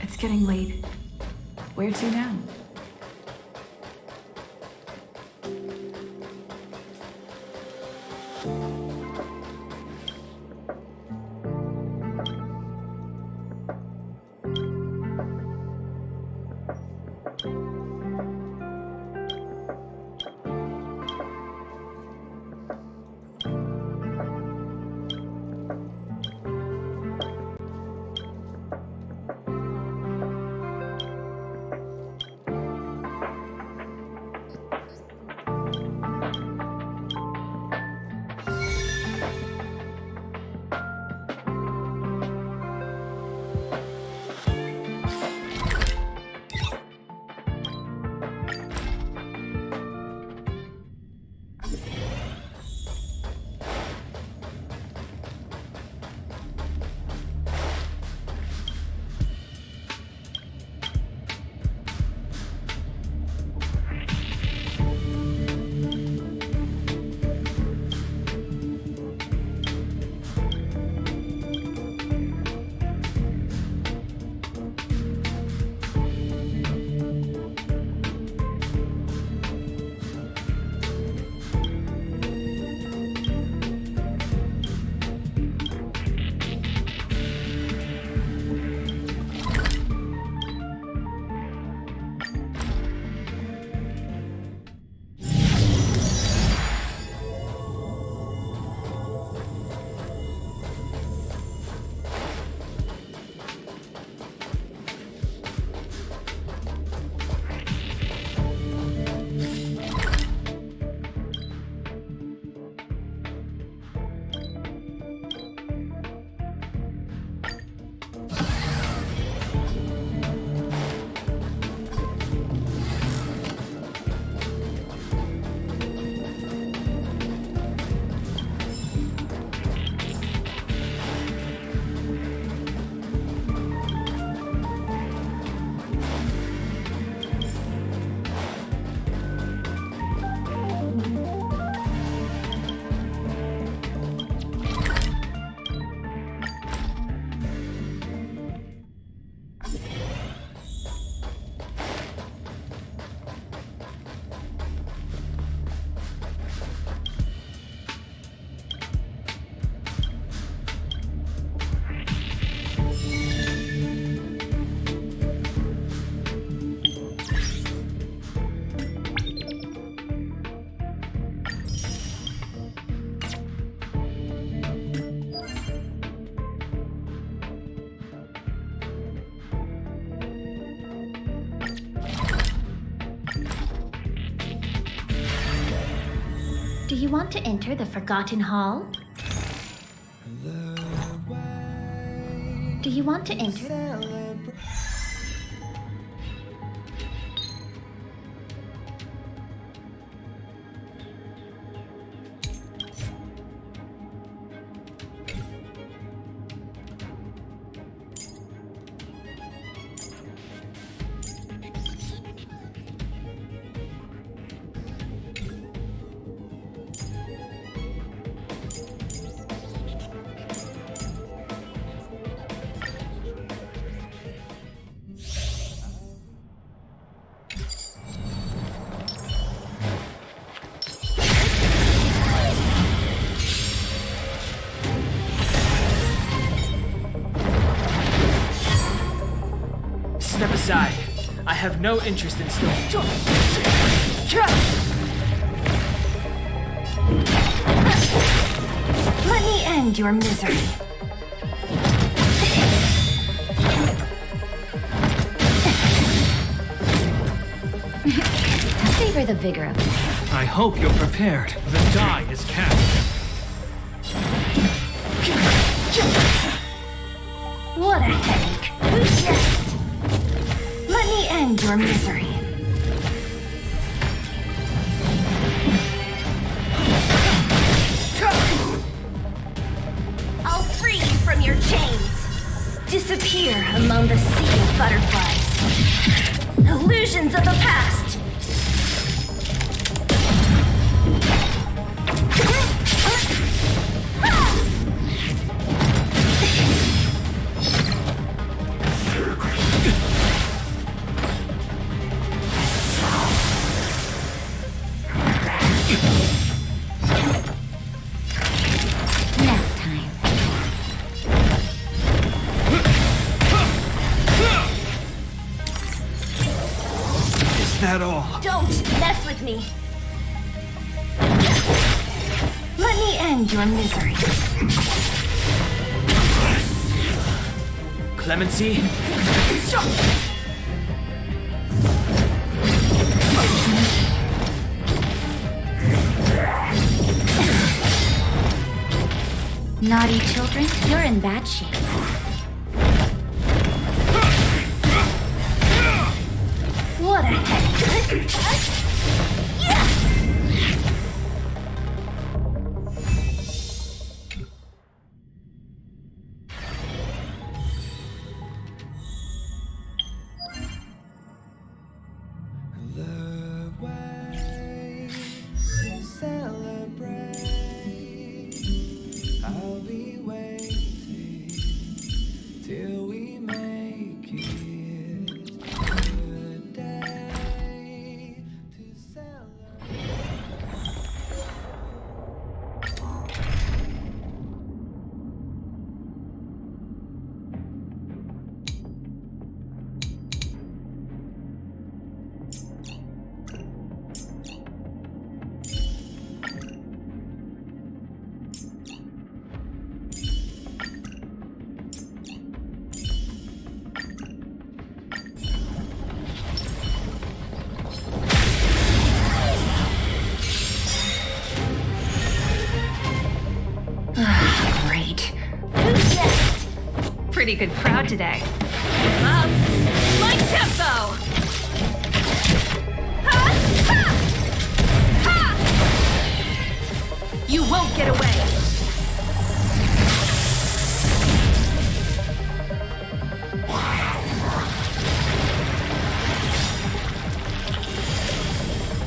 It's getting late. Where to now? Do you want to enter the Forgotten Hall? Do you want to enter? step aside. I have no interest in stealing. Let me end your misery. Savor the vigor of it. I hope you're prepared. The die is cast. What a headache. Who's next? Let me end your misery. I'll free you from your chains. Disappear among the sea of butterflies. Illusions of the past. That all? Don't mess with me. Let me end your misery. Clemency? Naughty children, you're in bad shape. What a headache. The way to celebrate, I'll be waiting till we make it the day to celebrate. Great. Who's next? Pretty good crowd today. Love, like tempo! Ha! Ha! Ha! You won't get away!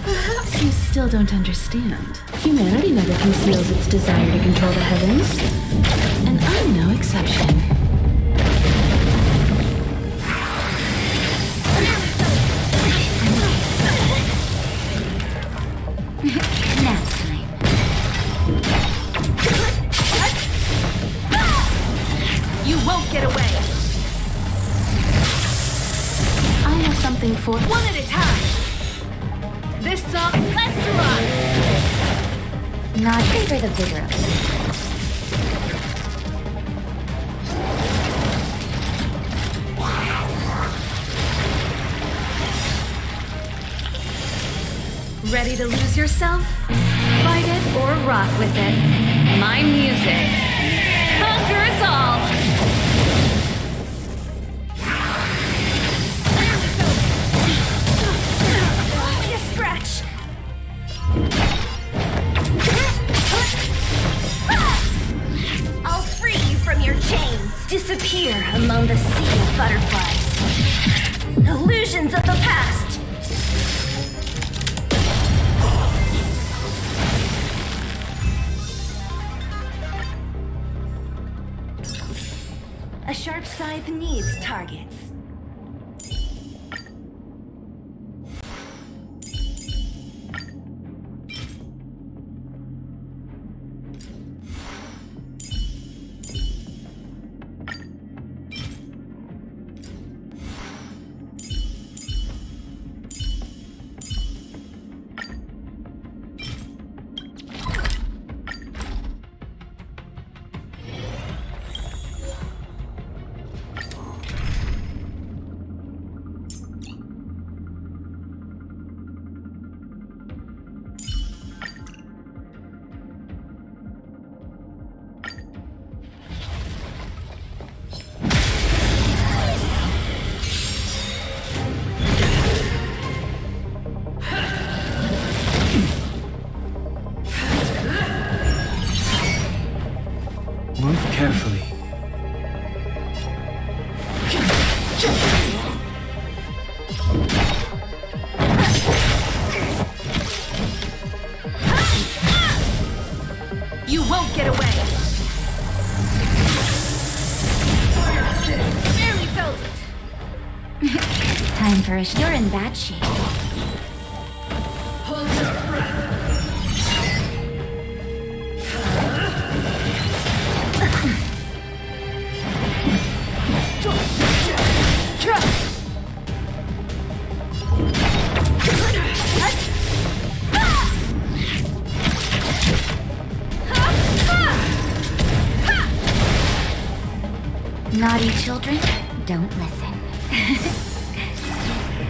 Perhaps you still don't understand. Humanity never conceals its desire to control the heavens, and I'm no exception. Nap time. You won't get away! I have something for One at a time! This song, let's rock! Not favor the vigor of it. Ready to lose yourself? Fight it or rock with it. My music conquers all! A scratch. I'll free you from your chains. Disappear among the sea of butterflies. Illusions of the past. A sharp scythe needs targets. time for a You're in bad shape. Hold your breath. Naughty children, don't listen.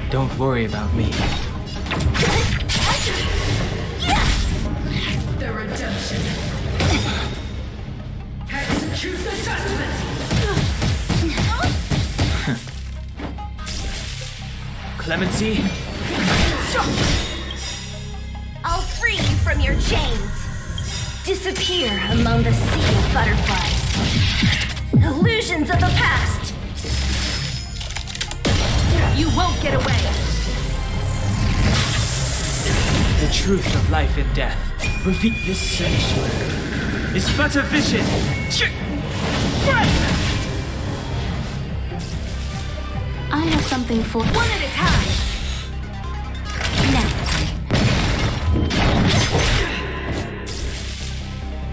Don't worry about me. The redemption. Execute the judgment. Clemency? I'll free you from your chains. Disappear among the sea of butterflies. Illusions of the past. You won't get away. The truth of life and death. Reveal this sanctuary. It's but a vision. I have something for One at a time. Now.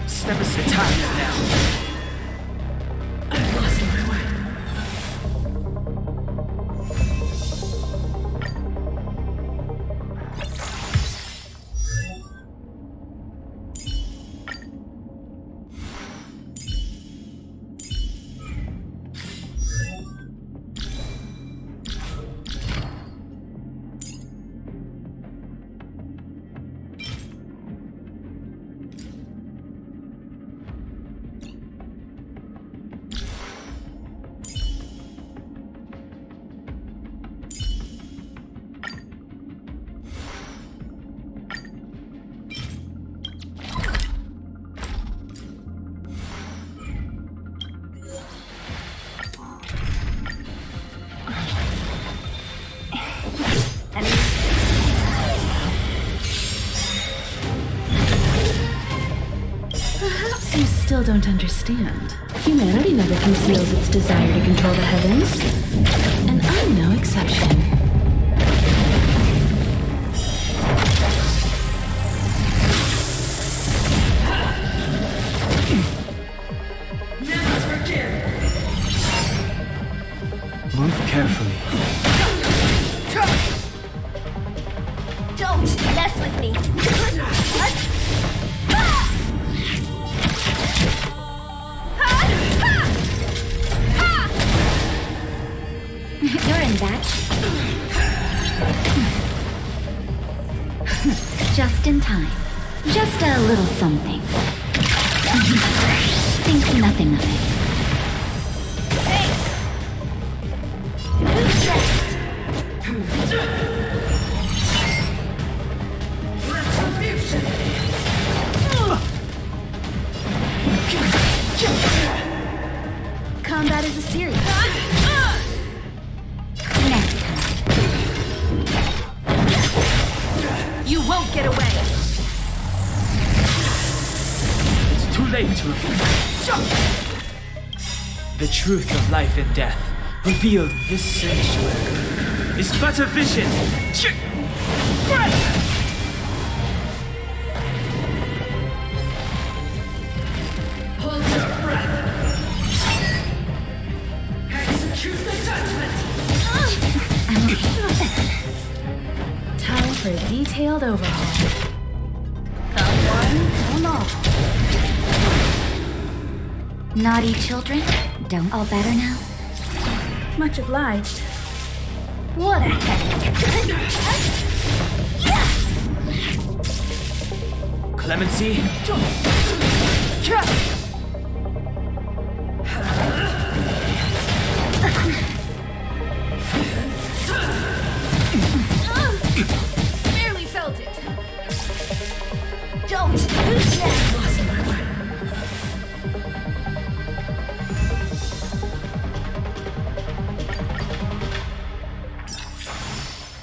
Step is the time now. Perhaps you still don't understand. Humanity never conceals its desire to control the heavens, and I'm no exception. Never forgive. Move carefully. Don't mess with me. You're in bad shape. Just in time. Just a little something. Think nothing of it. Thanks. Who's next? Retribution. Combat is a series. Next time. You won't get away. It's too late to reveal. The truth of life and death. Revealed in this sanctuary. It's but a vision. Hold your breath. Execute the judgment. Time for a detailed overhaul. Come one, come all. Naughty children, don't. All better now? Much obliged. What a headache. Clemency? Barely felt it. Don't. Who's next?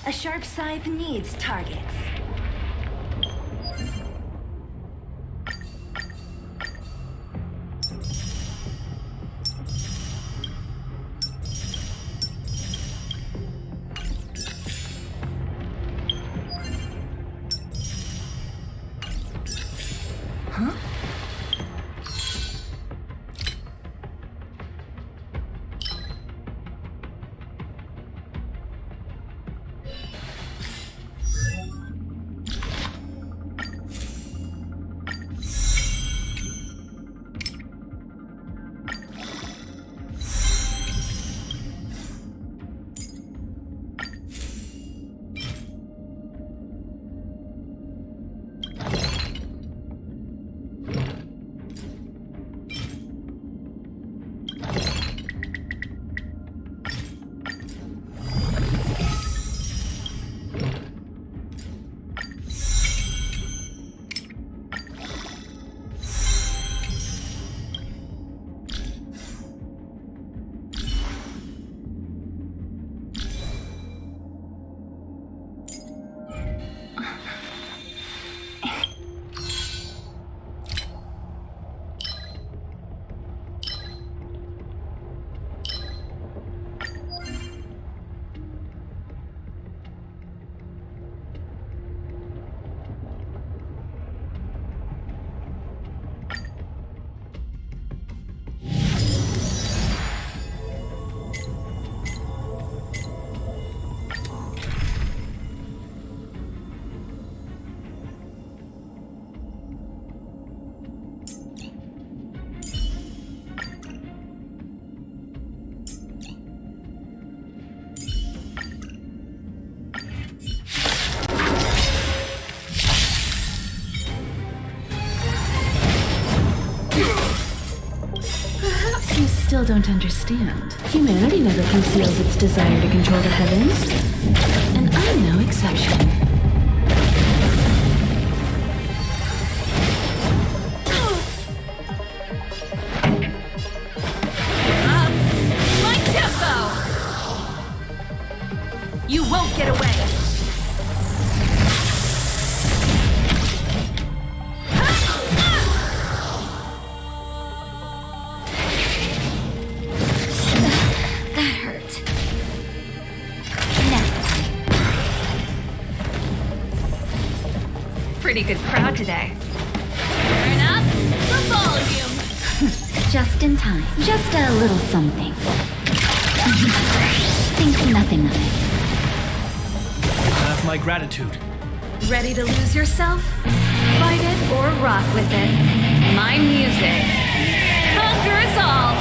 A sharp scythe needs targets. still don't understand. Humanity never conceals its desire to control the heavens, and I'm no exception. My tempo! You won't get away! That hurt. Now, Pretty good crowd today. Turn up the volume! just in time. Just a little something. Think nothing of it. You have my gratitude. Ready to lose yourself? Fight it or rock with it. My music conquers all!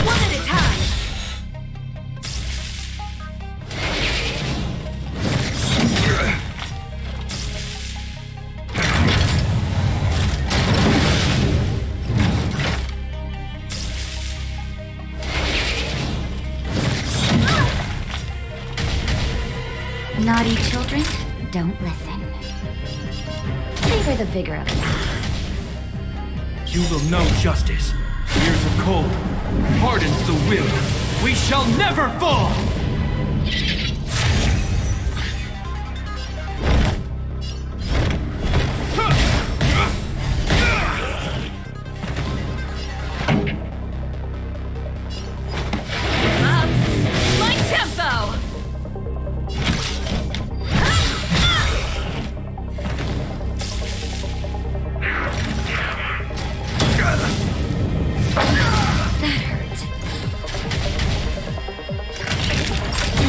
One at a time! Naughty children, don't listen. Savor the vigor of it. You will know justice. Years of cold hardens the will. We shall never fall! My tempo! That hurt.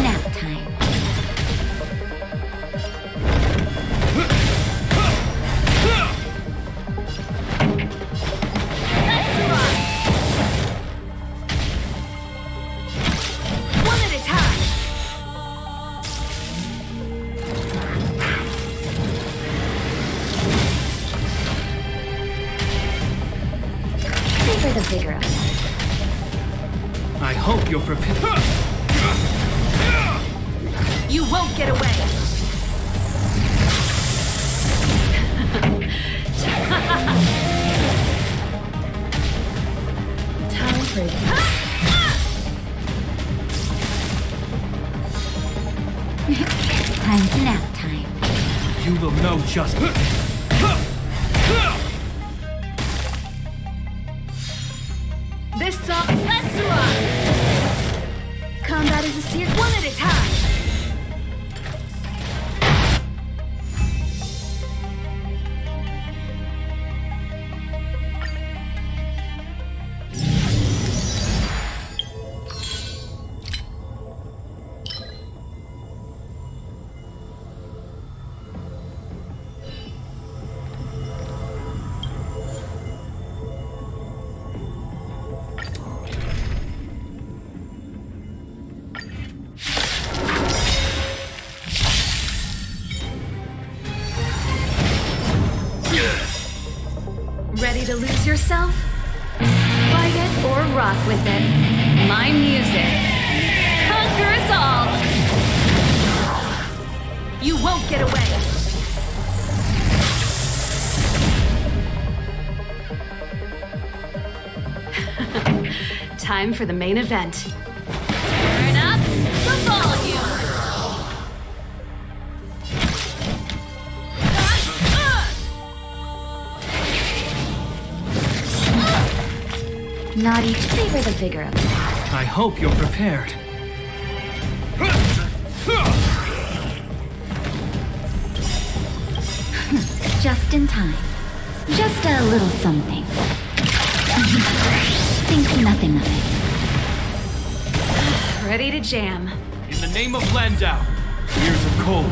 Nap time. One at a time! Savor the vigor of it. I hope you're prepared. You won't get away! Time for Time's nap time. You will know justice. This song, let's rock! Combat is a series. One at a time! Ready to lose yourself? Fight it or rock with it. My music conquers all! You won't get away! Time for the main event. Turn up the volume! Naughty, savor the vigor of it. I hope you're prepared. Just in time. Just a little something. Think nothing of it. Ready to jam. In the name of Landau, years of cold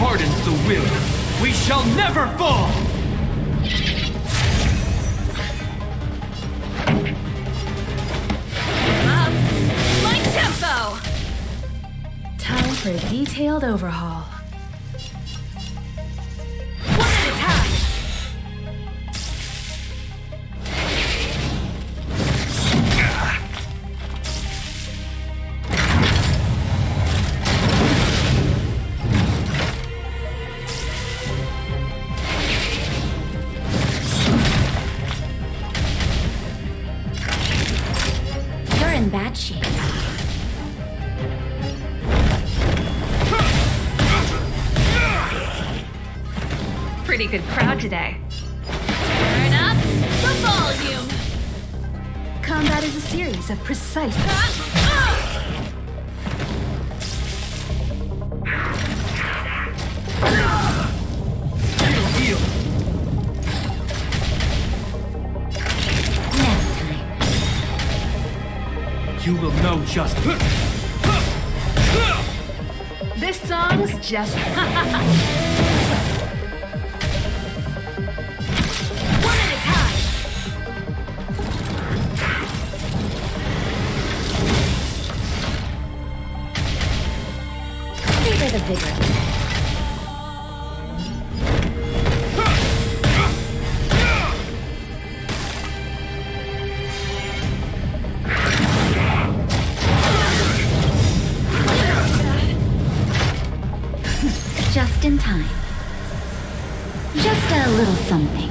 hardens the will. We shall never fall! My tempo! time for a detailed overhaul. One at a time! in bad shape. Pretty good crowd today. Turn up the volume. Combat is a series of precise. Heal. Nap time. You will know just. This song's just One at a time. Savor the vigor. Just in time. Just a little something.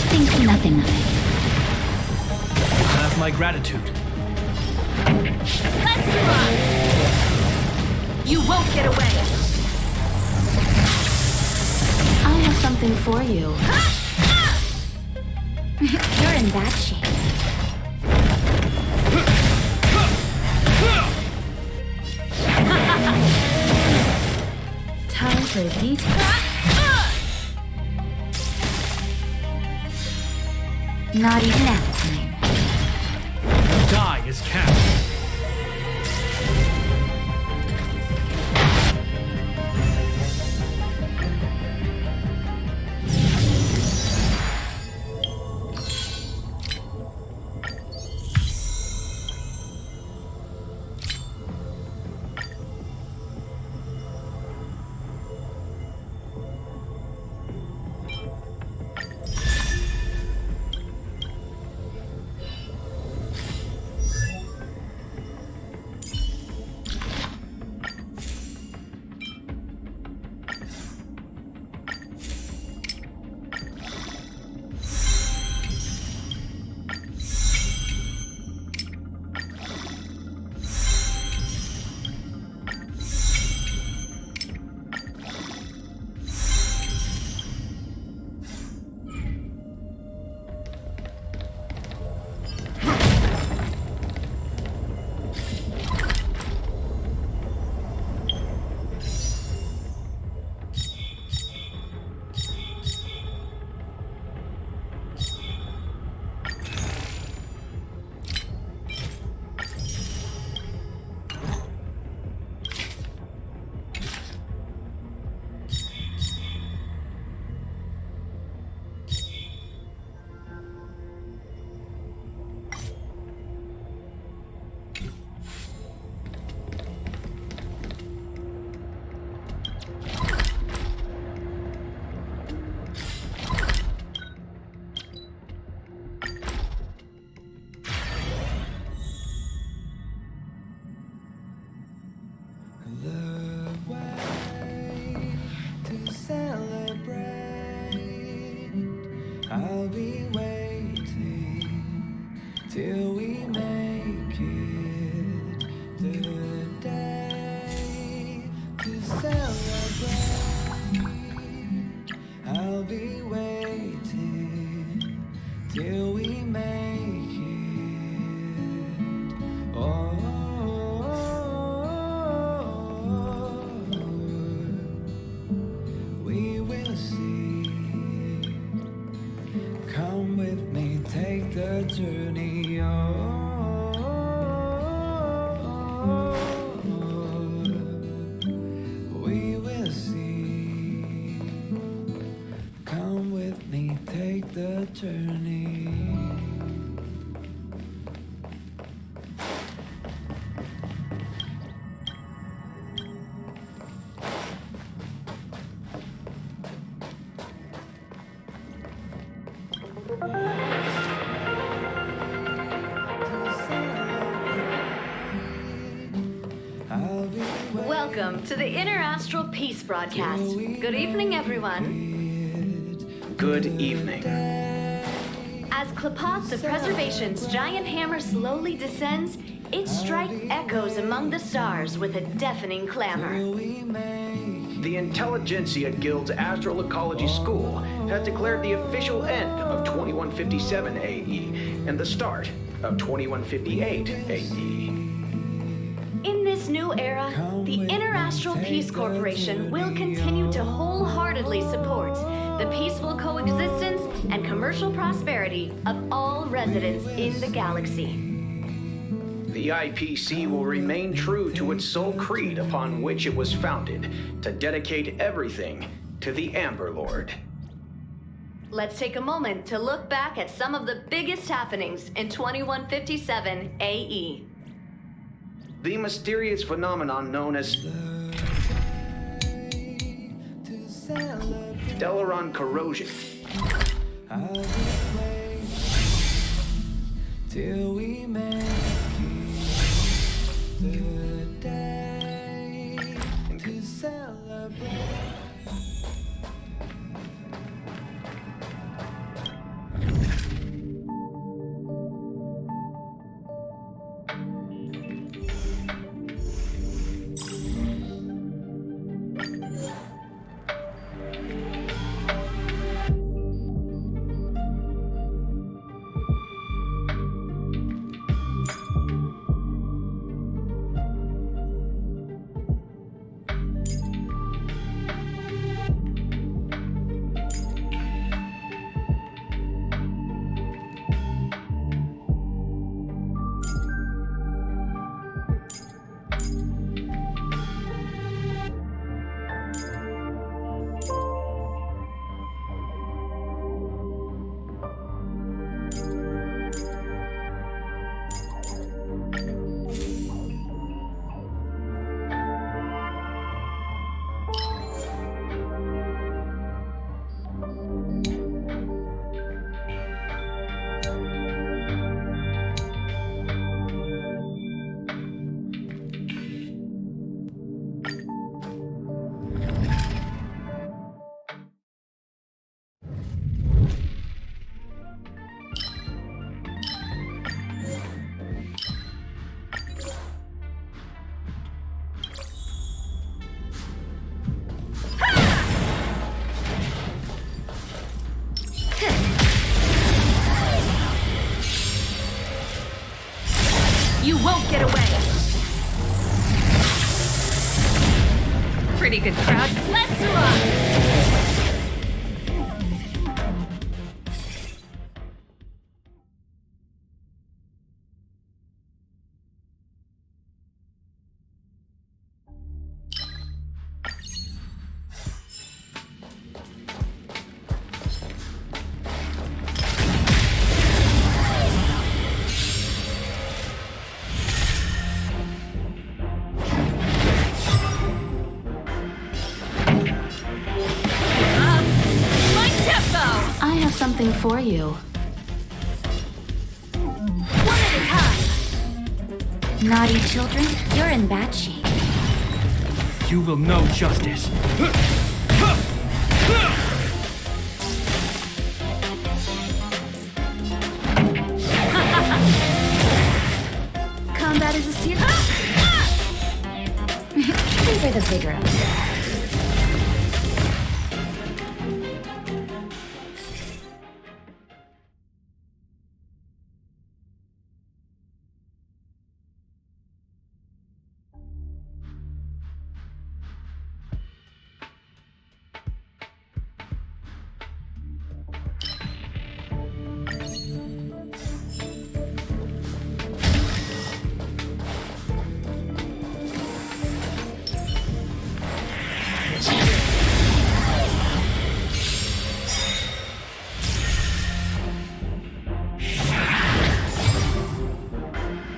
Think nothing of it. Have my gratitude. let's rock. You won't get away. I have something for you. You're in bad shape. Time for a detail. Not even nap time. Die is cast. I'll be waiting till we make it the day to celebrate. I'll be waiting till we make it. Oh, we will see. Come with me, take the journey on. We will see. Come with me, take the journey. Welcome to the Interastral Peace broadcast. Good evening, everyone. Good evening. As As Klapoth the Preservation's giant hammer slowly descends, its strike echoes among the stars with a deafening clamor. The Intelligentsia Guild's Astral Ecology School has declared the official end of 2157 AE and the start of 2158 AE. In this new era, the Interastral Peace Corporation will continue to wholeheartedly support the peaceful coexistence and commercial prosperity of all residents in the galaxy. The IPC will remain true to its sole creed upon which it was founded, to dedicate everything to the Amber Lord. Let's take a moment to look back at some of the biggest happenings in 2157 AE. The mysterious phenomenon known as Stellaron corrosion. I'll be waiting till we make the day to celebrate. You won't get away! Pretty good crowd. Let's rock! Something for you. One at a time! Naughty children, you're in bad shape. You will know justice. Combat is a serious. Favor the vigor of it.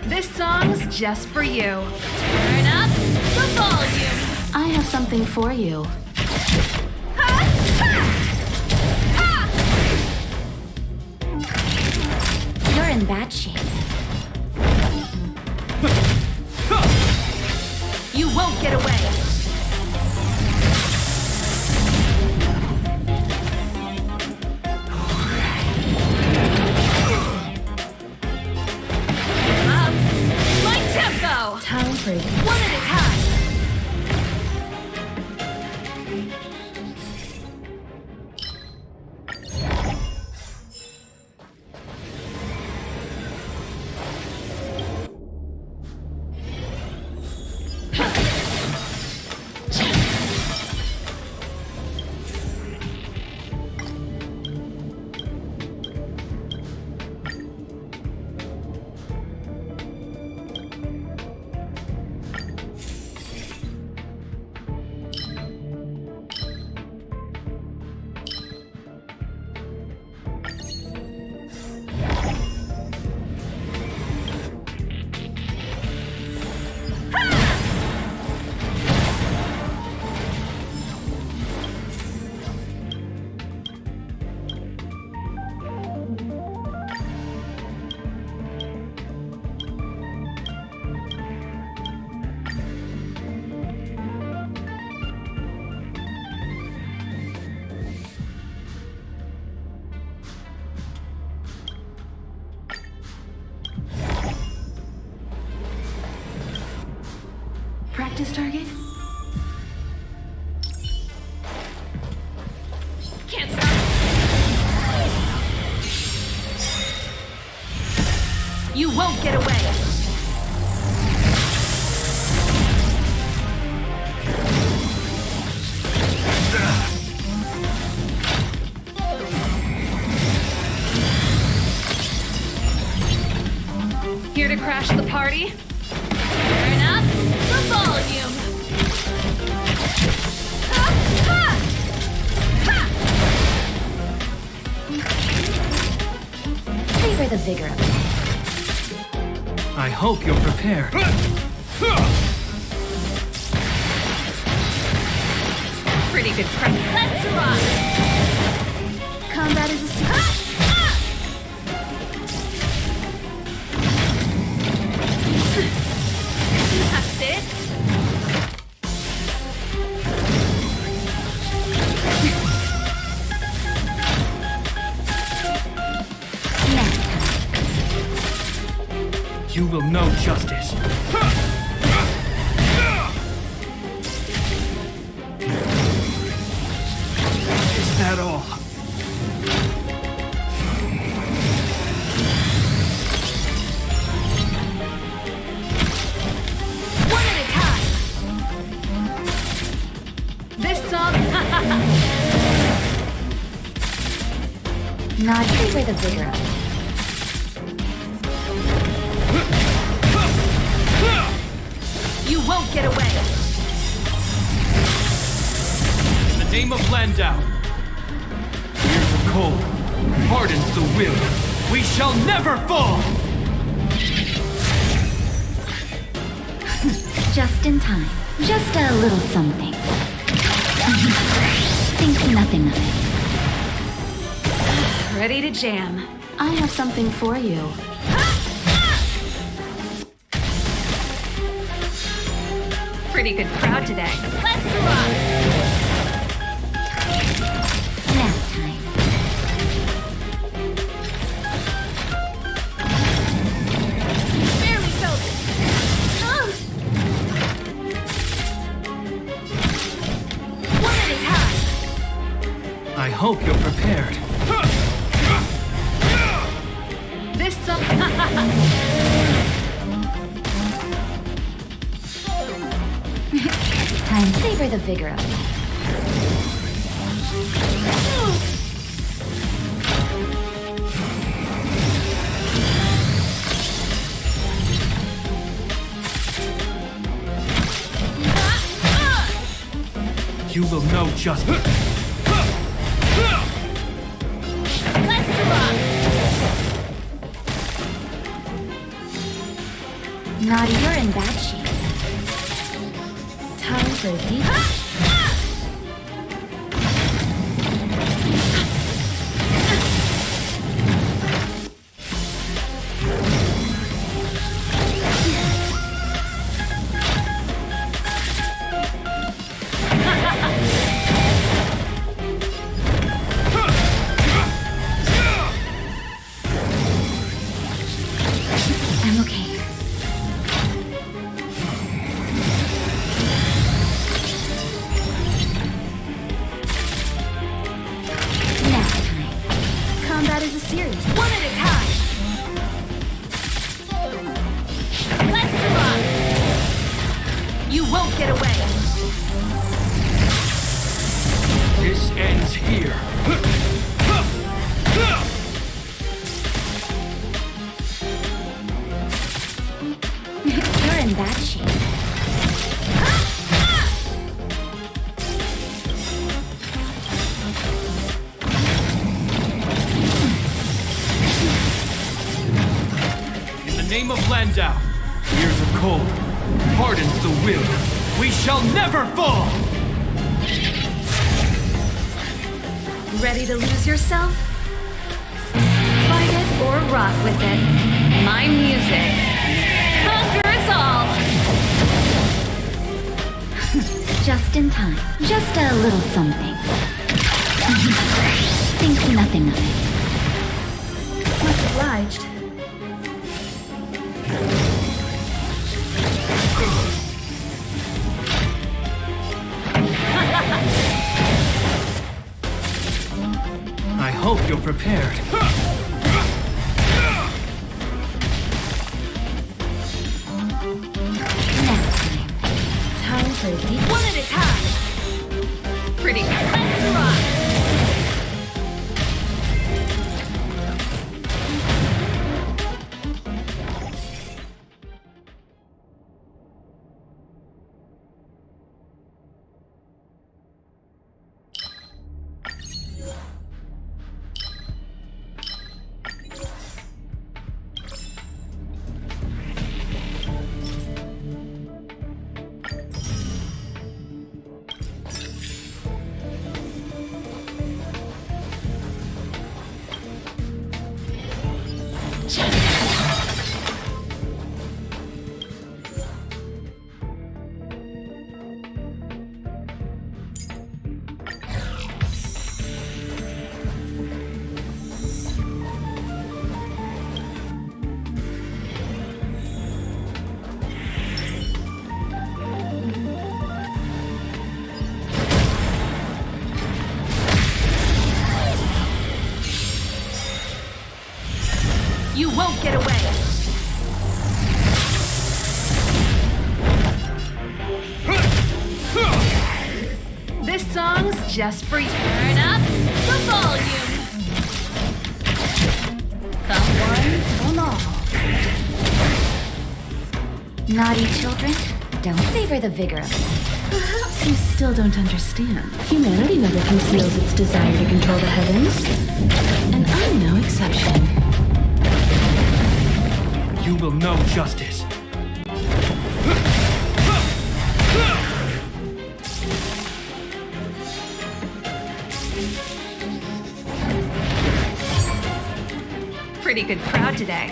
This song's just for you. Turn up the volume. I have something for you. You're in bad shape. You won't get away. practice target? Can't stop. You won't get away! Here to crash the party? Turn up the volume. Ha! Ha! Ha! Savor the vigor of it. I hope you're prepared. Pretty good prep. Let's rock. Combat is a secret. That's it? You will know justice. Is that all? One at a time! This song... Not savor the vigor of it. You won't get away! In the name of Landau, years of cold hardens the will. We shall never fall! Just in time. Just a little something. Think nothing of it. Ready to jam. I have something for you. Pretty good crowd today. Let's rock. Nap time. Barely felt it. One at a time. I hope you're prepared. This song... Time. Savor the vigor of it. You will know justice. Let's rock. Naughty, you're in bad shape. Time for a deep... I'm okay. Nap time. Combat is a series. One at a time. Let's rock. You won't get away. This ends here. You're in bad shape. In the name of Landau, years of cold hardens the will. We shall never fall! Ready to lose yourself? Fight it or rock with it. My music conquers all. Just in time. Just a little something. Think nothing of it. Much obliged. prepared. Time for a deep One at a time. Pretty good. Let's rock. You won't get away! This song's just for you. Turn up the volume! Come one, come all. Naughty children, don't savor the vigor of it. Perhaps you still don't understand. Humanity never conceals its desire to control the heavens. And I'm no exception. You will know justice. Pretty good crowd today.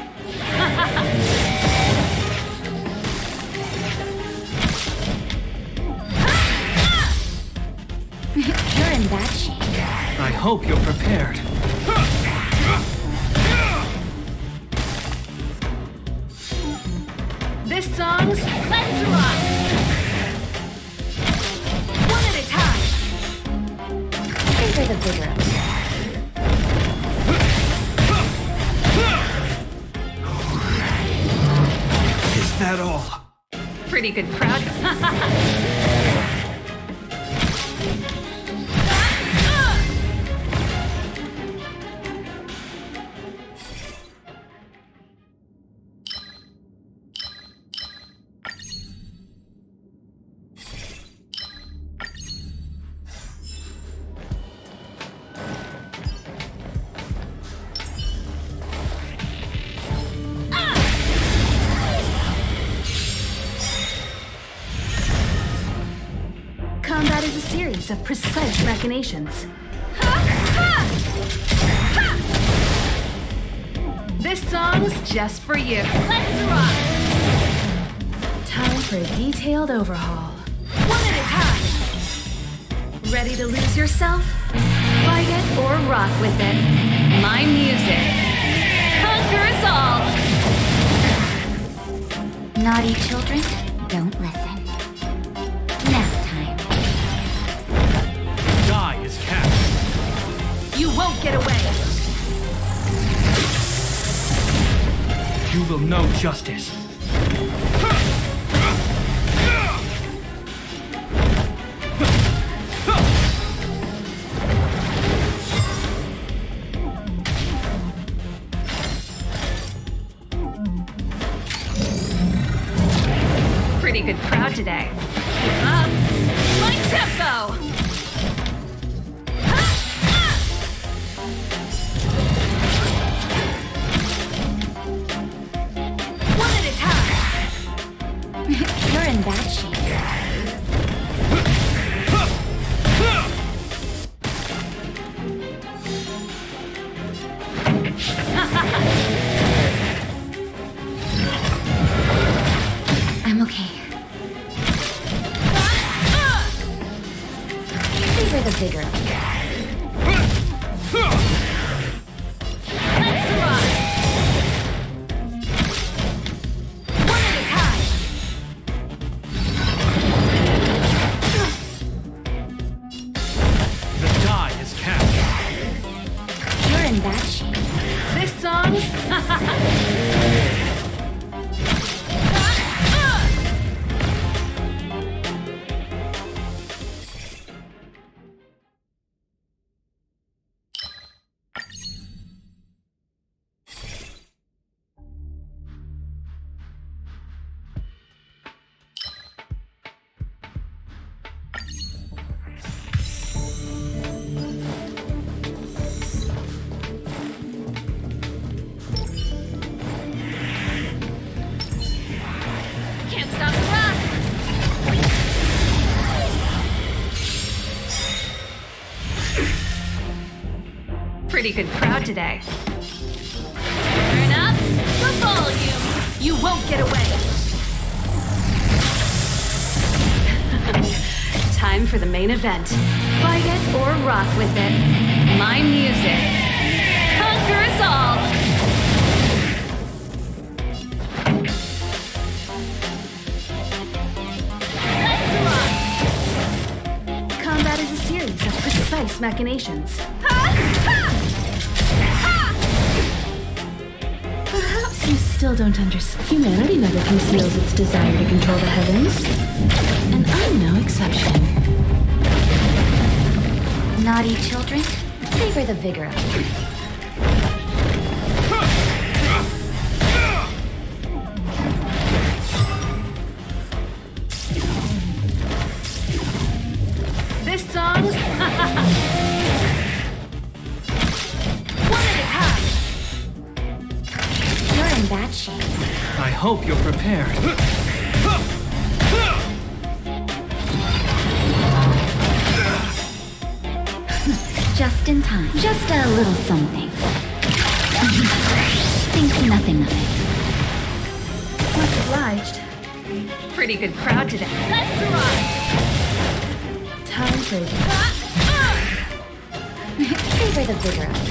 You're in bad shape. I hope you're prepared. This song's Let's Rock! One at a time. Savor the vigor of it. Is that all? Pretty good crowd. Combat is a series of precise machinations. This song's just for you. Let's rock! Time for a detailed overhaul. One at a time. Ready to lose yourself? Fight it or rock with it. My music conquers all. Naughty children, don't listen. Nap time. Die is cast. You won't get away. You will know justice. Pretty good crowd today. Keep up. My tempo! One at a time. You're in bad shape. I'm okay. Savor the vigor of it. Let's rock! One at a time. The die is cast. You're in bad good crowd today. Turn up the volume. You won't get away. Time for the main event. Fight it or rock with it. My music. Conquer us all. Combat is a series of precise machinations. Perhaps you still don't understand. Humanity never conceals its desire to control the heavens. And I'm no exception. Naughty children, savor the vigor of it. This song's one at a time. You're in bad shape. I hope you're prepared. Just in time. Just a little something. Think nothing of it. Much obliged. Pretty good crowd today. Let's rock. Time for it. Savor the vigor of it.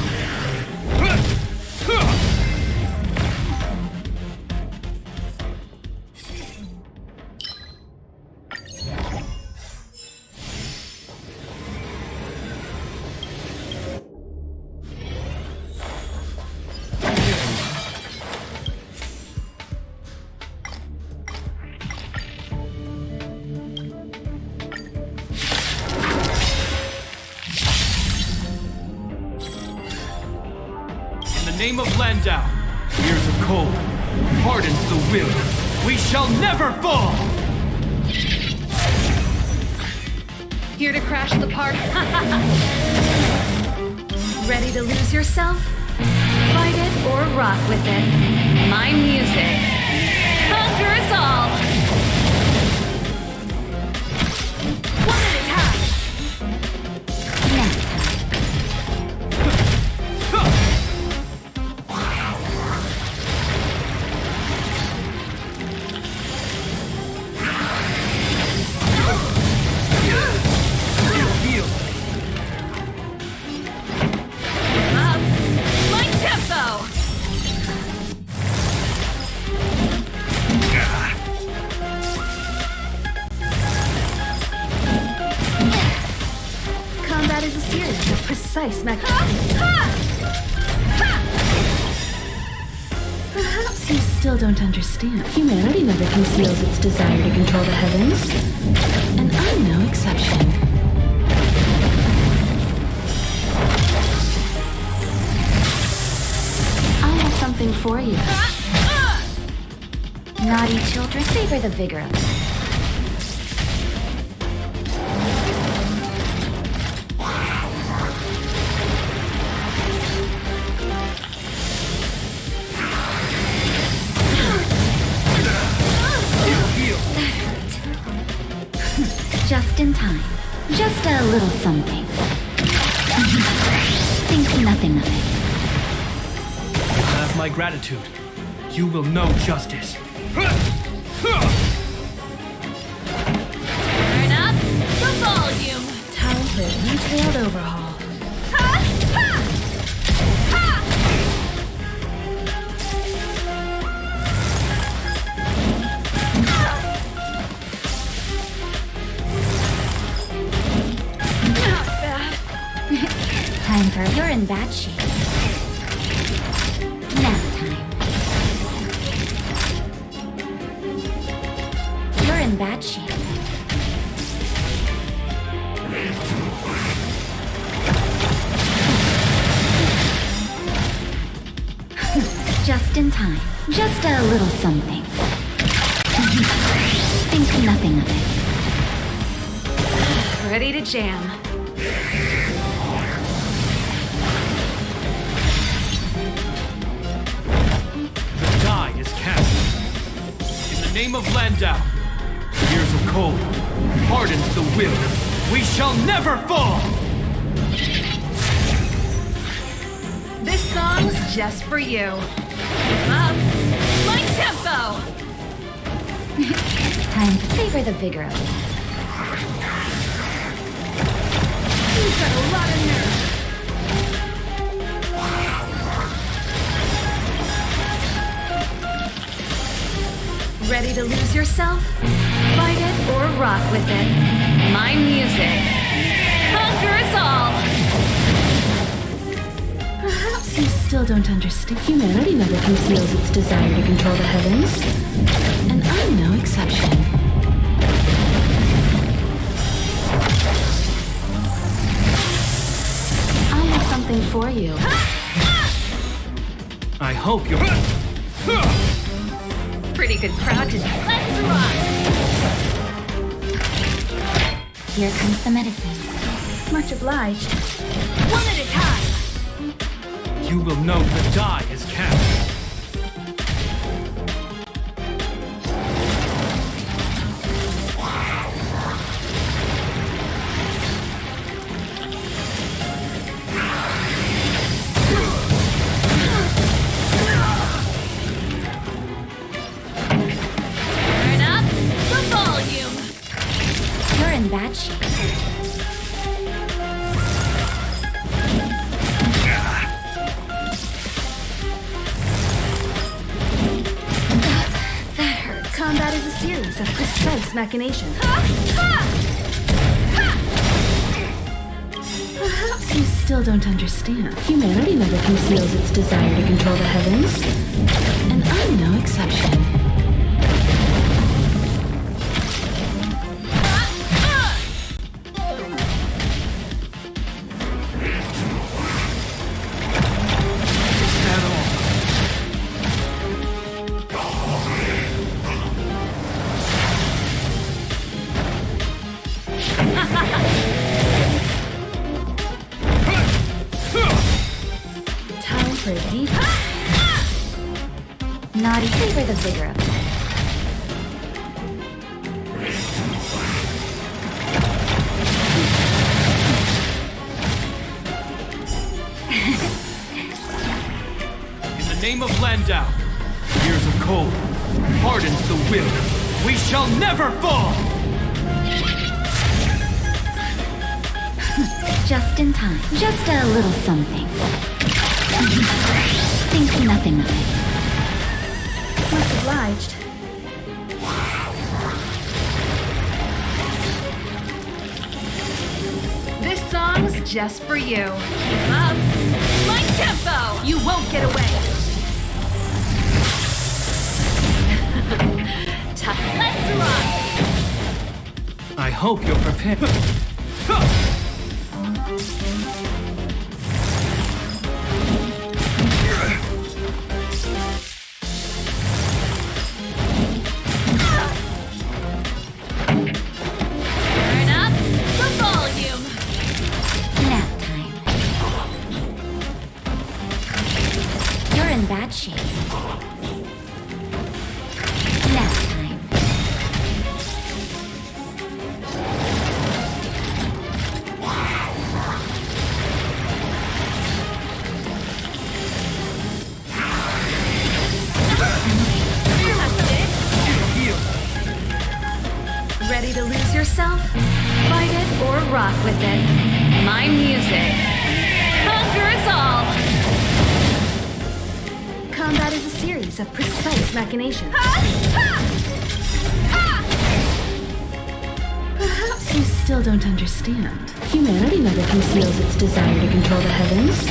In the name of Landau, years of cold hardens the will. We shall never fall! Here to crash the party. Ready to lose yourself? Fight it or rock with it. My music. Conquer us all. One at a time. Up. My tempo. Combat is a series of precise machinations. Perhaps you still don't understand. Humanity never conceals its desire to control the heavens. And I'm no exception. I have something for you. Naughty children, savor the vigor of it. Just in time. Just a little something. Think nothing of it. You have my gratitude. You will know justice. Turn up the volume. Time for a detailed overhaul. Not bad. Time for you're in bad shape. Nap time. You're in bad shape. Just in time. Just a little something. Think nothing of it. Ready to jam. The die is cast. In the name of Landau, years of cold hardens the will. We shall never fall! songs just for you. Keep up. My tempo! Time to savor the vigor of it. You've got a lot of nerve. Ready to lose yourself? Fight it or rock with it. My music conquers all. Perhaps you still don't understand. Humanity never conceals its desire to control the heavens. And I'm no exception. I have something for you. I hope you're... Pretty good crowd today. Let's rock! Here comes the medicine. Much obliged. One at a time. You will know the die is cast. Turn up the volume. You're in bad shape. Combat is a series of precise machinations. Perhaps you still don't understand. Humanity never conceals its desire to control the heavens. And I'm no exception. Is that all? Time for a deep... Naughty, savor the vigor of it. In the name of Landau, years of cold hardens the will. We shall never fall! Just in time. Just a little something. Think nothing of it. Much obliged. This song's just for you. Keep up. My tempo! You won't get away. Let's rock! I hope you're prepared. Turn up the volume. Nap time. You're in bad shape. Nap time. Ready to lose yourself? Fight it or rock with it. My music conquers all. Combat is a series of precise machinations. Perhaps you still don't understand. Humanity never conceals its desire to control the heavens.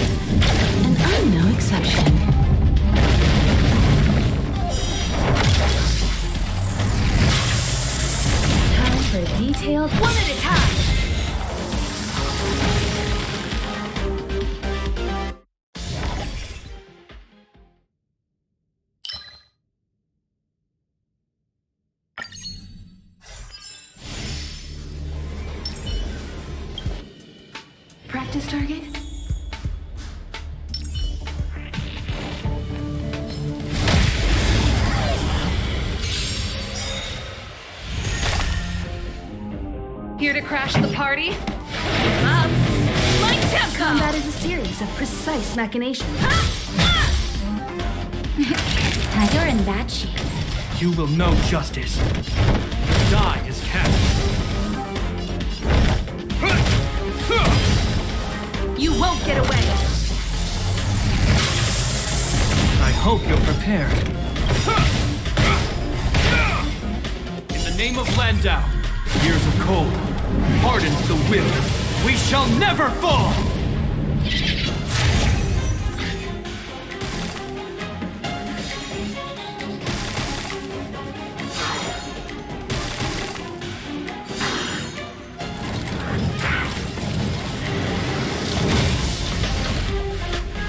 And I'm no exception. Time for a detailed... One at a time. Practice target? Here to crash the party? Up. My tempo! Combat is a series of precise machinations. Now you're in bad shape. You will know justice. The die is cast. You won't get away. I hope you're prepared. In the name of Landau, years of cold hardens the will. We shall never fall!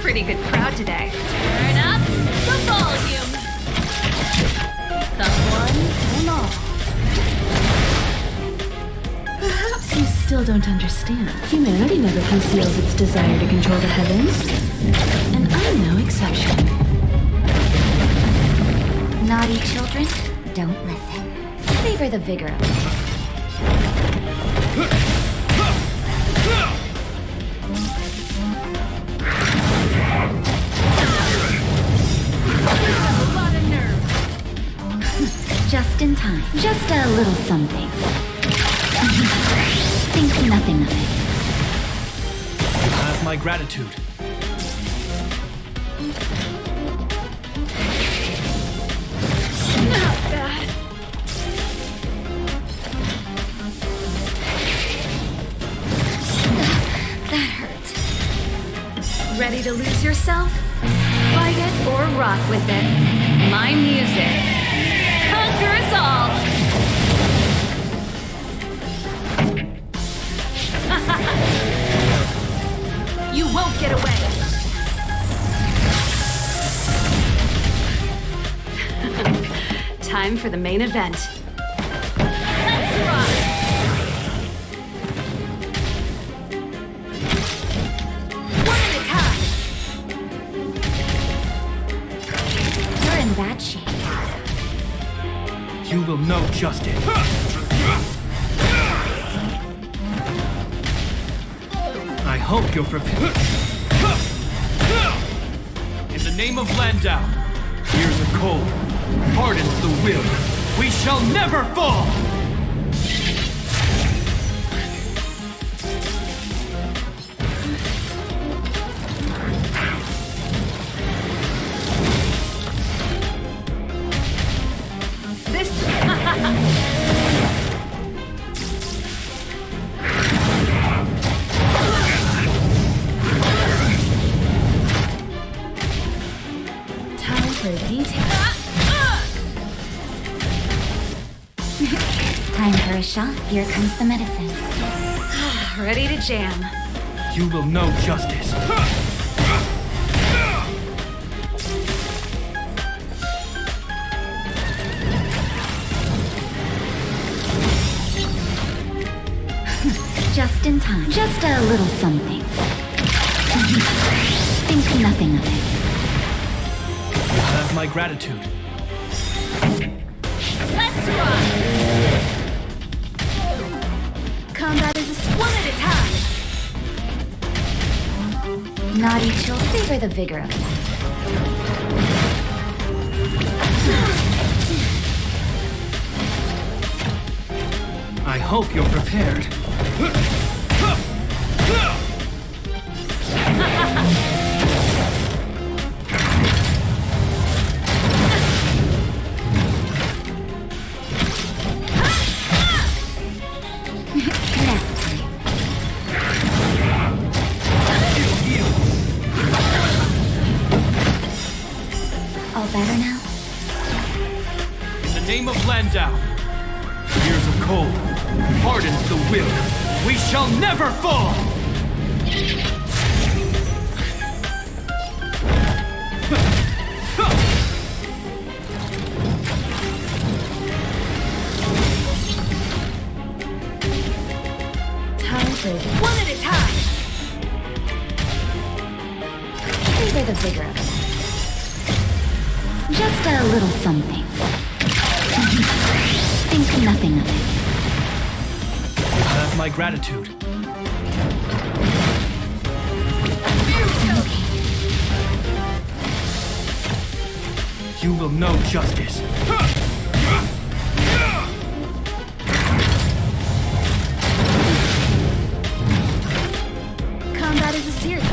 Pretty good crowd today. Turn up the volume. The one and all. Perhaps you still don't understand. Humanity never conceals its desire to control the heavens. And I'm no exception. Naughty children, don't listen. Savor the vigor of life. Just in time. Just a little something. Think nothing of it. You have my gratitude. Not bad. That hurt. Ready to lose yourself? Fight it or rock with it. My music. Conquer us all! You won't get away! Time for the main event. Let's rock! One at a time! You're in bad shape. You will know justice. I hope you're prepared. In the name of Landau, years of cold hardens the will. We shall never fall! Time for a detail. Time for a shot. Here comes the medicine. Ready to jam. You will know justice. Just in time. Just a little something. Think nothing of it. You have my gratitude. Let's rock! Combat is one at a time. Naughty children, savor the vigor of life. I hope you're prepared. All better now? In the name of Landau, years of cold hardens the will. We shall never fall! Time for One at a time. Savor the vigor of life. Just a little something. Think nothing of it. You have my gratitude. You will know justice. Combat is a series.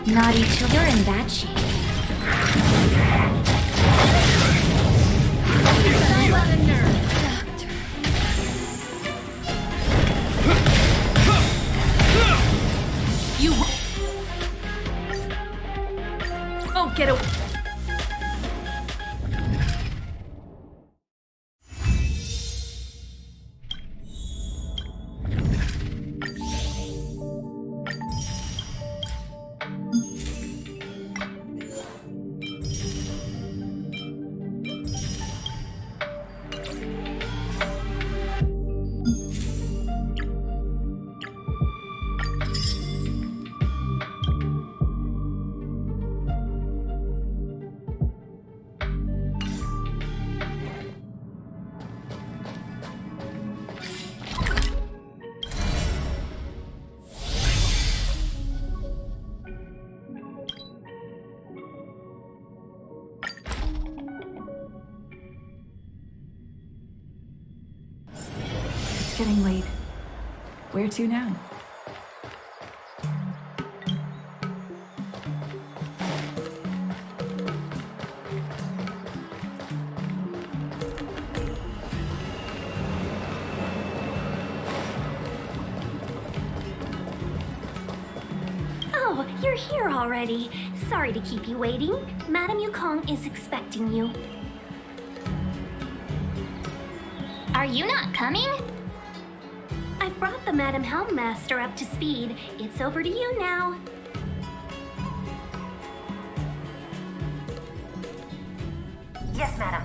Naughty children, you're in bad shape. You won't get away. Getting late. Where to now? Oh, you're here already. Sorry to keep you waiting. Madame Yukong is expecting you. Are you not coming? I've brought the Madame Helmmaster up to speed. It's over to you now. Yes, madam.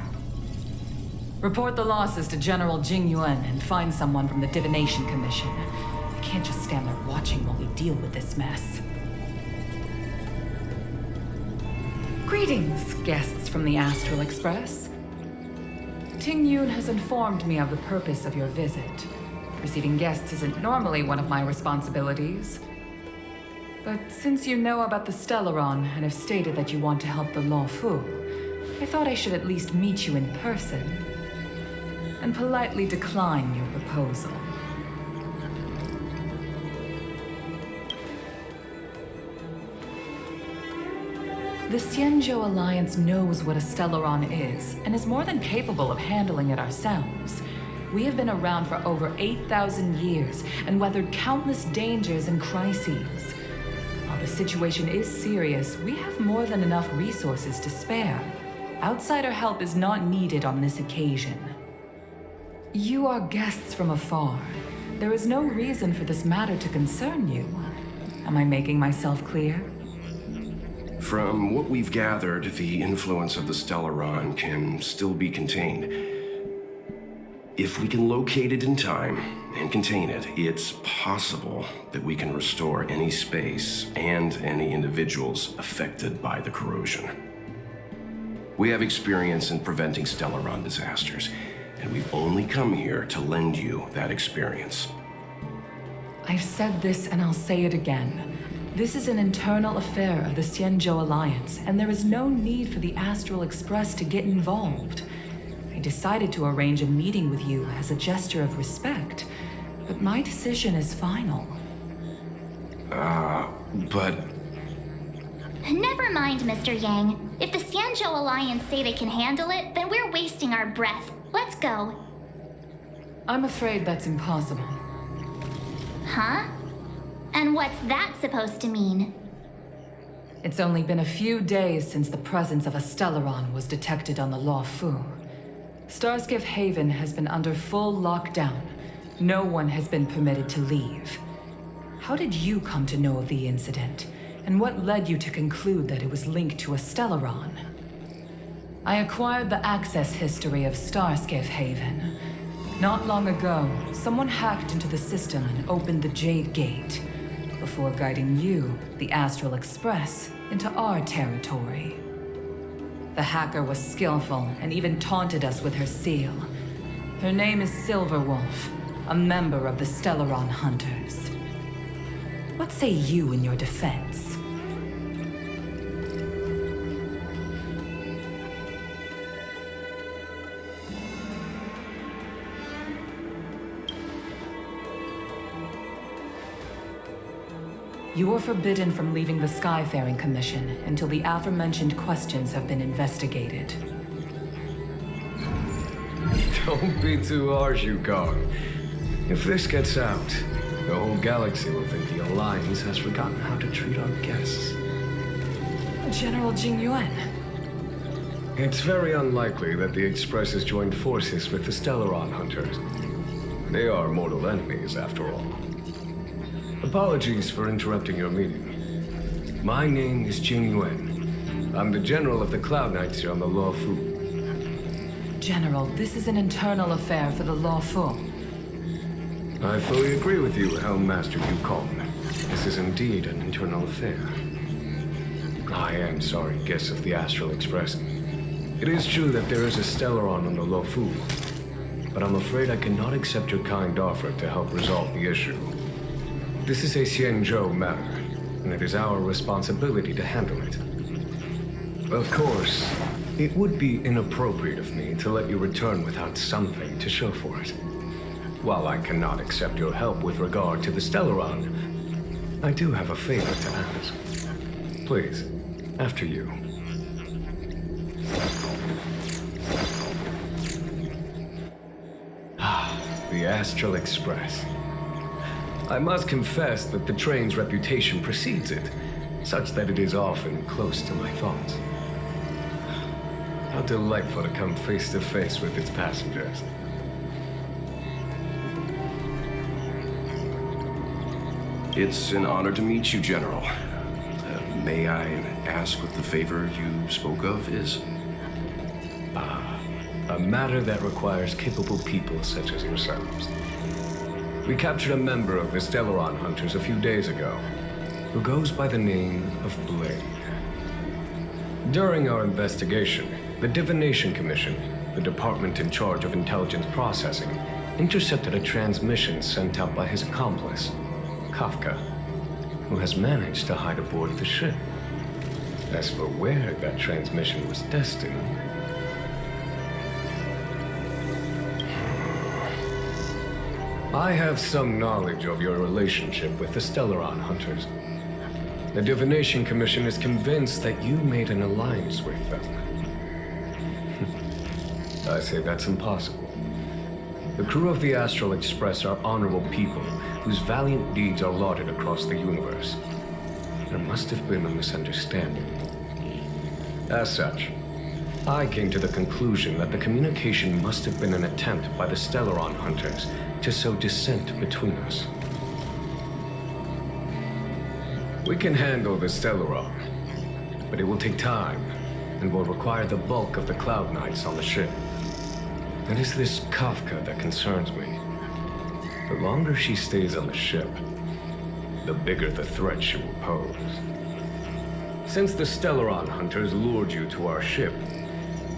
Report the losses to General Jing Yuan and find someone from the Divination Commission. I can't just stand there watching while we deal with this mess. Greetings, guests from the Astral Express. Ting Yun has informed me of the purpose of your visit. Receiving guests isn't normally one of my responsibilities. But since you know about the Stellaron and have stated that you want to help the Law Fu, I thought I should at least meet you in person and politely decline your proposal. The Xianzhou Alliance knows what a Stellaron is and is more than capable of handling it ourselves. We have been around for over 8,000 years and weathered countless dangers and crises. While the situation is serious, we have more than enough resources to spare. Outsider help is not needed on this occasion. You are guests from afar. There is no reason for this matter to concern you. Am I making myself clear? From what we've gathered, the influence of the Stellaron can still be contained. If we can locate it in time and contain it, it's possible that we can restore any space and any individuals affected by the corrosion. We have experience in preventing Stellaron disasters, and we've only come here to lend you that experience. I've said this and I'll say it again. This is an internal affair of the Xianzhou Alliance, and there is no need for the Astral Express to get involved. I decided to arrange a meeting with you as a gesture of respect, but my decision is final. But... Never mind, Mr. Yang. If the Xianzhou Alliance say they can handle it, then we're wasting our breath. Let's go. I'm afraid that's impossible. Huh? And what's that supposed to mean? It's only been a few days since the presence of a Stellaron was detected on the Law Fu. Starskiff Haven has been under full lockdown. No one has been permitted to leave. How did you come to know of the incident? And what led you to conclude that it was linked to a Stellaron? I acquired the access history of Starskiff Haven. Not long ago, someone hacked into the system and opened the Jade Gate, before guiding you, the Astral Express, into our territory. The hacker was skillful and even taunted us with her seal. Her name is Silverwolf, a member of the Stellaron Hunters. What say you in your defense? You are forbidden from leaving the Skyfaring Commission until the aforementioned questions have been investigated. Don't be too harsh, Yukong. If this gets out, the whole galaxy will think the Alliance has forgotten how to treat our guests. General Jing Yuan. It's very unlikely that the Express has joined forces with the Stellaron hunters. They are mortal enemies, after all. Apologies for interrupting your meeting. My name is Jing Yuan. I'm the General of the Cloud Knights here on the Law Fu. General, this is an internal affair for the Law Fu. I fully agree with you, Helm Master Yukong. This is indeed an internal affair. I am sorry, guests of the Astral Express. It is true that there is a Stellaron on the Law Fu, but I'm afraid I cannot accept your kind offer to help resolve the issue. This is a Xianzhou matter, and it is our responsibility to handle it. Of course, it would be inappropriate of me to let you return without something to show for it. While I cannot accept your help with regard to the Stellaron, I do have a favor to ask. Please, after you. The Astral Express. I must confess that the train's reputation precedes it, such that it is often close to my thoughts. How delightful to come face to face with its passengers. It's an honor to meet you, General. May I ask what the favor you spoke of is? A matter that requires capable people such as yourselves. We captured a member of the Stellaron Hunters a few days ago, who goes by the name of Blade. During our investigation, the Divination Commission, the department in charge of intelligence processing, intercepted a transmission sent out by his accomplice, Kafka, who has managed to hide aboard the ship. As for where that transmission was destined, I have some knowledge of your relationship with the Stellaron Hunters. The Divination Commission is convinced that you made an alliance with them. I say that's impossible. The crew of the Astral Express are honorable people whose valiant deeds are lauded across the universe. There must have been a misunderstanding. As such, I came to the conclusion that the communication must have been an attempt by the Stellaron Hunters to sow dissent between us. We can handle the Stellaron, but it will take time and will require the bulk of the Cloud Knights on the ship. It is this Kafka that concerns me. The longer she stays on the ship, the bigger the threat she will pose. Since the Stellaron Hunters lured you to our ship,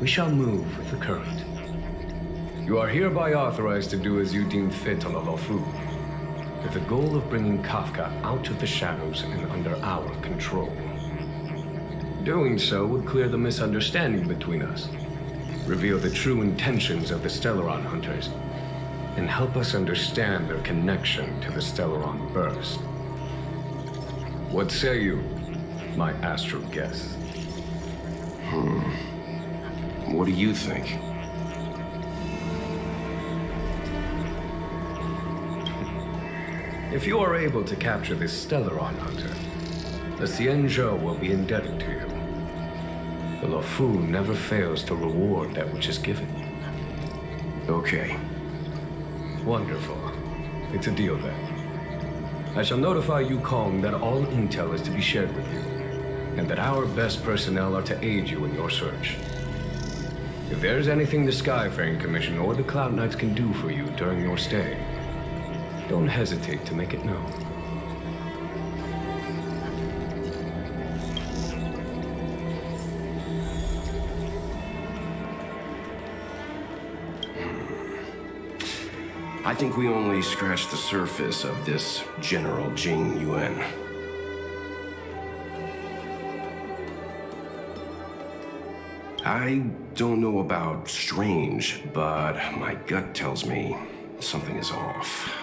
we shall move with the current. You are hereby authorized to do as you deem fit on the Law Fu, with the goal of bringing Kafka out of the shadows and under our control. Doing so would clear the misunderstanding between us, reveal the true intentions of the Stellaron Hunters, and help us understand their connection to the Stellaron Burst. What say you, my astral guests? What do you think? If you are able to capture this Stellaron Hunter, the Xianzhou will be indebted to you. The Law Fu never fails to reward that which is given. Okay. Wonderful. It's a deal then. I shall notify Yukong that all intel is to be shared with you, and that our best personnel are to aid you in your search. If there is anything the Skyfaring Commission or the Cloud Knights can do for you during your stay, don't hesitate to make it known. I think we only scratched the surface of this General Jing Yuan. I don't know about strange, but my gut tells me something is off.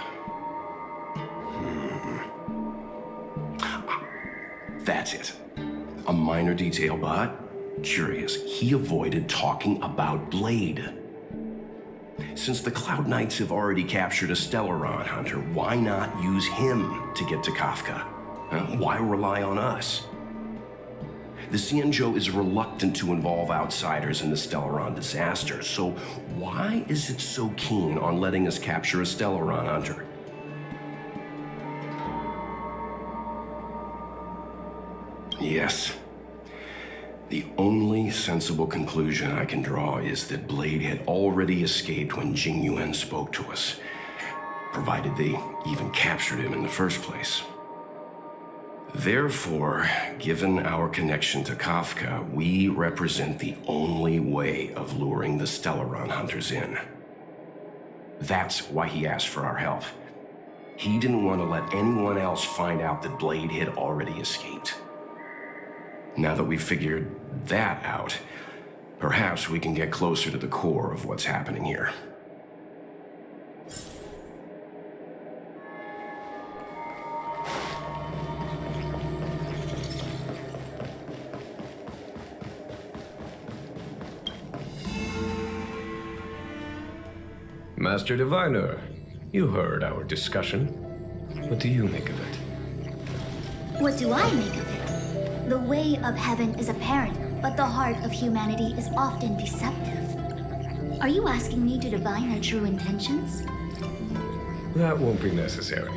That's it. A minor detail, but curious. He avoided talking about Blade. Since the Cloud Knights have already captured a Stellaron hunter, why not use him to get to Kafka? Why rely on us? The Xianzhou is reluctant to involve outsiders in the Stellaron disaster, so why is it so keen on letting us capture a Stellaron hunter? Yes. The only sensible conclusion I can draw is that Blade had already escaped when Jing Yuan spoke to us, provided they even captured him in the first place. Therefore, given our connection to Kafka, we represent the only way of luring the Stellaron hunters in. That's why he asked for our help. He didn't want to let anyone else find out that Blade had already escaped. Now that we've figured that out, perhaps we can get closer to the core of what's happening here. Master Diviner, you heard our discussion. What do you make of it? What do I make of it? The way of heaven is apparent, but the heart of humanity is often deceptive. Are you asking me to divine their true intentions? That won't be necessary.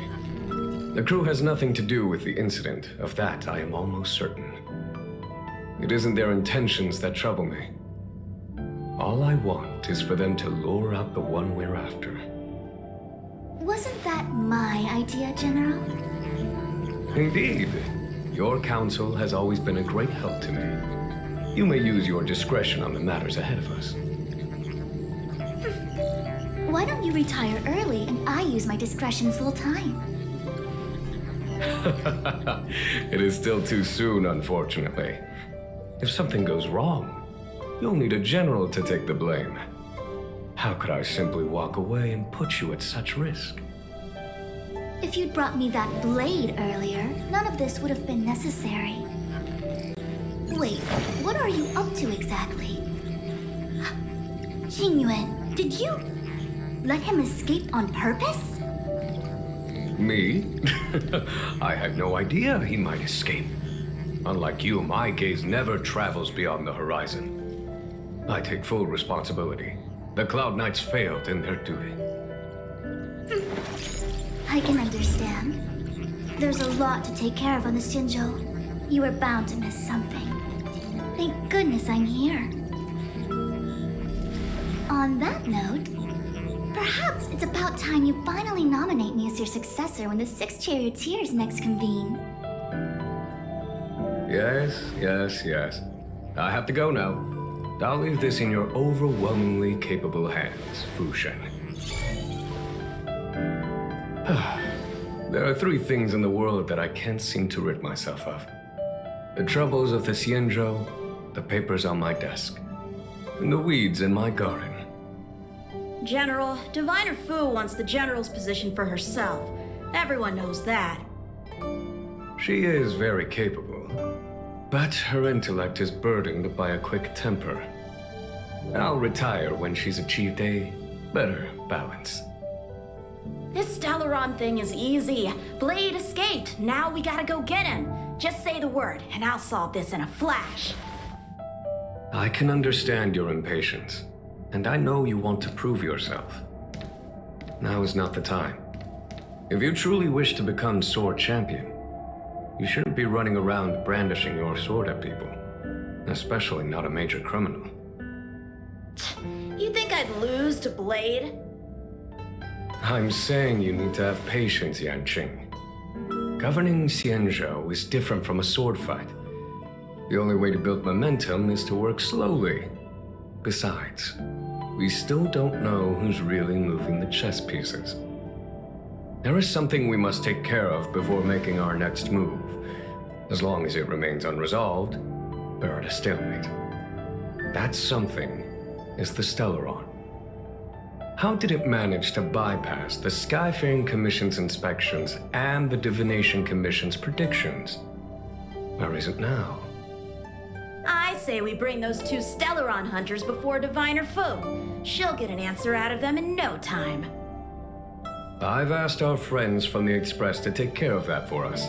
The crew has nothing to do with the incident. Of that, I am almost certain. It isn't their intentions that trouble me. All I want is for them to lure out the one we're after. Wasn't that my idea, General? Indeed. Your counsel has always been a great help to me. You may use your discretion on the matters ahead of us. Why don't you retire early and I use my discretion full time? It is still too soon, unfortunately. If something goes wrong, you'll need a general to take the blame. How could I simply walk away and put you at such risk? If you'd brought me that blade earlier, none of this would have been necessary. Wait, what are you up to exactly? Jing Yuan, did you let him escape on purpose? Me? I had no idea he might escape. Unlike you, my gaze never travels beyond the horizon. I take full responsibility. The Cloud Knights failed in their duty. I can understand. There's a lot to take care of on the Xianzhou. You were bound to miss something. Thank goodness I'm here. On that note, perhaps it's about time you finally nominate me as your successor when the 6 charioteers next convene. Yes. I have to go now. I'll leave this in your overwhelmingly capable hands, Fu Shen. There are 3 things in the world that I can't seem to rid myself of. The troubles of the Xianzhou, the papers on my desk, and the weeds in my garden. General, Diviner Fu wants the General's position for herself. Everyone knows that. She is very capable, but her intellect is burdened by a quick temper. I'll retire when she's achieved a better balance. This Stellaron thing is easy. Blade escaped. Now we gotta go get him. Just say the word, and I'll solve this in a flash. I can understand your impatience, and I know you want to prove yourself. Now is not the time. If you truly wish to become sword champion, you shouldn't be running around brandishing your sword at people, especially not a major criminal. You think I'd lose to Blade? I'm saying you need to have patience, Yanqing. Governing Xianzhou is different from a sword fight. The only way to build momentum is to work slowly. Besides, we still don't know who's really moving the chess pieces. There is something we must take care of before making our next move. As long as it remains unresolved, we're at a stalemate. That something is the Stellaron. How did it manage to bypass the Skyfaring Commission's inspections and the Divination Commission's predictions? Where is it now? I say we bring those two Stellaron hunters before Diviner Fu. She'll get an answer out of them in no time. I've asked our friends from the Express to take care of that for us.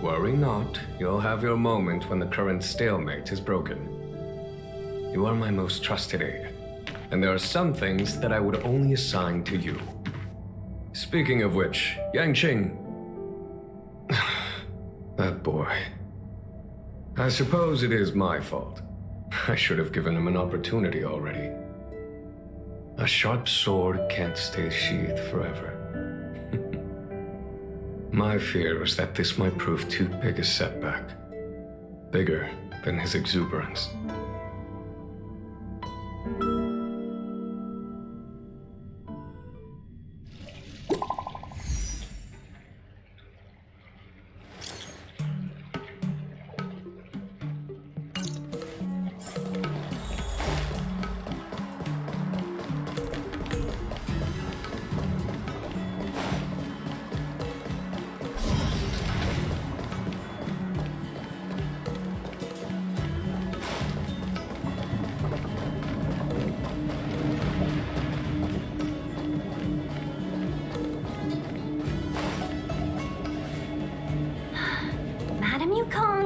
Worry not, you'll have your moment when the current stalemate is broken. You are my most trusted aide, and there are some things that I would only assign to you. Speaking of which, Yangqing... that boy... I suppose it is my fault. I should have given him an opportunity already. A sharp sword can't stay sheathed forever. My fear is that this might prove too big a setback. Bigger than his exuberance.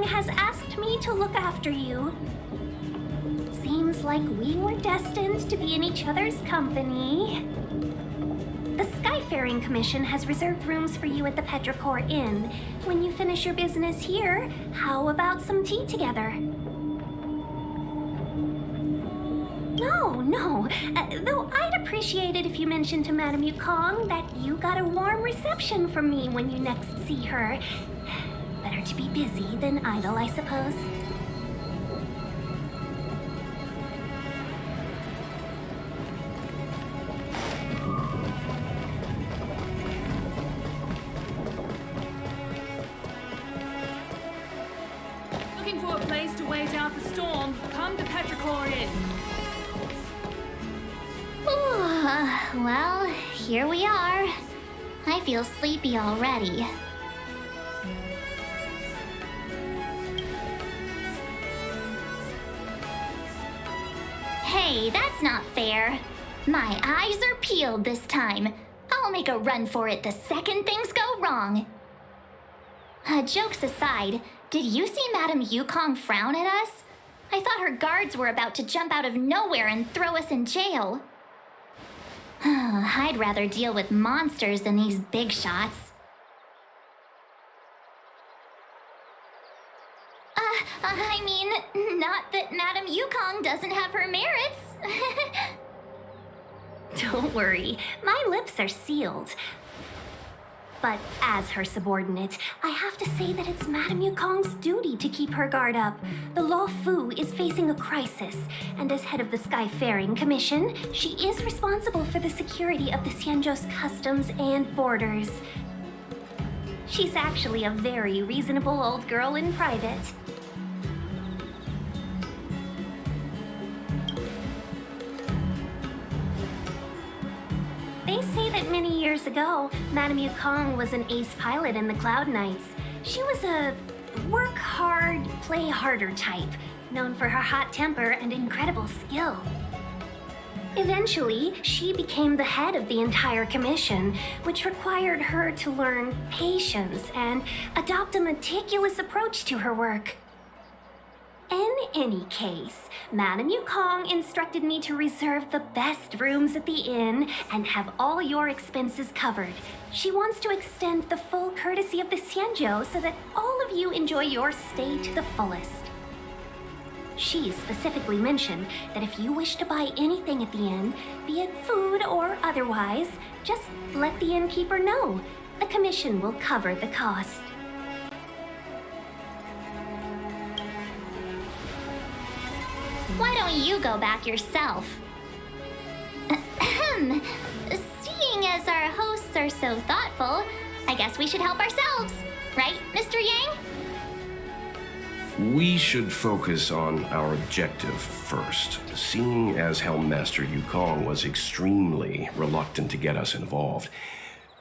Has asked me to look after you. Seems like we were destined to be in each other's company. The Skyfaring Commission has reserved rooms for you at the Petrichor Inn. When you finish your business here, how about some tea together? No. Though I'd appreciate it if you mentioned to Madame Yukong that you got a warm reception from me when you next see her. Better to be busy than idle, I suppose. Looking for a place to wait out the storm? Come to Petrichor Inn. Well, here we are. I feel sleepy already. Hey, that's not fair. My eyes are peeled this time. I'll make a run for it the second things go wrong. Jokes aside, did you see Madame Yukong frown at us? I thought her guards were about to jump out of nowhere and throw us in jail. I'd rather deal with monsters than these big shots. I mean, not that Madame Yukong doesn't have her merits. Don't worry, my lips are sealed. But as her subordinate, I have to say that it's Madame Yukong's duty to keep her guard up. The Law Fu is facing a crisis, and as head of the Skyfaring Commission, she is responsible for the security of the Xianzhou's customs and borders. She's actually a very reasonable old girl in private. They say that many years ago, Madame Yukong was an ace pilot in the Cloud Knights. She was a work hard, play harder type, known for her hot temper and incredible skill. Eventually, she became the head of the entire commission, which required her to learn patience and adopt a meticulous approach to her work. In any case, Madame Yukong instructed me to reserve the best rooms at the inn and have all your expenses covered. She wants to extend the full courtesy of the Xianzhou so that all of you enjoy your stay to the fullest. She specifically mentioned that if you wish to buy anything at the inn, be it food or otherwise, just let the innkeeper know. The commission will cover the cost. Why don't you go back yourself? Seeing as our hosts are so thoughtful, I guess we should help ourselves. Right, Mr. Yang? We should focus on our objective first. Seeing as Helmmaster Yukong was extremely reluctant to get us involved,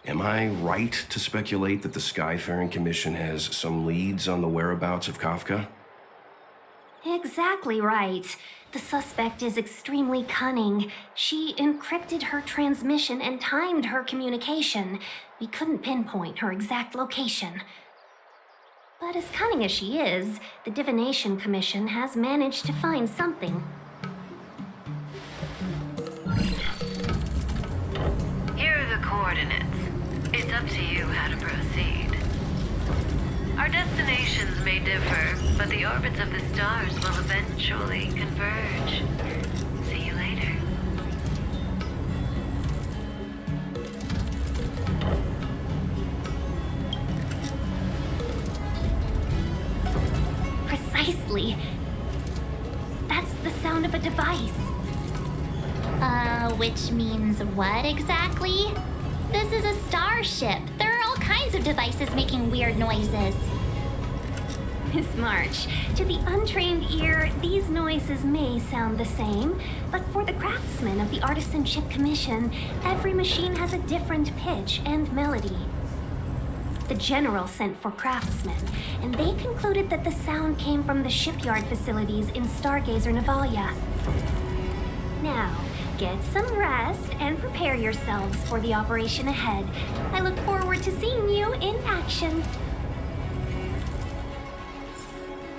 am I right to speculate that the Skyfaring Commission has some leads on the whereabouts of Kafka? Exactly right. The suspect is extremely cunning. She encrypted her transmission and timed her communication. We couldn't pinpoint her exact location. But as cunning as she is, the Divination Commission has managed to find something. Here are the coordinates. It's up to you how to proceed. Our destinations may differ, but the orbits of the stars will eventually converge. See you later. Precisely. That's the sound of a device. Which means what exactly? This is a starship. There are all kinds of devices making weird noises. Miss March, to the untrained ear, these noises may sound the same, but for the craftsmen of the Artisanship Commission, every machine has a different pitch and melody. The General sent for craftsmen, and they concluded that the sound came from the shipyard facilities in Stargazer Navalia. Now, get some rest and prepare yourselves for the operation ahead. I look forward to seeing you in action.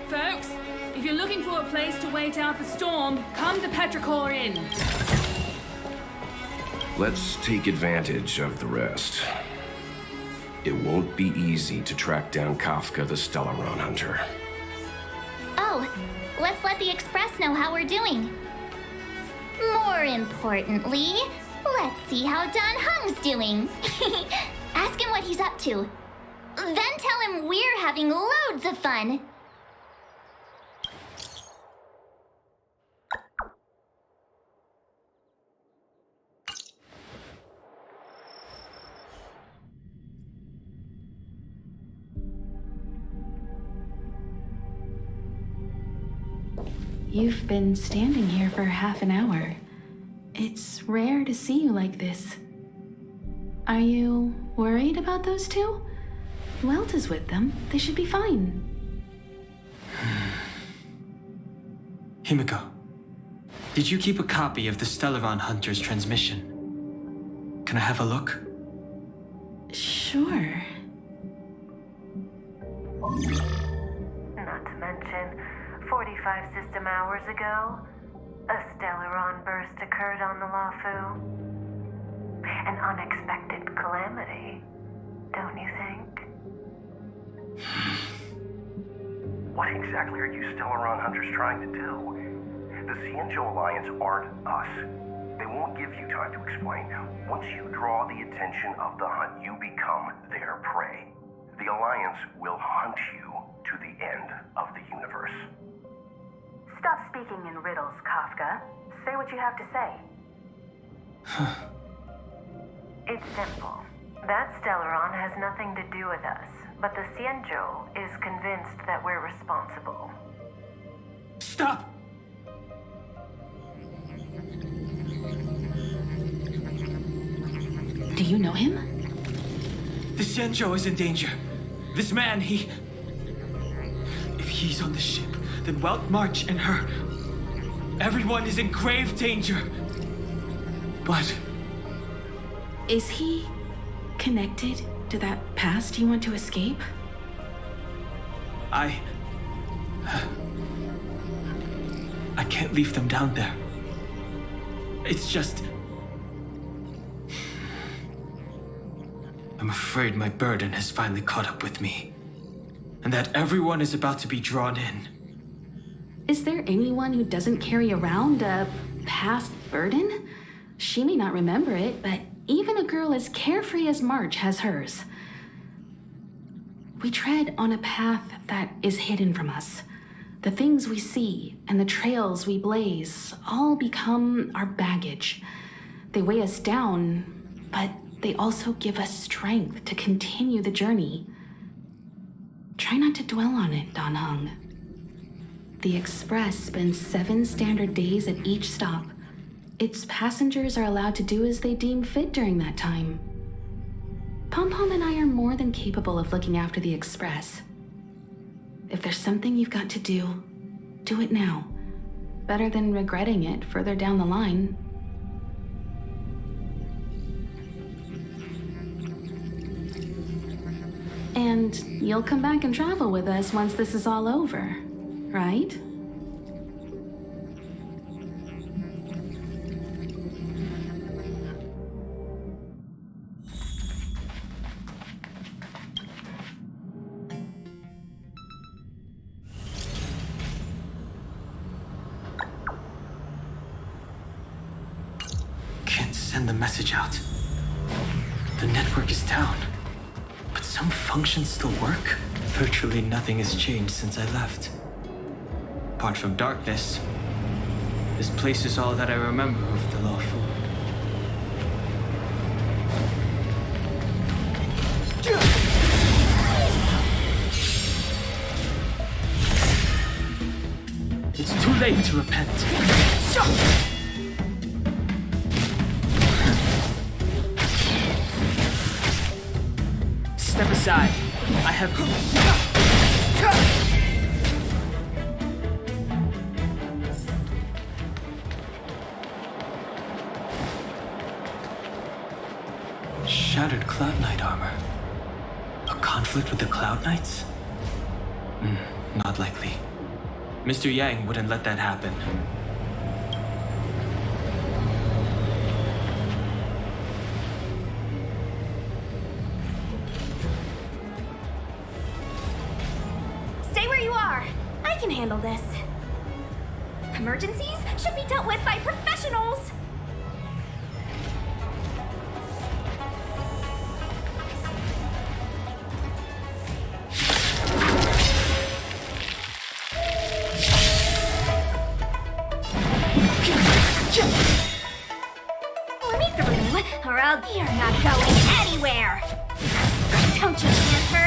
Folks, if you're looking for a place to wait out the storm, come to Petrichor Inn. Let's take advantage of the rest. It won't be easy to track down Kafka the Stellaron Hunter. Oh, let's let the Express know how we're doing. More importantly, let's see how Don Hung's doing. Ask him what he's up to. Then tell him we're having loads of fun. You've been standing here for half an hour. It's rare to see you like this. Are you worried about those two? Welt is with them. They should be fine. Himiko, did you keep a copy of the Stellaron Hunter's transmission? Can I have a look? Sure. Not to mention, 45 system hours ago, a Stellaron burst occurred on the Lafu. An unexpected calamity, don't you think? What exactly are you Stellaron Hunters trying to do? The Xianzhou Alliance aren't us. They won't give you time to explain. Once you draw the attention of the hunt, you become their prey. The Alliance will hunt you to the end of the universe. Stop speaking in riddles, Kafka. Say what you have to say. It's simple. That Stellaron has nothing to do with us, but the Xianzhou is convinced that we're responsible. Stop! Do you know him? The Xianzhou is in danger. This man, if he's on the ship, then Welt March and her. Everyone is in grave danger. But Is he connected to that past you want to escape? I can't leave them down there. It's just... I'm afraid my burden has finally caught up with me, and that everyone is about to be drawn in. Is there anyone who doesn't carry around a past burden? She may not remember it, but even a girl as carefree as March has hers. We tread on a path that is hidden from us. The things we see and the trails we blaze all become our baggage. They weigh us down, but they also give us strength to continue the journey. Try not to dwell on it, Dan Heng. The Express spends 7 standard days at each stop. Its passengers are allowed to do as they deem fit during that time. Pom-Pom and I are more than capable of looking after the Express. If there's something you've got to do, do it now. Better than regretting it further down the line. And you'll come back and travel with us once this is all over, right? Can't send the message out. The network is down. But some functions still work. Virtually nothing has changed since I left. Apart from darkness, this place is all that I remember of the lawful. It's too late to repent. Step aside. I have... Shattered Cloud Knight armor. A conflict with the Cloud Knights? Not likely. Mr. Yang wouldn't let that happen. Stay where you are. I can handle this. Emergencies should be dealt with by professionals. Let me through, or you're not going anywhere. Don't you answer?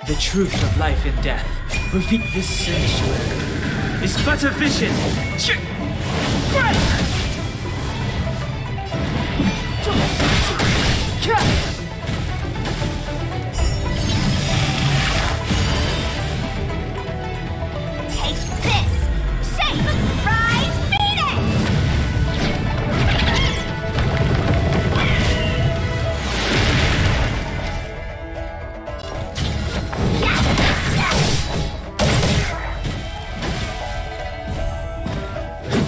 The truth of life and death. Reveal this sanctuary is but a vision. Take this! Shape! Rise! Phoenix!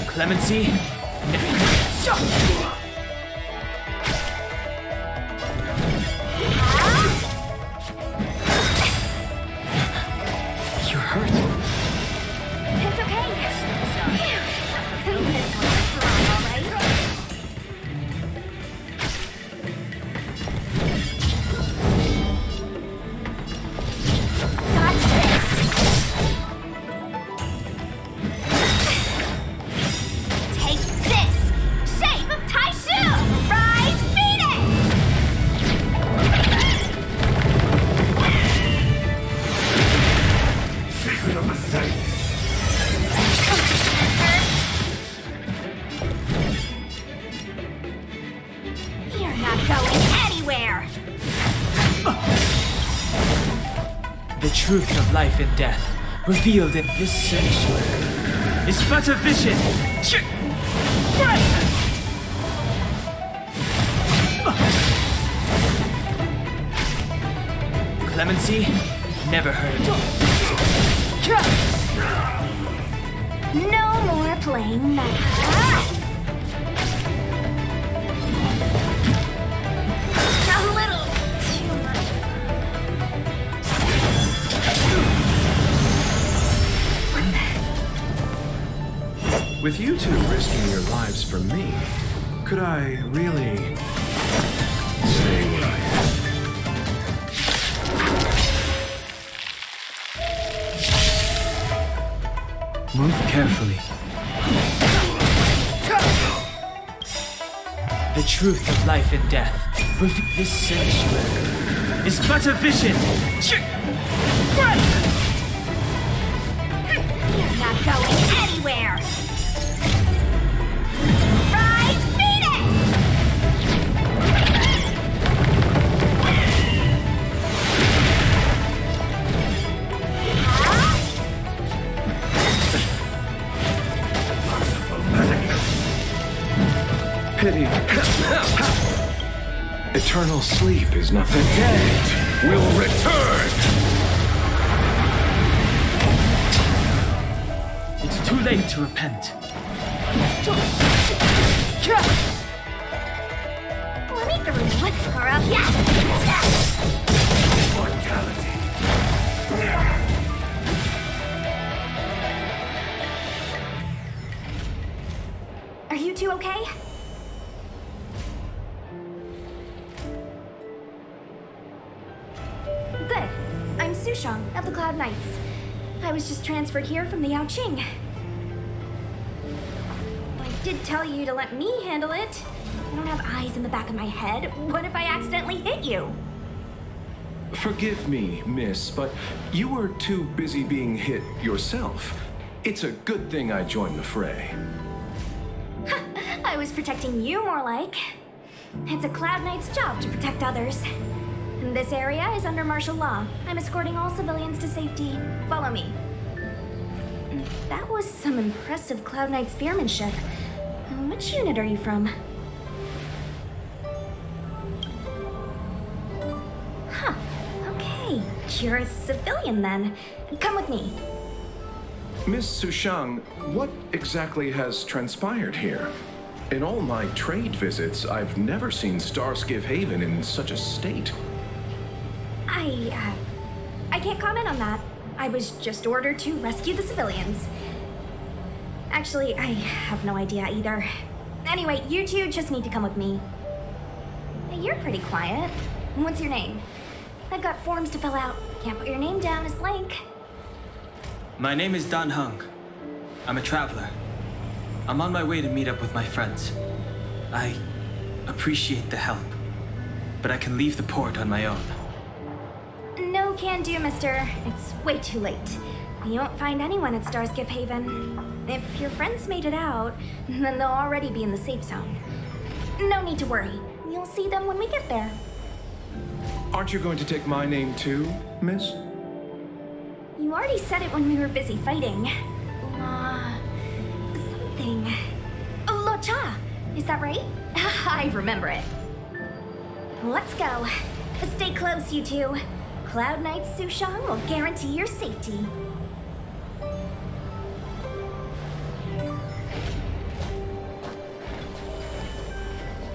Clemency? You're hurt. It's okay. This one's strong, all right? Got this. Take this. Shape of Taishu. Rise, Phoenix. Secret of the Saints. You're not going anywhere. The truth of life and death, revealed in this sanctuary, is but a vision. Clemency? Never heard of it. No more playing nice. A little too much. With you two risking your lives for me, could I really stay where I am? Move carefully. The truth of life and death. This sanctuary is but a vision. You're not going anywhere! Rise, Phoenix! Pity. Eternal sleep is not the dead will return. It's too late to repent. Let me through, or else... Yes! Are you two okay? Good. I'm Sushang of the Cloud Knights. I was just transferred here from the Yaoqing. I did tell you to let me handle it. I don't have eyes in the back of my head. What if I accidentally hit you? Forgive me, miss, but you were too busy being hit yourself. It's a good thing I joined the fray. I was protecting you more like. It's a Cloud Knight's job to protect others. And this area is under martial law. I'm escorting all civilians to safety. Follow me. That was some impressive Cloud Knight spearmanship. Which unit are you from? Huh. Okay. You're a civilian then. Come with me. Miss Sushang, what exactly has transpired here? In all my trade visits, I've never seen Starskiff Haven in such a state. I can't comment on that. I was just ordered to rescue the civilians. Actually, I have no idea either. Anyway, you two just need to come with me. Hey, you're pretty quiet. What's your name? I've got forms to fill out. Can't put your name down as blank. My name is Dan Hung. I'm a traveler. I'm on my way to meet up with my friends. I appreciate the help, but I can leave the port on my own. No can do, mister. It's way too late. You won't find anyone at Starskiff Haven. If your friends made it out, then they'll already be in the safe zone. No need to worry. You'll see them when we get there. Aren't you going to take my name too, miss? You already said it when we were busy fighting. Something. Locha! Is that right? I remember it. Let's go. Stay close, you two. Cloud Knight Sushang will guarantee your safety.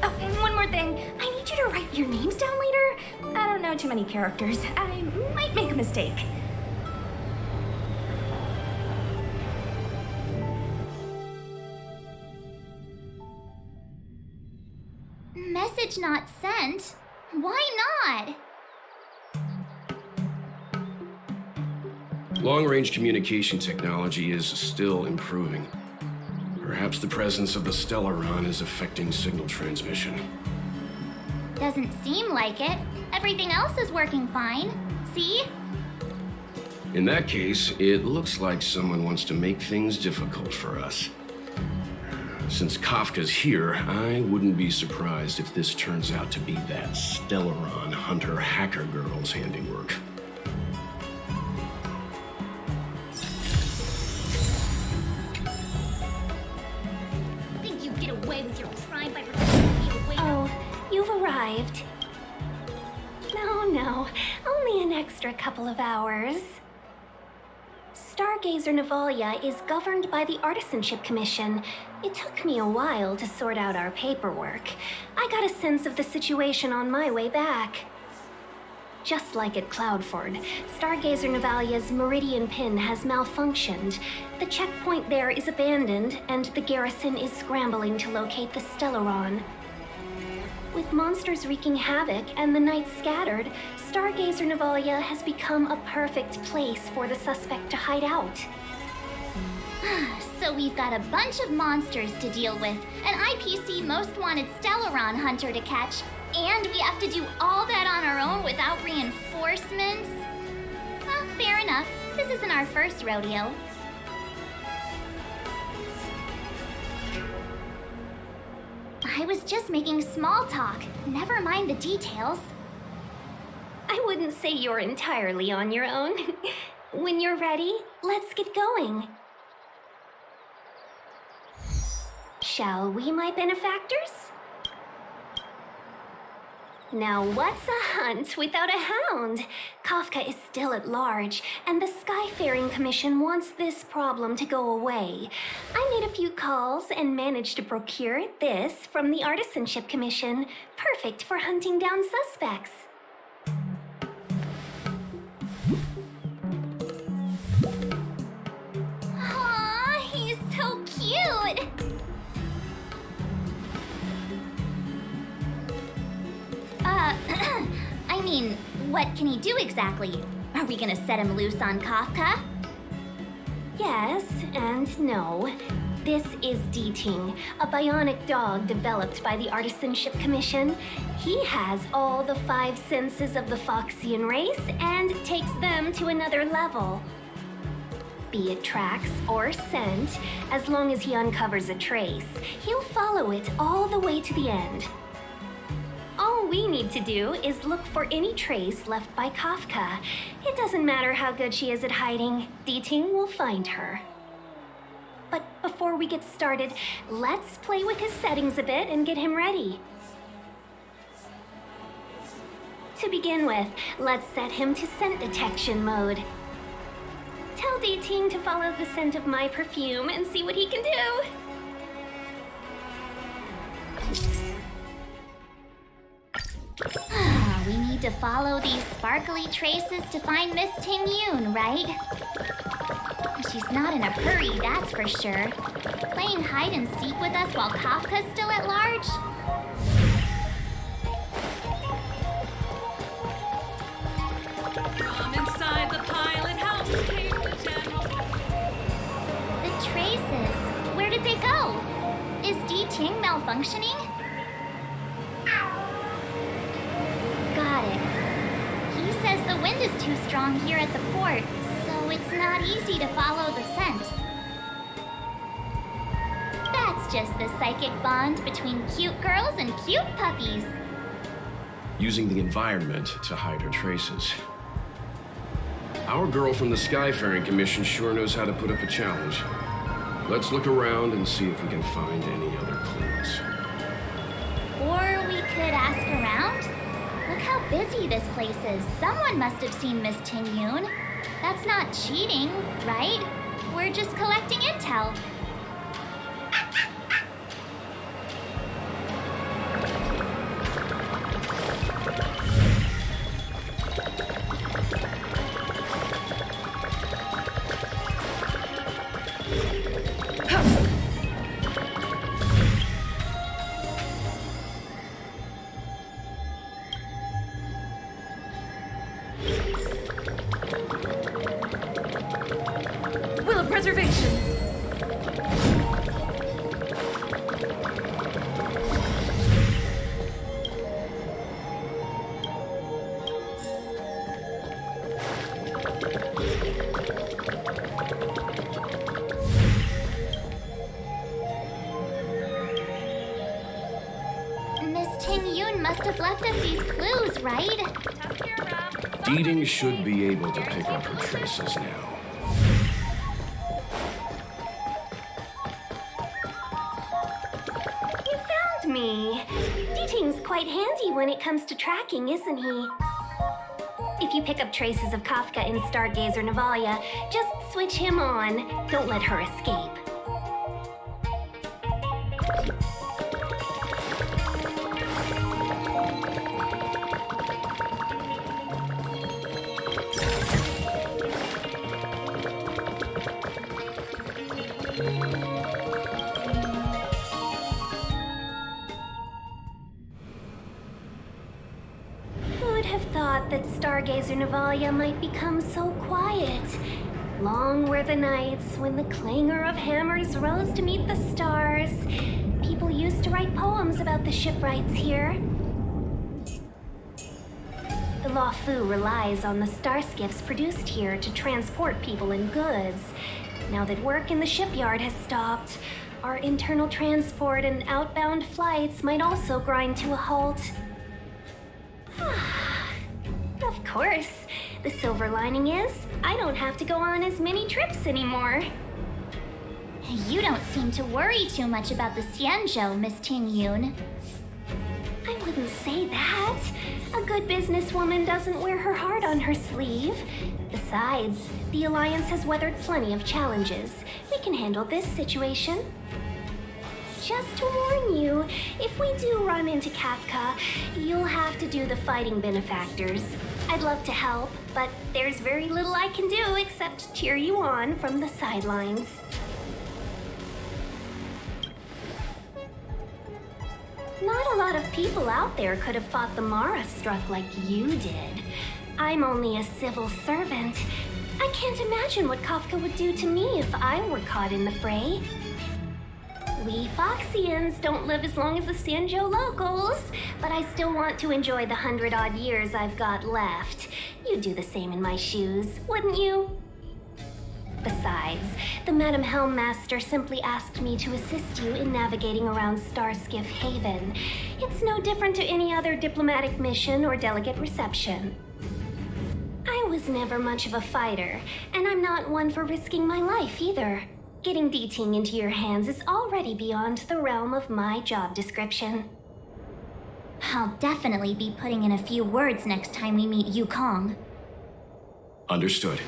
Oh, and one more thing. I need you to write your names down later. I don't know too many characters. I might make a mistake. Message not sent? Why not? Long-range communication technology is still improving. Perhaps the presence of the Stellaron is affecting signal transmission. Doesn't seem like it. Everything else is working fine. See? In that case, it looks like someone wants to make things difficult for us. Since Kafka's here, I wouldn't be surprised if this turns out to be that Stellaron hunter hacker girl's handiwork. Think you get away with your crime by pretending to be a waiter? Oh, you've arrived. No, only an extra couple of hours. Stargazer Navalia is governed by the Artisanship Commission. It took me a while to sort out our paperwork. I got a sense of the situation on my way back. Just like at Cloudford, Stargazer Navalia's Meridian Pin has malfunctioned. The checkpoint there is abandoned, and the garrison is scrambling to locate the Stellaron. With monsters wreaking havoc and the night scattered, Stargazer Navalia has become a perfect place for the suspect to hide out. So we've got a bunch of monsters to deal with, an IPC most wanted Stellaron hunter to catch, and we have to do all that on our own without reinforcements? Well, fair enough. This isn't our first rodeo. I was just making small talk. Never mind the details. I wouldn't say you're entirely on your own. When you're ready, let's get going. Shall we, my benefactors? Now what's a hunt without a hound? Kafka is still at large, and the Skyfaring Commission wants this problem to go away. I made a few calls and managed to procure this from the Artisanship Commission. Perfect for hunting down suspects. Aw, he's so cute! I mean, what can he do exactly? Are we gonna set him loose on Kafka? Yes and no. This is D-Ting, a bionic dog developed by the Artisanship Commission. He has all the 5 senses of the Foxian race and takes them to another level. Be it tracks or scent, as long as he uncovers a trace, he'll follow it all the way to the end. All we need to do is look for any trace left by Kafka. It doesn't matter how good she is at hiding, D-Ting will find her. But before we get started, let's play with his settings a bit and get him ready. To begin with, let's set him to scent detection mode. Tell D-Ting to follow the scent of my perfume and see what he can do. We need to follow these sparkly traces to find Miss Ting-Yun, right? She's not in a hurry, that's for sure. Playing hide and seek with us while Kafka's still at large? From inside the pilot house came the general. The traces, where did they go? Is D-Ting malfunctioning? Got it. He says the wind is too strong here at the port, so it's not easy to follow the scent. That's just the psychic bond between cute girls and cute puppies. Using the environment to hide her traces. Our girl from the Skyfaring Commission sure knows how to put up a challenge. Let's look around and see if we can find any other clues. Or we could ask around? Look how busy this place is. Someone must have seen Miss Ting-Yun. That's not cheating, right? We're just collecting intel. Will of preservation. Miss Ting-Yun must have left us these clues, right? Deeding should be able to pick up her traces now. You found me. D-Ting's quite handy when it comes to tracking, isn't he? If you pick up traces of Kafka in Stargazer Navalia, just switch him on. Don't let her escape. Who would have thought that Stargazer Navalia might become so quiet? Long were the nights when the clangor of hammers rose to meet the stars. People used to write poems about the shipwrights here. The Law Fu relies on the star skiffs produced here to transport people and goods. Now that work in the shipyard has stopped, our internal transport and outbound flights might also grind to a halt. Of course, the silver lining is I don't have to go on as many trips anymore. You don't seem to worry too much about the Xianzhou, Miss Ting Yun. I wouldn't say that. A good businesswoman doesn't wear her heart on her sleeve. Besides, the Alliance has weathered plenty of challenges. We can handle this situation. Just to warn you, if we do run into Kafka, you'll have to do the fighting benefactors. I'd love to help, but there's very little I can do except cheer you on from the sidelines. Not a lot of people out there could have fought the Mara struck like you did. I'm only a civil servant. I can't imagine what Kafka would do to me if I were caught in the fray. We Foxians don't live as long as the Xianzhou locals, but I still want to enjoy the 100-odd years I've got left. You'd do the same in my shoes, wouldn't you? Besides, the Madam Helmmaster simply asked me to assist you in navigating around Starskiff Haven. It's no different to any other diplomatic mission or delegate reception. I was never much of a fighter, and I'm not one for risking my life either. Getting D-Ting into your hands is already beyond the realm of my job description. I'll definitely be putting in a few words next time we meet Yukong. Understood.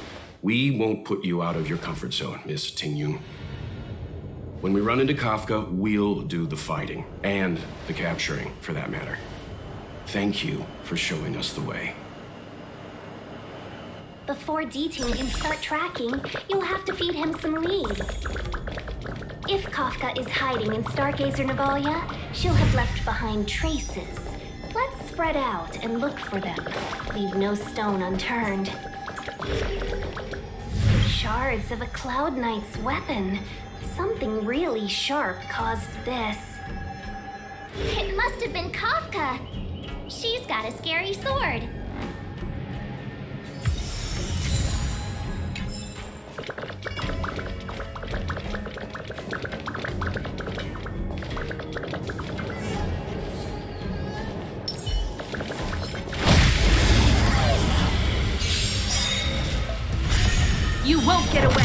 We won't put you out of your comfort zone, Miss Ting Yun. When we run into Kafka, we'll do the fighting, and the capturing, for that matter. Thank you for showing us the way. Before D-Ting can start tracking, you'll have to feed him some leads. If Kafka is hiding in Stargazer Navalia, she'll have left behind traces. Let's spread out and look for them. Leave no stone unturned. Shards of a Cloud Knight's weapon. Something really sharp caused this. It must have been Kafka. She's got a scary sword. You won't get away!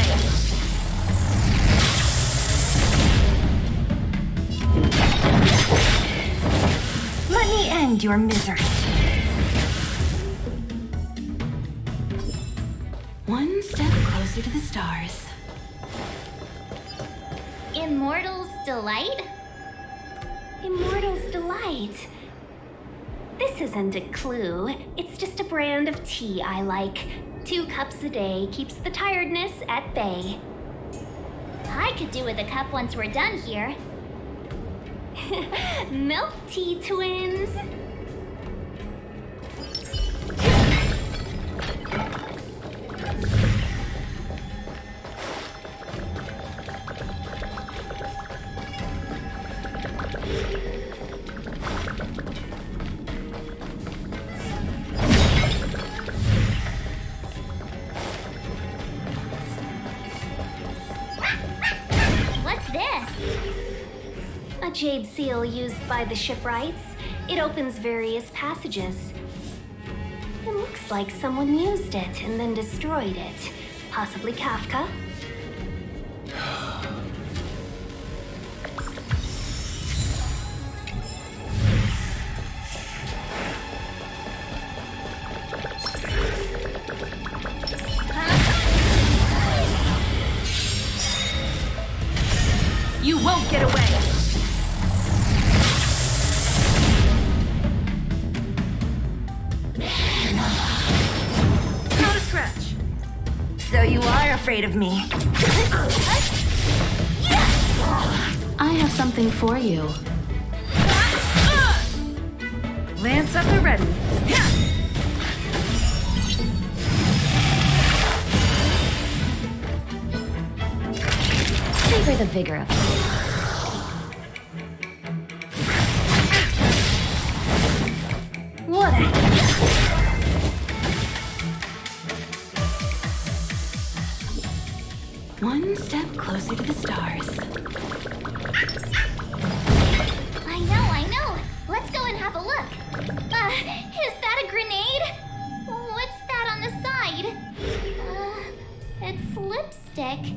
Let me end your misery. One step closer to the stars. Immortal's Delight? Immortal's Delight. This isn't a clue. It's just a brand of tea I like. 2 cups a day keeps the tiredness at bay. I could do with a cup once we're done here. Milk tea twins. What's this? A jade seal used by the shipwrights. It opens various passages. It looks like someone used it and then destroyed it. Possibly Kafka. You won't get away! Not a scratch. So you are afraid of me. I have something for you. Lance up and ready. Savor the vigor of it. What a... One step closer to the stars. I know. Let's go and have a look. Is that a grenade? What's that on the side? It's lipstick.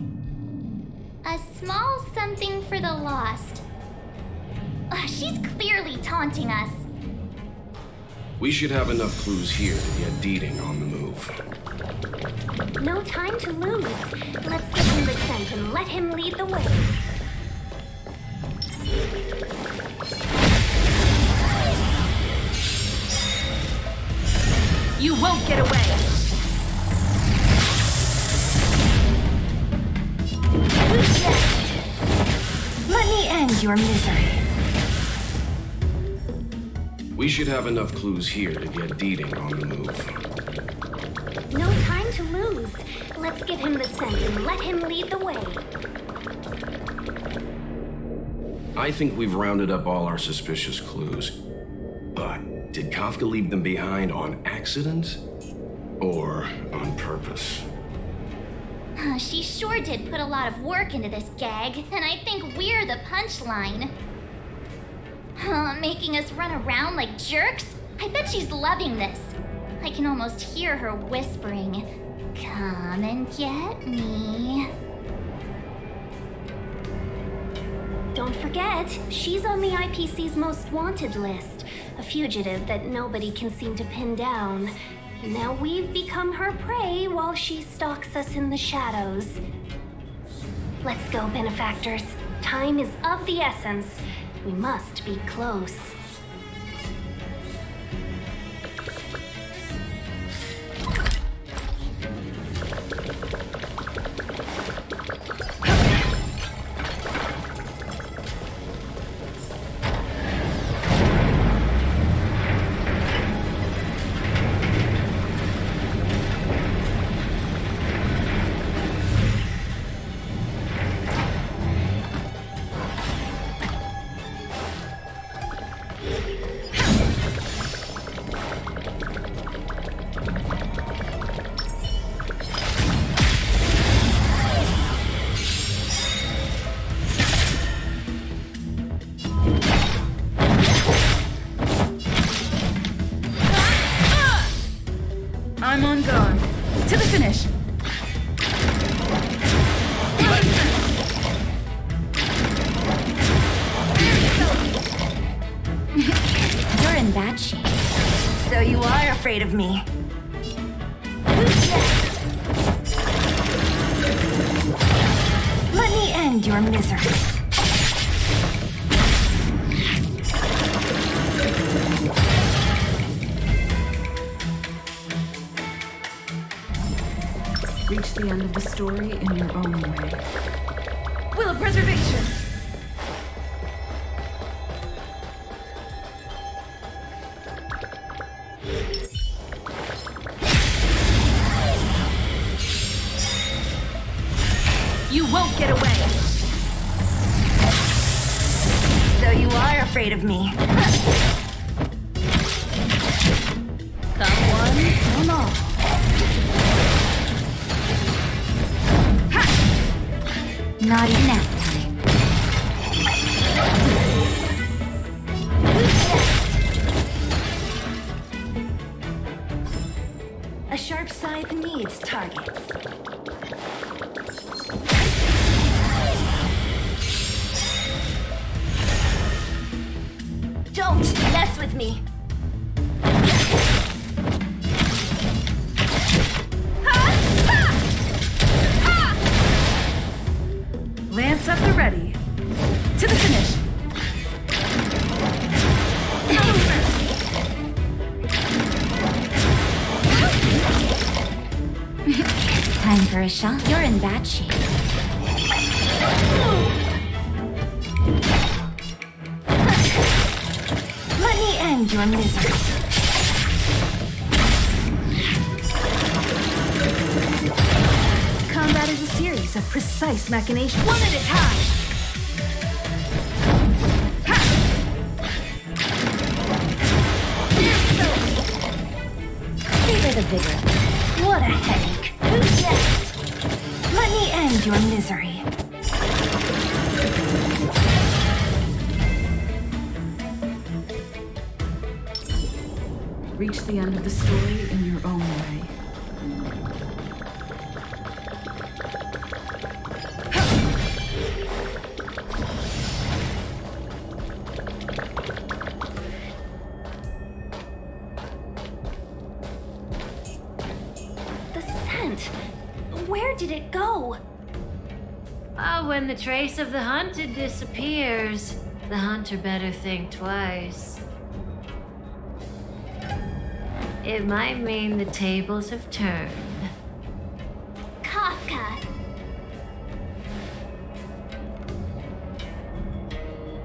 A small something for the lost. She's clearly taunting us. We should have enough clues here to get Deeding on the move. No time to lose. Let's give him the scent and let him lead the way. You won't get away! Who's next? Let me end your misery. We should have enough clues here to get Deeding on the move. No time to lose. Let's give him the scent and let him lead the way. I think we've rounded up all our suspicious clues. But did Kafka leave them behind on accident? Or on purpose? She sure did put a lot of work into this gag, and I think we're the punchline. Making us run around like jerks? I bet she's loving this. I can almost hear her whispering, "Come and get me." Don't forget, she's on the IPC's most wanted list. A fugitive that nobody can seem to pin down. Now we've become her prey while she stalks us in the shadows. Let's go, benefactors. Time is of the essence. We must be close. I'm on guard. To the finish. You're in bad shape. So you are afraid of me. Who's next? Let me end your misery. Reach the end of the story in your own way. Will of preservation! You won't get away! So you are afraid of me. Come one, come all. Not even that time. A sharp scythe needs targets. Don't mess with me. Lance at the ready. To the finish. Time for a shot. You're in bad shape. Let me end your misery. Combat is a series of precise machination. One at a time! Savor the vigor. What a headache. Who's next? Let me end your misery. Reach the end of the story in your own way. The scent. Where did it go? When the trace of the hunted disappears, the hunter better think twice. It might mean the tables have turned. Kafka.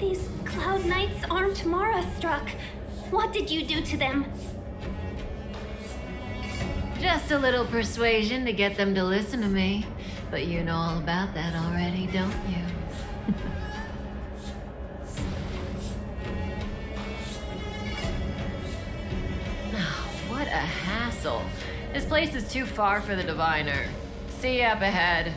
These Cloud Knights aren't Mara struck. What did you do to them? Just a little persuasion to get them to listen to me. But you know all about that already, don't you? What a hassle. This place is too far for the diviner. See you up ahead.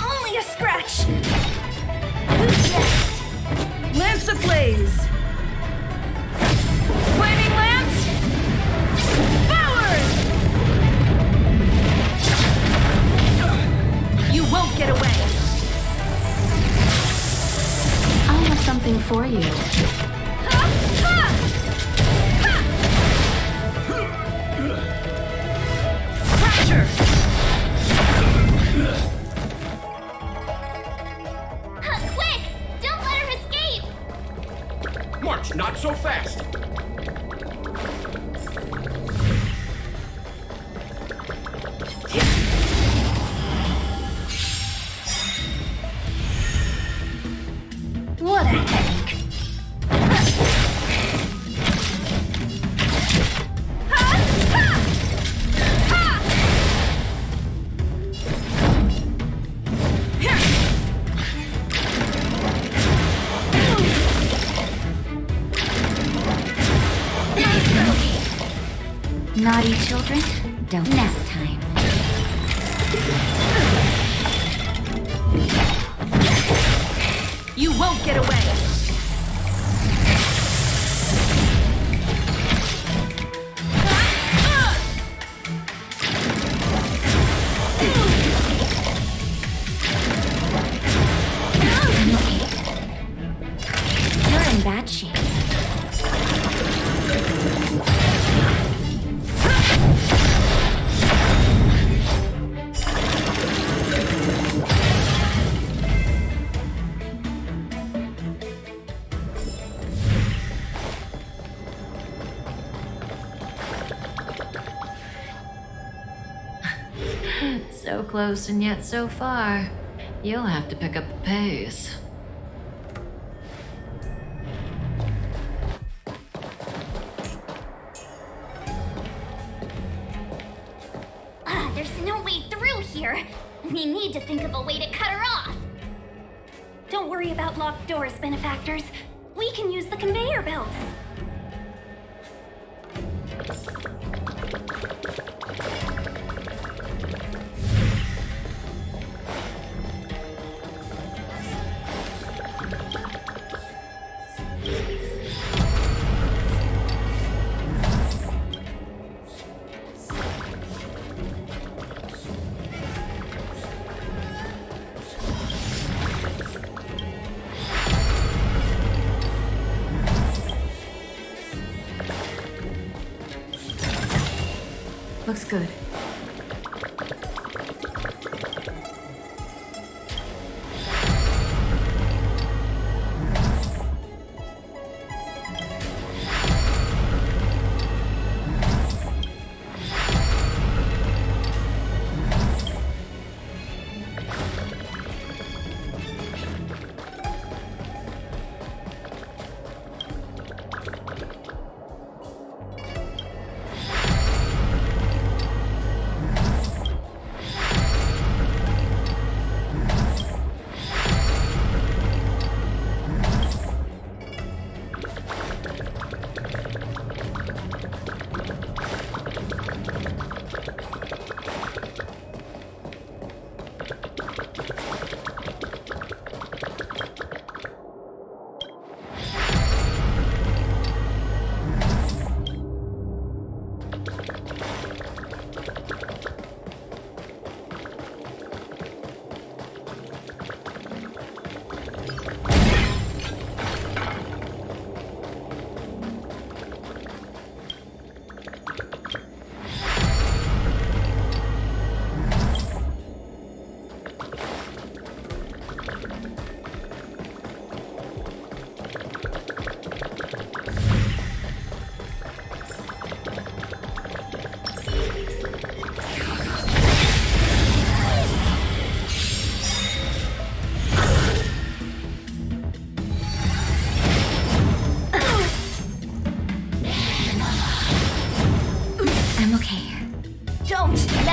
Only a scratch! Who's next? Lance ablaze! Flaming lance! Forward! You won't get away! I have something for you. Crusher! Quick! Don't let her escape! March, not so fast! What a headache. Naughty children, don't nap time. You won't get away! You're in bad shape. So close and yet so far. You'll have to pick up the pace. There's no way through here. We need to think of a way to cut her off. Don't worry about locked doors, benefactors. We can use the conveyor belts. Looks good.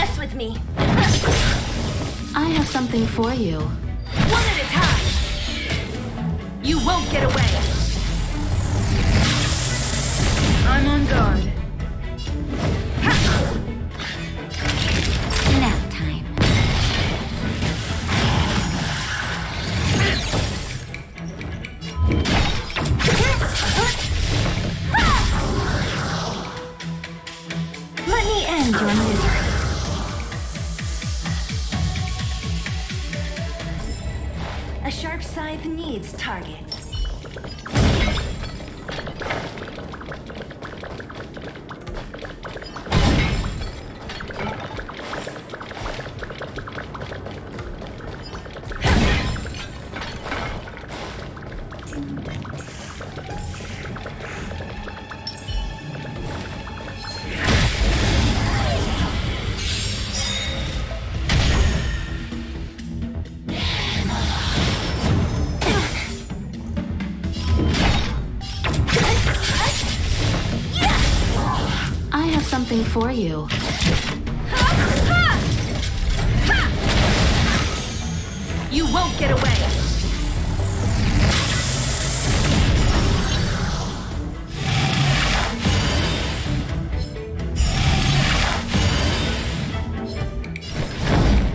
mess with me. I have something for you. One at a time. You won't get away. I'm on guard. Nap time. Let me end your misery. A sharp scythe needs targets. I have something for you. You won't get away.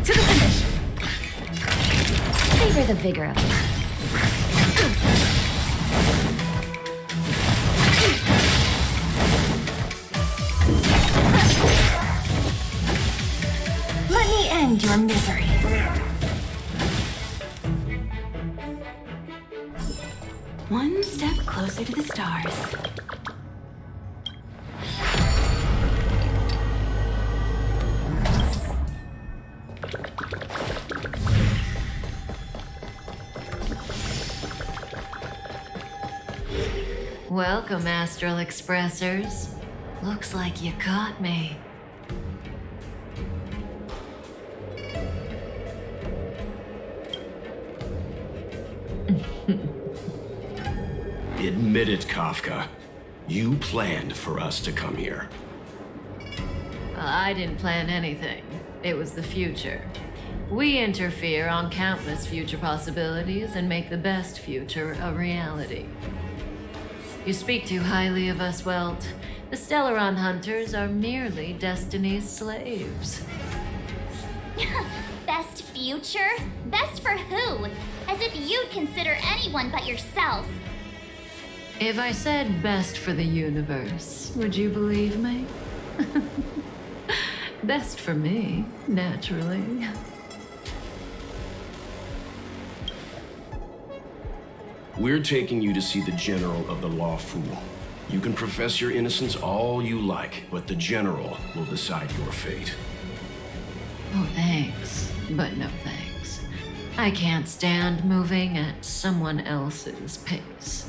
To the finish. Savor the vigor of it. Let me end your misery. One step closer to the stars. Welcome, Astral Expressors. Looks like you caught me. Admit it, Kafka. You planned for us to come here. Well, I didn't plan anything. It was the future. We interfere on countless future possibilities and make the best future a reality. You speak too highly of us, Welt. The Stellaron hunters are merely Destiny's slaves. Best future? Best for who? As if you'd consider anyone but yourself. If I said best for the universe, would you believe me? Best for me, naturally. We're taking you to see the General of the Law Fu. You can profess your innocence all you like, but the General will decide your fate. Oh, thanks, but no thanks. I can't stand moving at someone else's pace.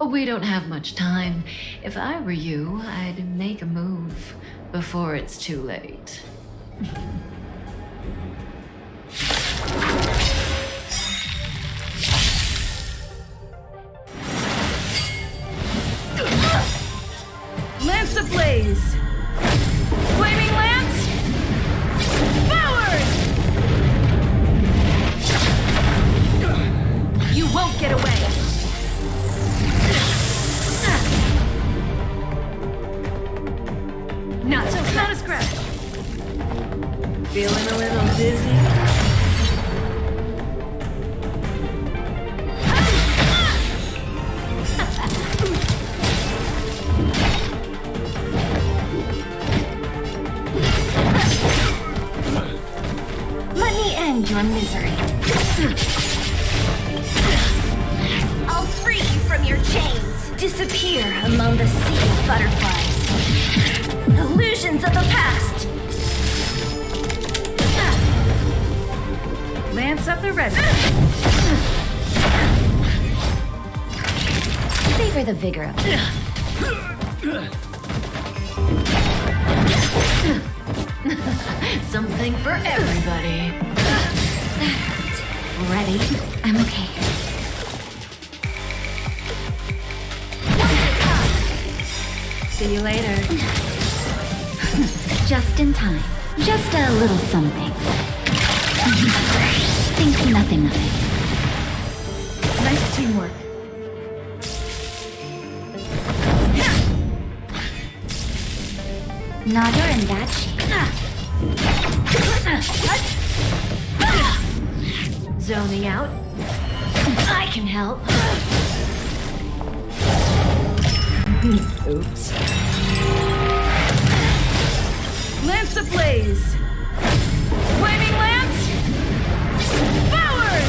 We don't have much time. If I were you, I'd make a move before it's too late. Lance ablaze! Flaming lance! Forward! You won't get away! Not a scratch. Feeling a little dizzy? Let me end your misery. I'll free you from your chains. Disappear among the sea of butterflies. Illusions of the past. Lance of the red. Savor the vigor of it. Something for everybody. Ready? I'm okay. See you later. Just in time. Just a little something. Think nothing of it. Nice teamwork. Nader in that shape. Zoning out. I can help. Oops. Lance ablaze! Flaming lance! Forward!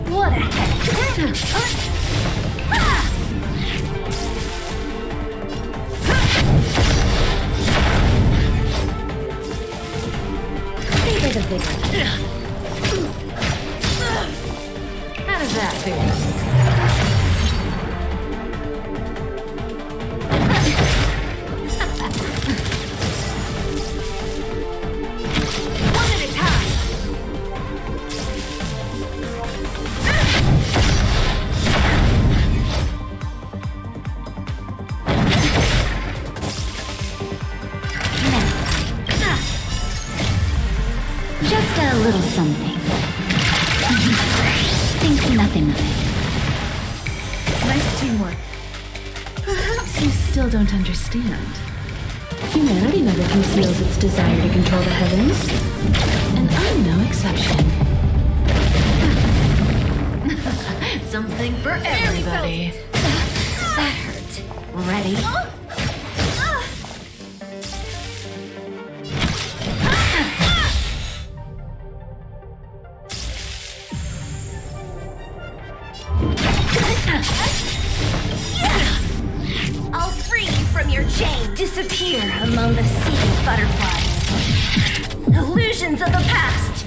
What a heck. Savor the vigor. How does that feel? One at a time. Just a little something. Think nothing of it. Nice teamwork. Perhaps you still don't understand. Humanity never conceals its desire to control the heavens. And I'm no exception. Something for everybody. That hurt. Ready? I'll free you from your chain. Disappear among the sea of butterflies. Illusions of the past.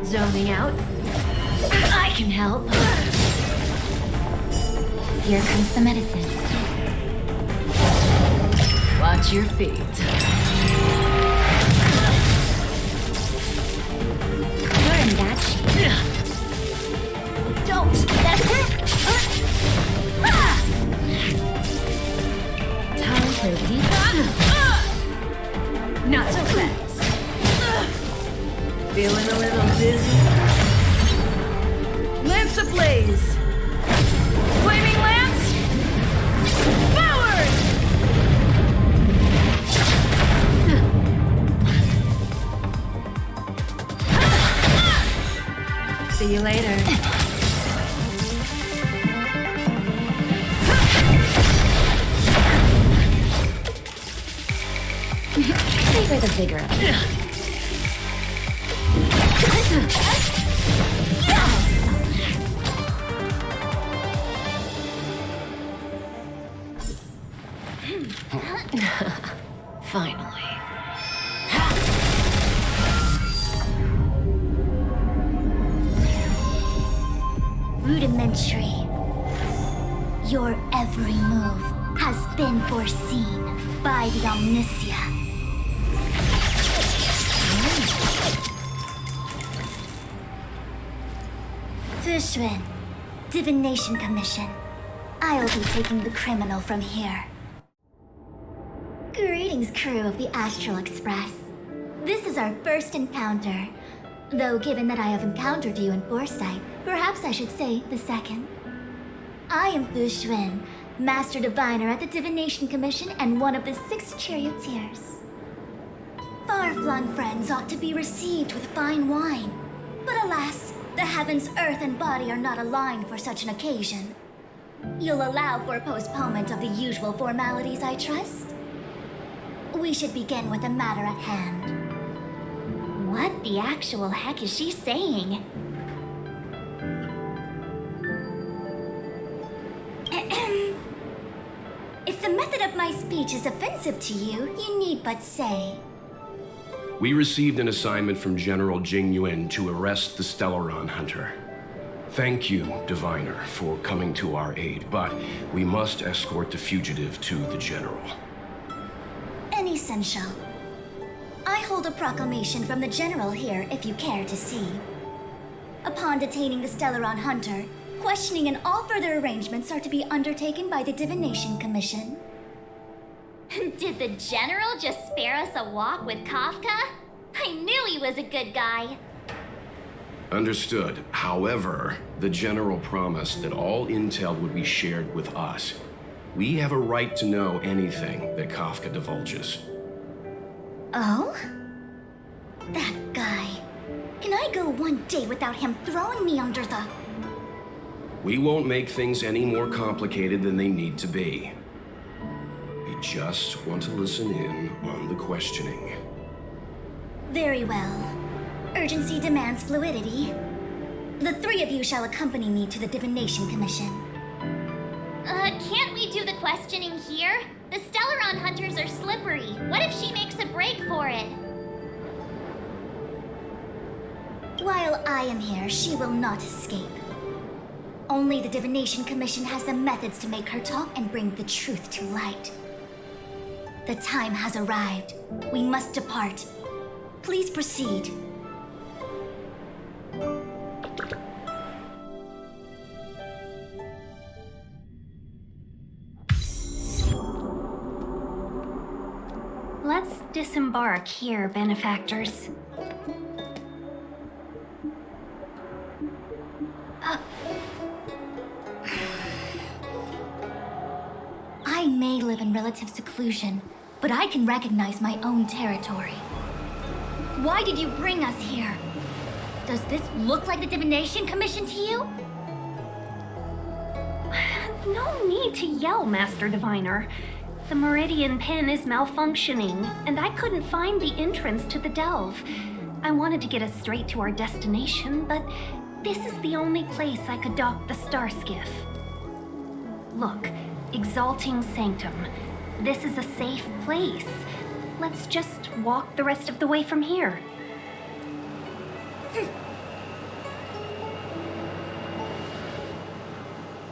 Zoning out. I can help. Here comes the medicine. Watch your feet. You're in that shape. Don't. That's it. Time for deep. Not so fast. Feeling a little dizzy? Lance ablaze! Flaming lance! Forward! See you later. Savor the vigor of it. Finally. Rudimentary. Your every move has been foreseen by the Omniscient. Fushun, Divination Commission. I'll be taking the criminal from here. Greetings, crew of the Astral Express. This is our first encounter. Though given that I have encountered you in Foresight, perhaps I should say the second. I am Fushun, Master Diviner at the Divination Commission and one of the 6 charioteers. Far-flung friends ought to be received with fine wine. But alas, the heavens, earth, and body are not aligned for such an occasion. You'll allow for a postponement of the usual formalities, I trust? We should begin with the matter at hand. What the actual heck is she saying? If the method of my speech is offensive to you, you need but say. We received an assignment from General Jing Yuan to arrest the Stellaron hunter. Thank you, Diviner, for coming to our aid, but we must escort the fugitive to the General. Any essential. I hold a proclamation from the General here if you care to see. Upon detaining the Stellaron Hunter, questioning and all further arrangements are to be undertaken by the Divination Commission. Did the General just spare us a walk with Kafka? I knew he was a good guy. Understood. However, the General promised that all intel would be shared with us. We have a right to know anything that Kafka divulges. Oh? That guy. Can I go one day without him throwing me under the... We won't make things any more complicated than they need to be. We just want to listen in on the questioning. Very well. Urgency demands fluidity. The three of you shall accompany me to the Divination Commission. Can't we do the questioning here? The Stellaron hunters are slippery. What if she makes a break for it? While I am here, she will not escape. Only the Divination Commission has the methods to make her talk and bring the truth to light. The time has arrived. We must depart. Please proceed. Let's disembark here, benefactors. I may live in relative seclusion, but I can recognize my own territory. Why did you bring us here? Does this look like the Divination Commission to you? No need to yell, Master Diviner. The Meridian pin is malfunctioning, and I couldn't find the entrance to the delve. I wanted to get us straight to our destination, but this is the only place I could dock the star skiff. Look, Exalting Sanctum. This is a safe place. Let's just walk the rest of the way from here.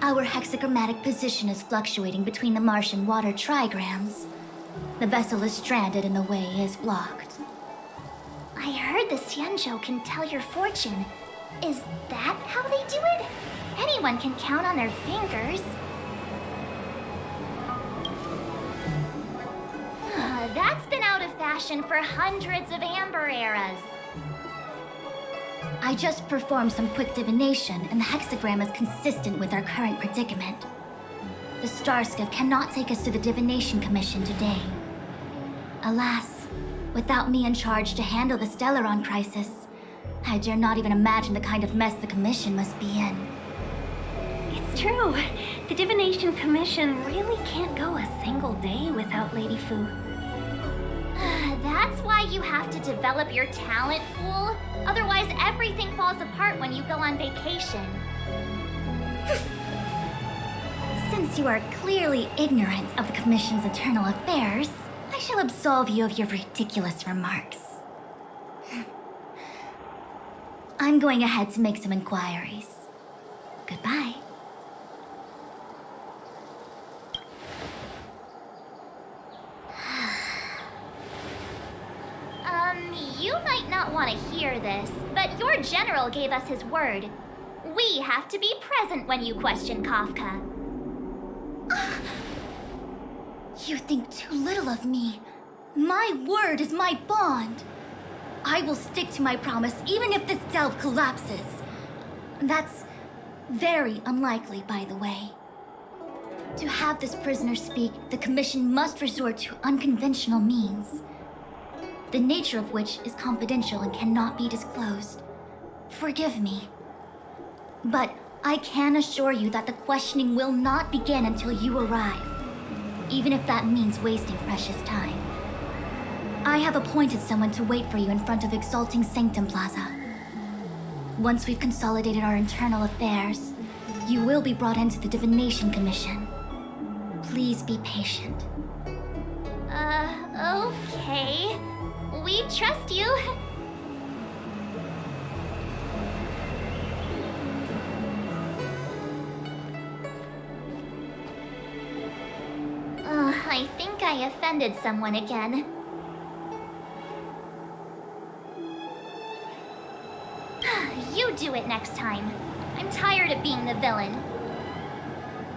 Our hexagrammatic position is fluctuating between the Martian water trigrams. The vessel is stranded and the way is blocked. I heard the Xianzhou can tell your fortune. Is that how they do it? Anyone can count on their fingers. That's been out of fashion for hundreds of Amber eras. I just performed some quick divination, and the hexagram is consistent with our current predicament. The star skiff cannot take us to the Divination Commission today. Alas, without me in charge to handle the Stellaron crisis, I dare not even imagine the kind of mess the Commission must be in. It's true. The Divination Commission really can't go a single day without Lady Fu. That's why you have to develop your talent pool. Otherwise, everything falls apart when you go on vacation. Since you are clearly ignorant of the Commission's internal affairs, I shall absolve you of your ridiculous remarks. I'm going ahead to make some inquiries. Goodbye. You might not want to hear this, but your general gave us his word. We have to be present when you question Kafka. You think too little of me. My word is my bond. I will stick to my promise even if this delve collapses. That's very unlikely, by the way. To have this prisoner speak, the Commission must resort to unconventional means, the nature of which is confidential and cannot be disclosed. Forgive me. But I can assure you that the questioning will not begin until you arrive, even if that means wasting precious time. I have appointed someone to wait for you in front of Exalting Sanctum Plaza. Once we've consolidated our internal affairs, you will be brought into the Divination Commission. Please be patient. Okay. We trust you. I think I offended someone again. You do it next time. I'm tired of being the villain.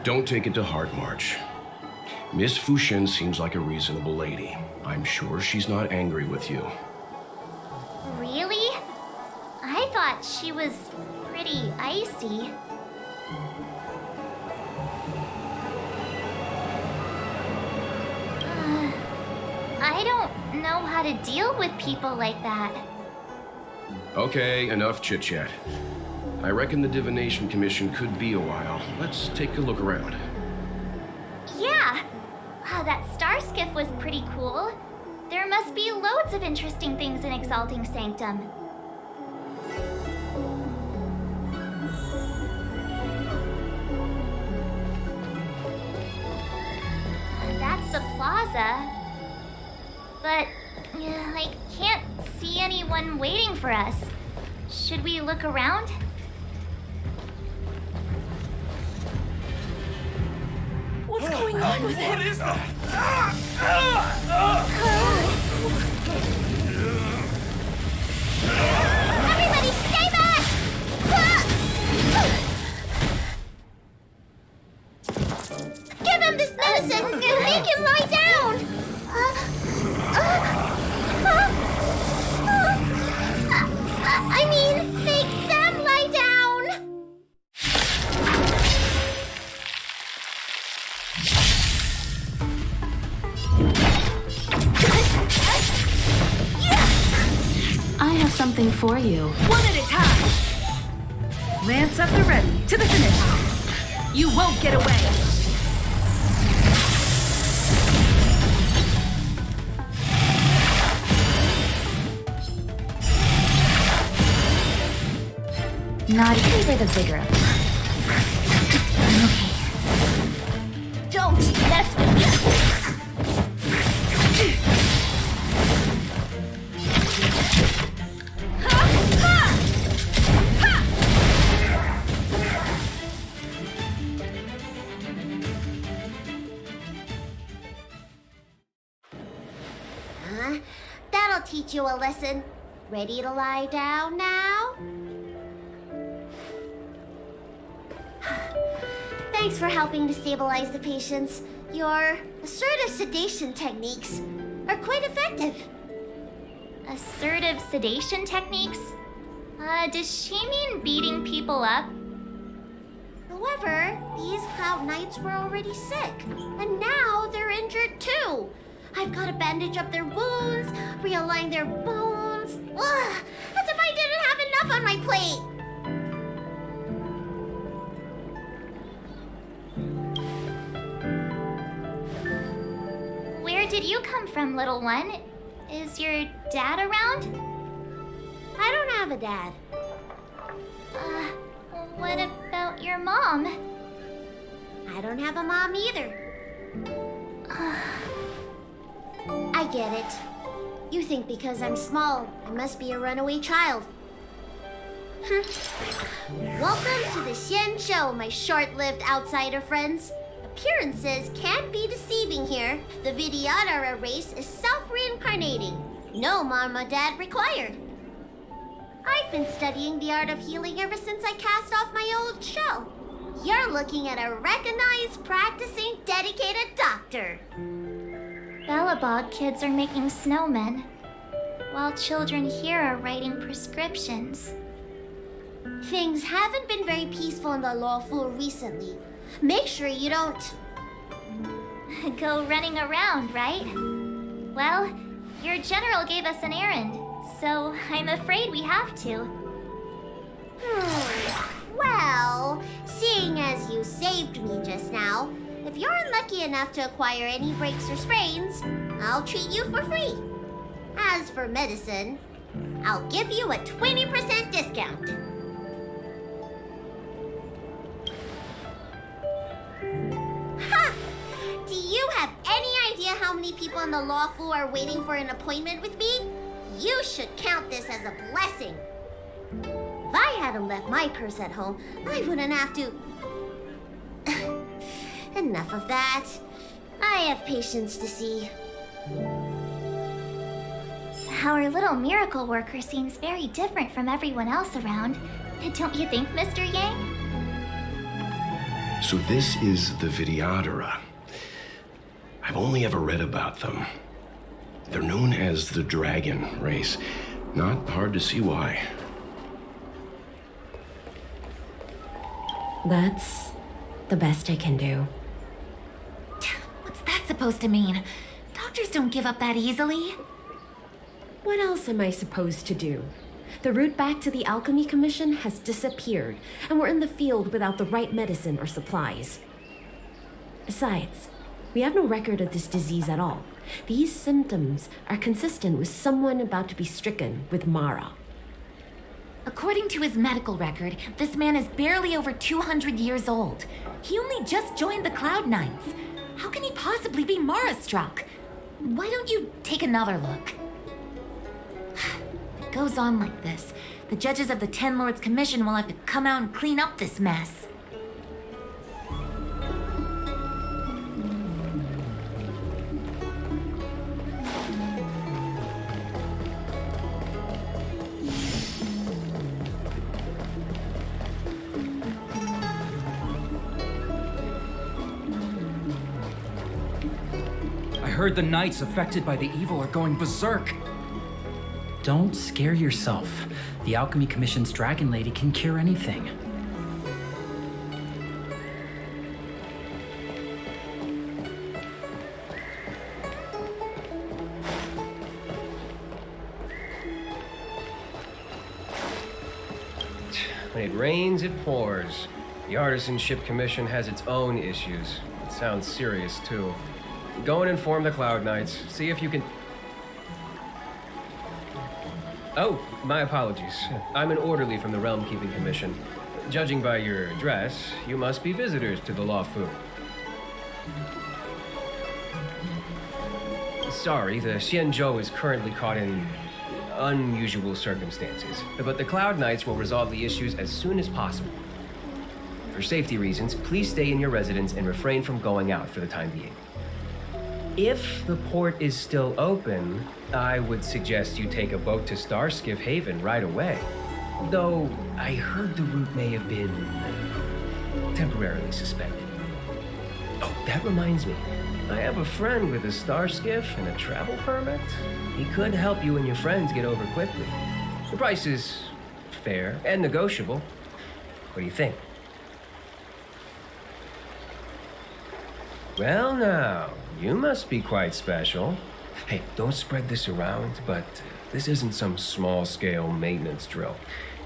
Don't take it to heart, March. Miss Fushin seems like a reasonable lady. I'm sure she's not angry with you. Really? I thought she was pretty icy. I don't know how to deal with people like that. Okay, enough chit-chat. I reckon the Divination Commission could be a while. Let's take a look around. Yeah! That star skiff was pretty cool. There must be loads of interesting things in Exalting Sanctum. That's the plaza. But I can't see anyone waiting for us. Should we look around? What's going on with him? What is that? Everybody stay back! Give him this medicine and make him lie down! I mean, make them lie down! I have something for you. One at a time. Lance up the ready. To the finish. You won't get away. Naughty. Savor the vigor of it. Don't mess with me! That'll teach you a lesson. Ready to lie down now? Thanks for helping to stabilize the patients. Your assertive sedation techniques are quite effective. Assertive sedation techniques? Does she mean beating people up? However, these Cloud Knights were already sick, and now they're injured too. I've got to bandage up their wounds, realign their bones. Ugh, as if I didn't have enough on my plate. Where did you come from, little one? Is your dad around? I don't have a dad. What about your mom? I don't have a mom either. I get it. You think because I'm small, I must be a runaway child. Welcome to the Xian Show, my short-lived outsider friends. Appearances can't be deceiving here. The Vidyadhara race is self-reincarnating. No mom or dad required. I've been studying the art of healing ever since I cast off my old shell. You're looking at a recognized, practicing, dedicated doctor. Bellabog kids are making snowmen, while children here are writing prescriptions. Things haven't been very peaceful in the lawful recently. Make sure you don't go running around, right? Well, your general gave us an errand, so I'm afraid we have to. Well, seeing as you saved me just now, if you're unlucky enough to acquire any breaks or sprains, I'll treat you for free. As for medicine, I'll give you a 20% discount. Ha! Do you have any idea how many people in the lawful are waiting for an appointment with me? You should count this as a blessing. If I hadn't left my purse at home, I wouldn't have to... Enough of that. I have patients to see. Our little miracle worker seems very different from everyone else around. Don't you think, Mr. Yang? So this is the Videodora. I've only ever read about them. They're known as the Dragon race. Not hard to see why. That's the best I can do. What's that supposed to mean? Doctors don't give up that easily. What else am I supposed to do? The route back to the Alchemy Commission has disappeared, and we're in the field without the right medicine or supplies. Besides, we have no record of this disease at all. These symptoms are consistent with someone about to be stricken with Mara. According to his medical record, this man is barely over 200 years old. He only just joined the Cloud Knights. How can he possibly be Mara-struck? Why don't you take another look? If it goes on like this, the judges of the Ten Lords Commission will have to come out and clean up this mess. I heard the knights affected by the evil are going berserk. Don't scare yourself. The Alchemy Commission's Dragon Lady can cure anything. When it rains, it pours. The Artisanship Commission has its own issues. It sounds serious, too. Go and inform the Cloud Knights. See if you can... Oh, my apologies. I'm an orderly from the Realm Keeping Commission. Judging by your dress, you must be visitors to the Law Fu. Sorry, the Xianzhou is currently caught in unusual circumstances, but the Cloud Knights will resolve the issues as soon as possible. For safety reasons, please stay in your residence and refrain from going out for the time being. If the port is still open, I would suggest you take a boat to Starskiff Haven right away. Though, I heard the route may have been temporarily suspended. Oh, that reminds me. I have a friend with a Starskiff and a travel permit. He could help you and your friends get over quickly. The price is fair and negotiable. What do you think? Well now, you must be quite special. Hey, don't spread this around, but this isn't some small-scale maintenance drill.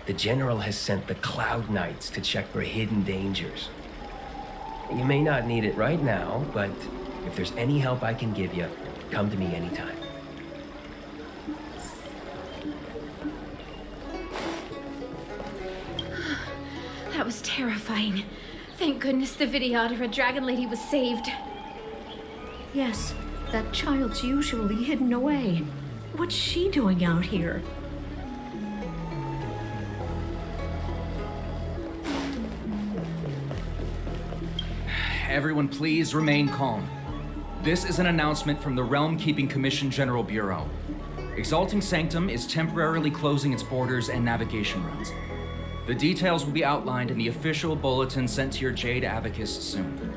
The General has sent the Cloud Knights to check for hidden dangers. You may not need it right now, but if there's any help I can give you, come to me anytime. That was terrifying. Thank goodness the Videodora Dragon Lady was saved. Yes, that child's usually hidden away. What's she doing out here? Everyone please remain calm. This is an announcement from the Realm Keeping Commission General Bureau. Exalting Sanctum is temporarily closing its borders and navigation routes. The details will be outlined in the official bulletin sent to your Jade Abacus soon.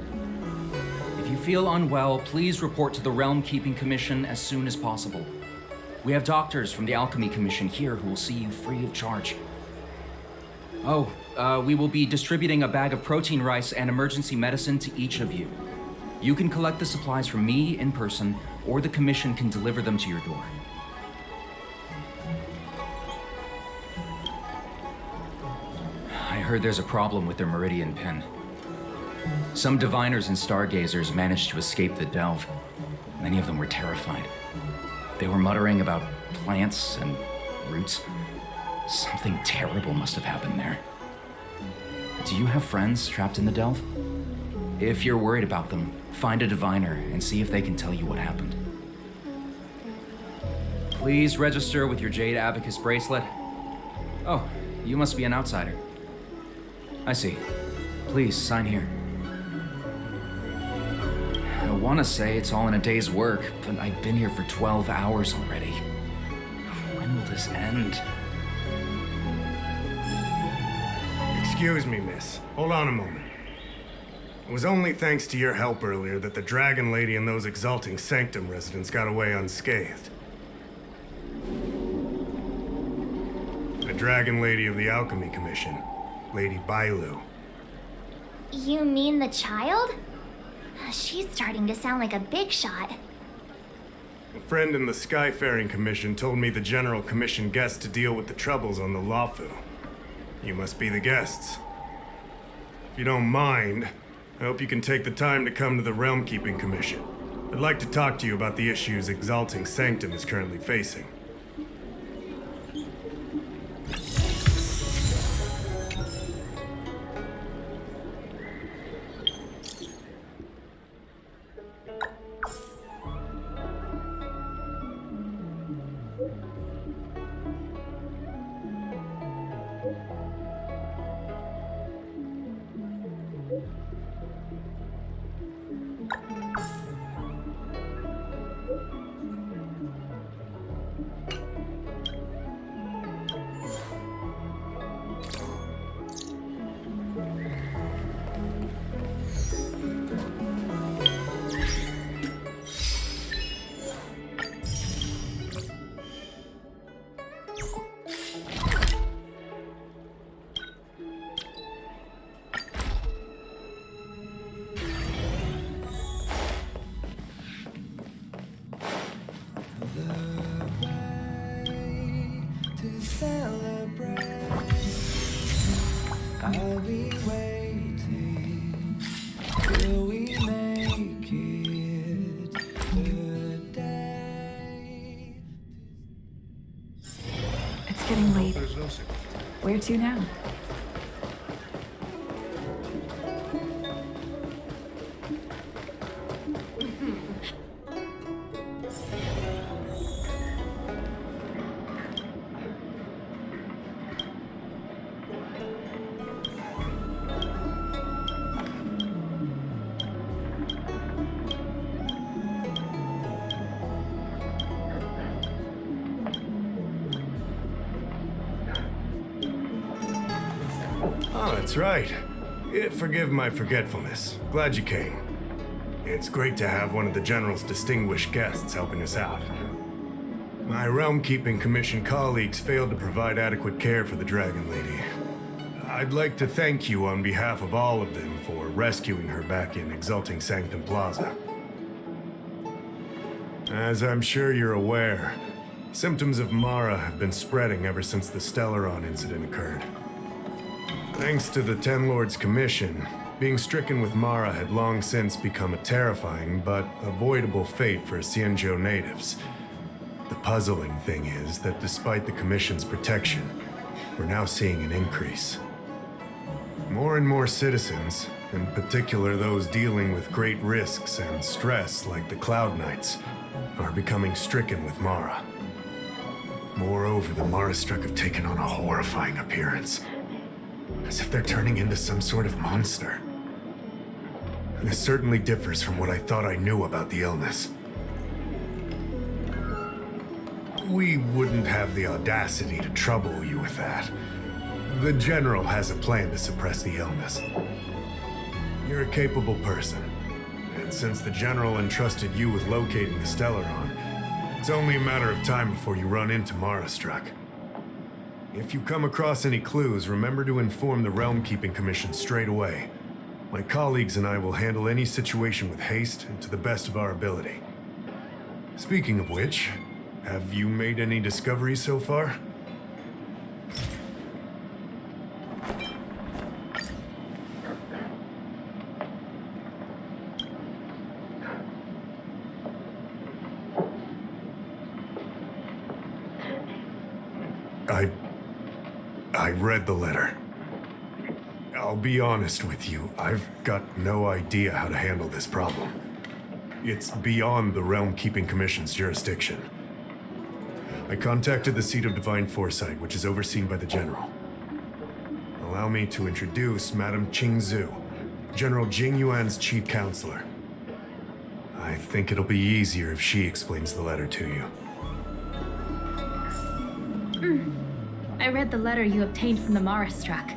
If you feel unwell, please report to the Realm Keeping Commission as soon as possible. We have doctors from the Alchemy Commission here who will see you free of charge. Oh, we will be distributing a bag of protein rice and emergency medicine to each of you. You can collect the supplies from me in person, or the Commission can deliver them to your door. I heard there's a problem with their Meridian pin. Some diviners and stargazers managed to escape the delve. Many of them were terrified. They were muttering about plants and roots. Something terrible must have happened there. Do you have friends trapped in the delve? If you're worried about them, find a diviner and see if they can tell you what happened. Please register with your Jade Abacus bracelet. Oh, you must be an outsider. I see. Please, sign here. I want to say it's all in a day's work, but I've been here for 12 hours already. When will this end? Excuse me, miss. Hold on a moment. It was only thanks to your help earlier that the Dragon Lady and those Exalting Sanctum residents got away unscathed. The Dragon Lady of the Alchemy Commission, Lady Bailu. You mean the child? She's starting to sound like a big shot. A friend in the Skyfaring Commission told me the General commissioned guests to deal with the troubles on the Lawfu. You must be the guests. If you don't mind, I hope you can take the time to come to the Realm Keeping Commission. I'd like to talk to you about the issues Exalting Sanctum is currently facing. I'll be waiting till we make it the day. It's getting late. Where to now? Oh, that's right. Forgive my forgetfulness. Glad you came. It's great to have one of the General's distinguished guests helping us out. My Realm Keeping Commission colleagues failed to provide adequate care for the Dragon Lady. I'd like to thank you on behalf of all of them for rescuing her back in Exalting Sanctum Plaza. As I'm sure you're aware, symptoms of Mara have been spreading ever since the Stellaron incident occurred. Thanks to the Ten Lords Commission, being stricken with Mara had long since become a terrifying but avoidable fate for Xianzhou natives. The puzzling thing is that despite the Commission's protection, we're now seeing an increase. More and more citizens, in particular those dealing with great risks and stress like the Cloud Knights, are becoming stricken with Mara. Moreover, the Mara-struck have taken on a horrifying appearance, as if they're turning into some sort of monster. This certainly differs from what I thought I knew about the illness. We wouldn't have the audacity to trouble you with that. The General has a plan to suppress the illness. You're a capable person, and since the General entrusted you with locating the Stellaron, it's only a matter of time before you run into Mara-struck. If you come across any clues, remember to inform the Realm Keeping Commission straight away. My colleagues and I will handle any situation with haste and to the best of our ability. Speaking of which, have you made any discoveries so far? I read the letter. I'll be honest with you, I've got no idea how to handle this problem. It's beyond the Realm Keeping Commission's jurisdiction. I contacted the Seat of Divine Foresight, which is overseen by the General. Allow me to introduce Madame Qingzhu, General Jing Yuan's chief counselor. I think it'll be easier if she explains the letter to you. I read the letter you obtained from the Mara-struck.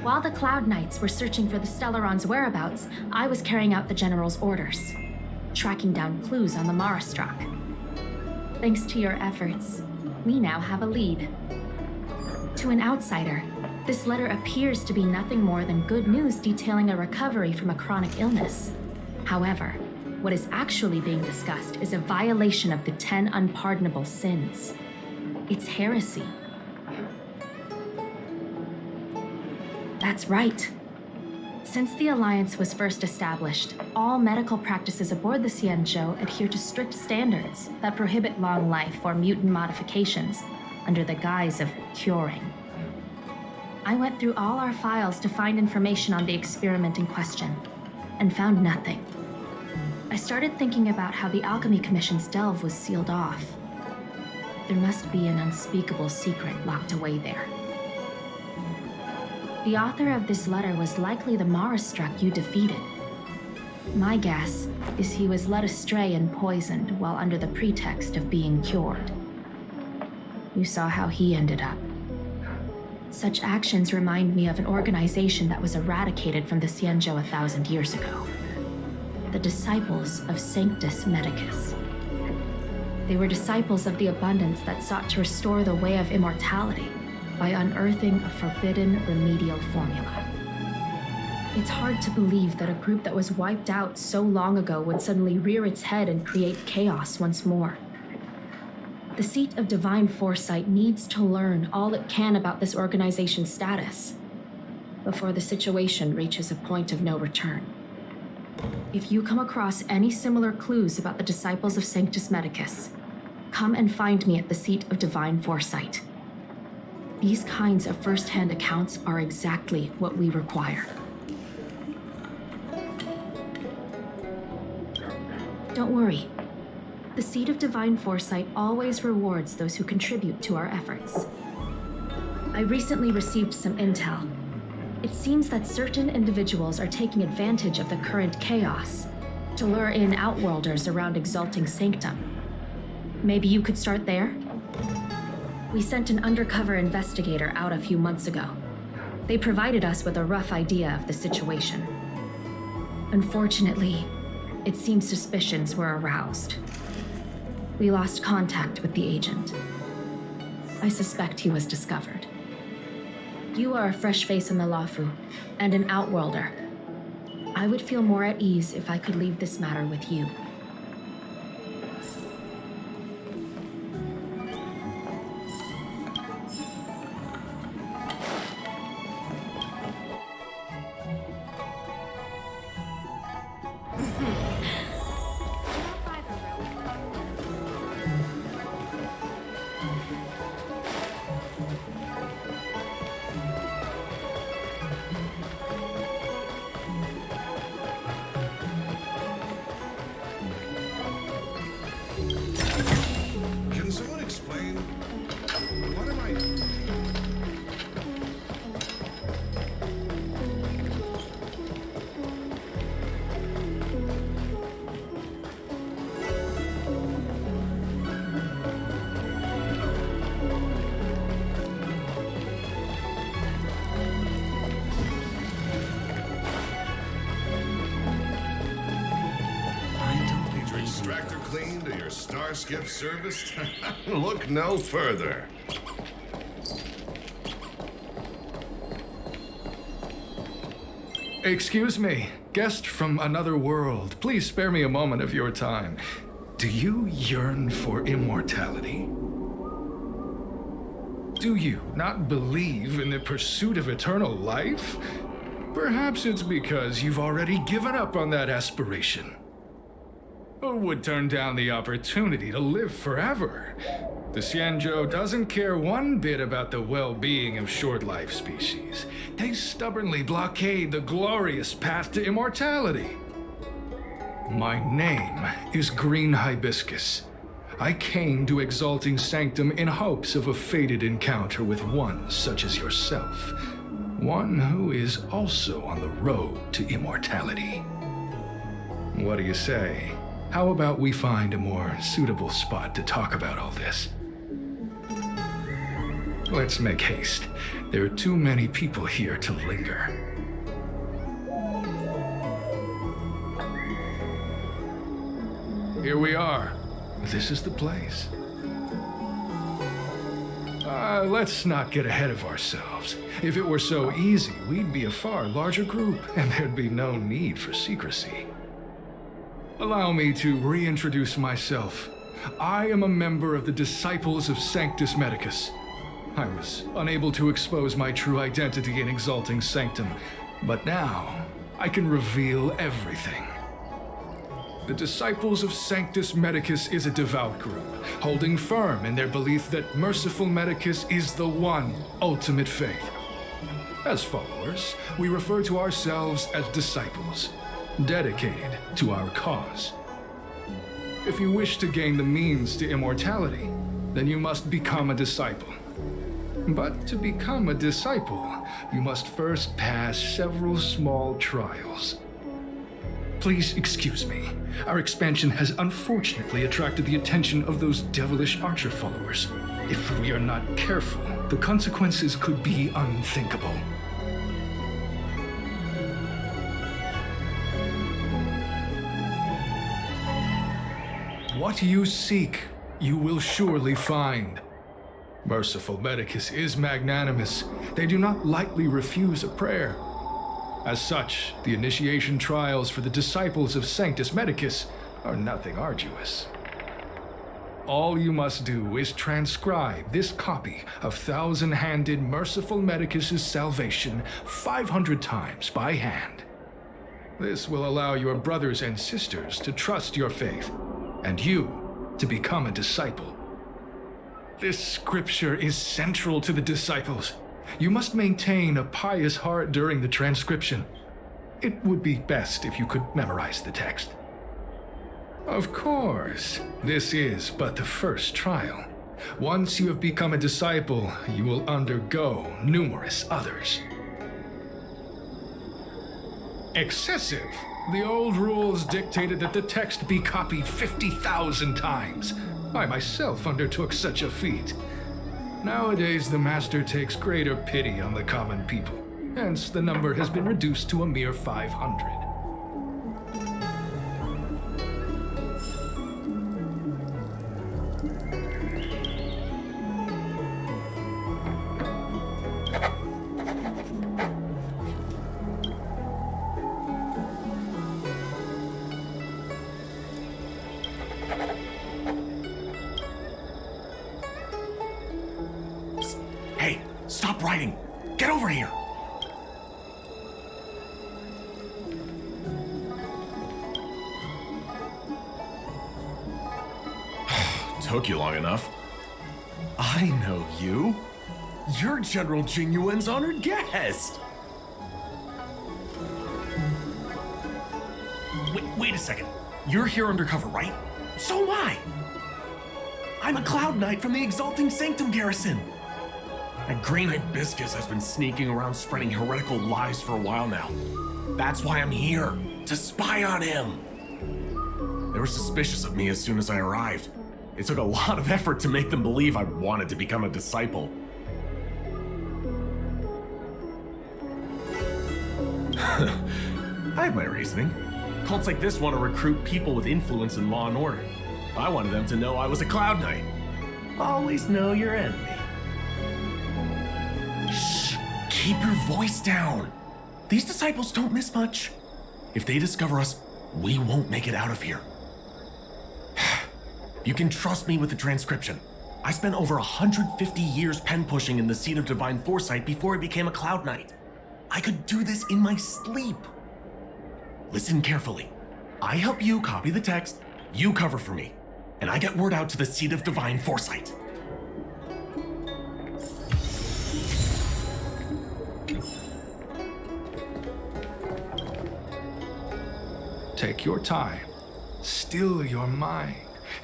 While the Cloud Knights were searching for the Stellaron's whereabouts, I was carrying out the General's orders, tracking down clues on the Marastrak. Thanks to your efforts, we now have a lead. To an outsider, this letter appears to be nothing more than good news detailing a recovery from a chronic illness. However, what is actually being discussed is a violation of the 10 unpardonable sins. It's heresy. That's right. Since the Alliance was first established, all medical practices aboard the Xianzhou adhere to strict standards that prohibit long life or mutant modifications under the guise of curing. I went through all our files to find information on the experiment in question, and found nothing. I started thinking about how the Alchemy Commission's delve was sealed off. There must be an unspeakable secret locked away there. The author of this letter was likely the Marastrak you defeated. My guess is he was led astray and poisoned while under the pretext of being cured. You saw how he ended up. Such actions remind me of an organization that was eradicated from the Xianzhou 1,000 years ago. The Disciples of Sanctus Medicus. They were disciples of the abundance that sought to restore the way of immortality by unearthing a forbidden remedial formula. It's hard to believe that a group that was wiped out so long ago would suddenly rear its head and create chaos once more. The Seat of Divine Foresight needs to learn all it can about this organization's status before the situation reaches a point of no return. If you come across any similar clues about the Disciples of Sanctus Medicus, come and find me at the Seat of Divine Foresight. These kinds of first-hand accounts are exactly what we require. Don't worry. The Seat of Divine Foresight always rewards those who contribute to our efforts. I recently received some intel. It seems that certain individuals are taking advantage of the current chaos to lure in Outworlders around Exalting Sanctum. Maybe you could start there? We sent an undercover investigator out a few months ago. They provided us with a rough idea of the situation. Unfortunately, it seems suspicions were aroused. We lost contact with the agent. I suspect he was discovered. You are a fresh face in the Luofu, and an Outworlder. I would feel more at ease if I could leave this matter with you. Gift service? Look no further. Excuse me, guest from another world. Please spare me a moment of your time. Do you yearn for immortality? Do you not believe in the pursuit of eternal life? Perhaps it's because you've already given up on that aspiration. Who would turn down the opportunity to live forever? The Xianzhou doesn't care one bit about the well-being of short-life species. They stubbornly blockade the glorious path to immortality. My name is Green Hibiscus. I came to Exalting Sanctum in hopes of a fated encounter with one such as yourself. One who is also on the road to immortality. What do you say? How about we find a more suitable spot to talk about all this? Let's make haste. There are too many people here to linger. Here we are. This is the place. Let's not get ahead of ourselves. If it were so easy, we'd be a far larger group, and there'd be no need for secrecy. Allow me to reintroduce myself. I am a member of the Disciples of Sanctus Medicus. I was unable to expose my true identity in Exalting Sanctum, but now I can reveal everything. The Disciples of Sanctus Medicus is a devout group, holding firm in their belief that Merciful Medicus is the one ultimate faith. As followers, we refer to ourselves as disciples, dedicated to our cause. If you wish to gain the means to immortality, then you must become a disciple. But to become a disciple, you must first pass several small trials. Please excuse me. Our expansion has unfortunately attracted the attention of those devilish archer followers. If we are not careful, the consequences could be unthinkable. What you seek, you will surely find. Merciful Medicus is magnanimous. They do not lightly refuse a prayer. As such, the initiation trials for the Disciples of Sanctus Medicus are nothing arduous. All you must do is transcribe this copy of Thousand-Handed Merciful Medicus's Salvation 500 times by hand. This will allow your brothers and sisters to trust your faith, and you to become a disciple. This scripture is central to the disciples. You must maintain a pious heart during the transcription. It would be best if you could memorize the text. Of course, this is but the first trial. Once you have become a disciple, you will undergo numerous others. Excessive. The old rules dictated that the text be copied 50,000 times. I myself undertook such a feat. Nowadays, the Master takes greater pity on the common people. Hence, the number has been reduced to a mere 500. Hey, stop writing! Get over here! Took you long enough. I know you. You're General Jinyuen's honored guest. Wait a second. You're here undercover, right? So am I. I'm a Cloud Knight from the Exalting Sanctum garrison. That green-eyed Biscus has been sneaking around spreading heretical lies for a while now. That's why I'm here, to spy on him. They were suspicious of me as soon as I arrived. It took a lot of effort to make them believe I wanted to become a disciple. I have my reasoning. Cults like this want to recruit people with influence in law and order. I wanted them to know I was a Cloud Knight. Always know your enemy. Shh! Keep your voice down. These disciples don't miss much. If they discover us, we won't make it out of here. You can trust me with the transcription. I spent over 150 years pen pushing in the Seat of Divine Foresight before I became a Cloud Knight. I could do this in my sleep. Listen carefully. I help you copy the text, you cover for me, and I get word out to the Seat of Divine Foresight. Take your time, still your mind,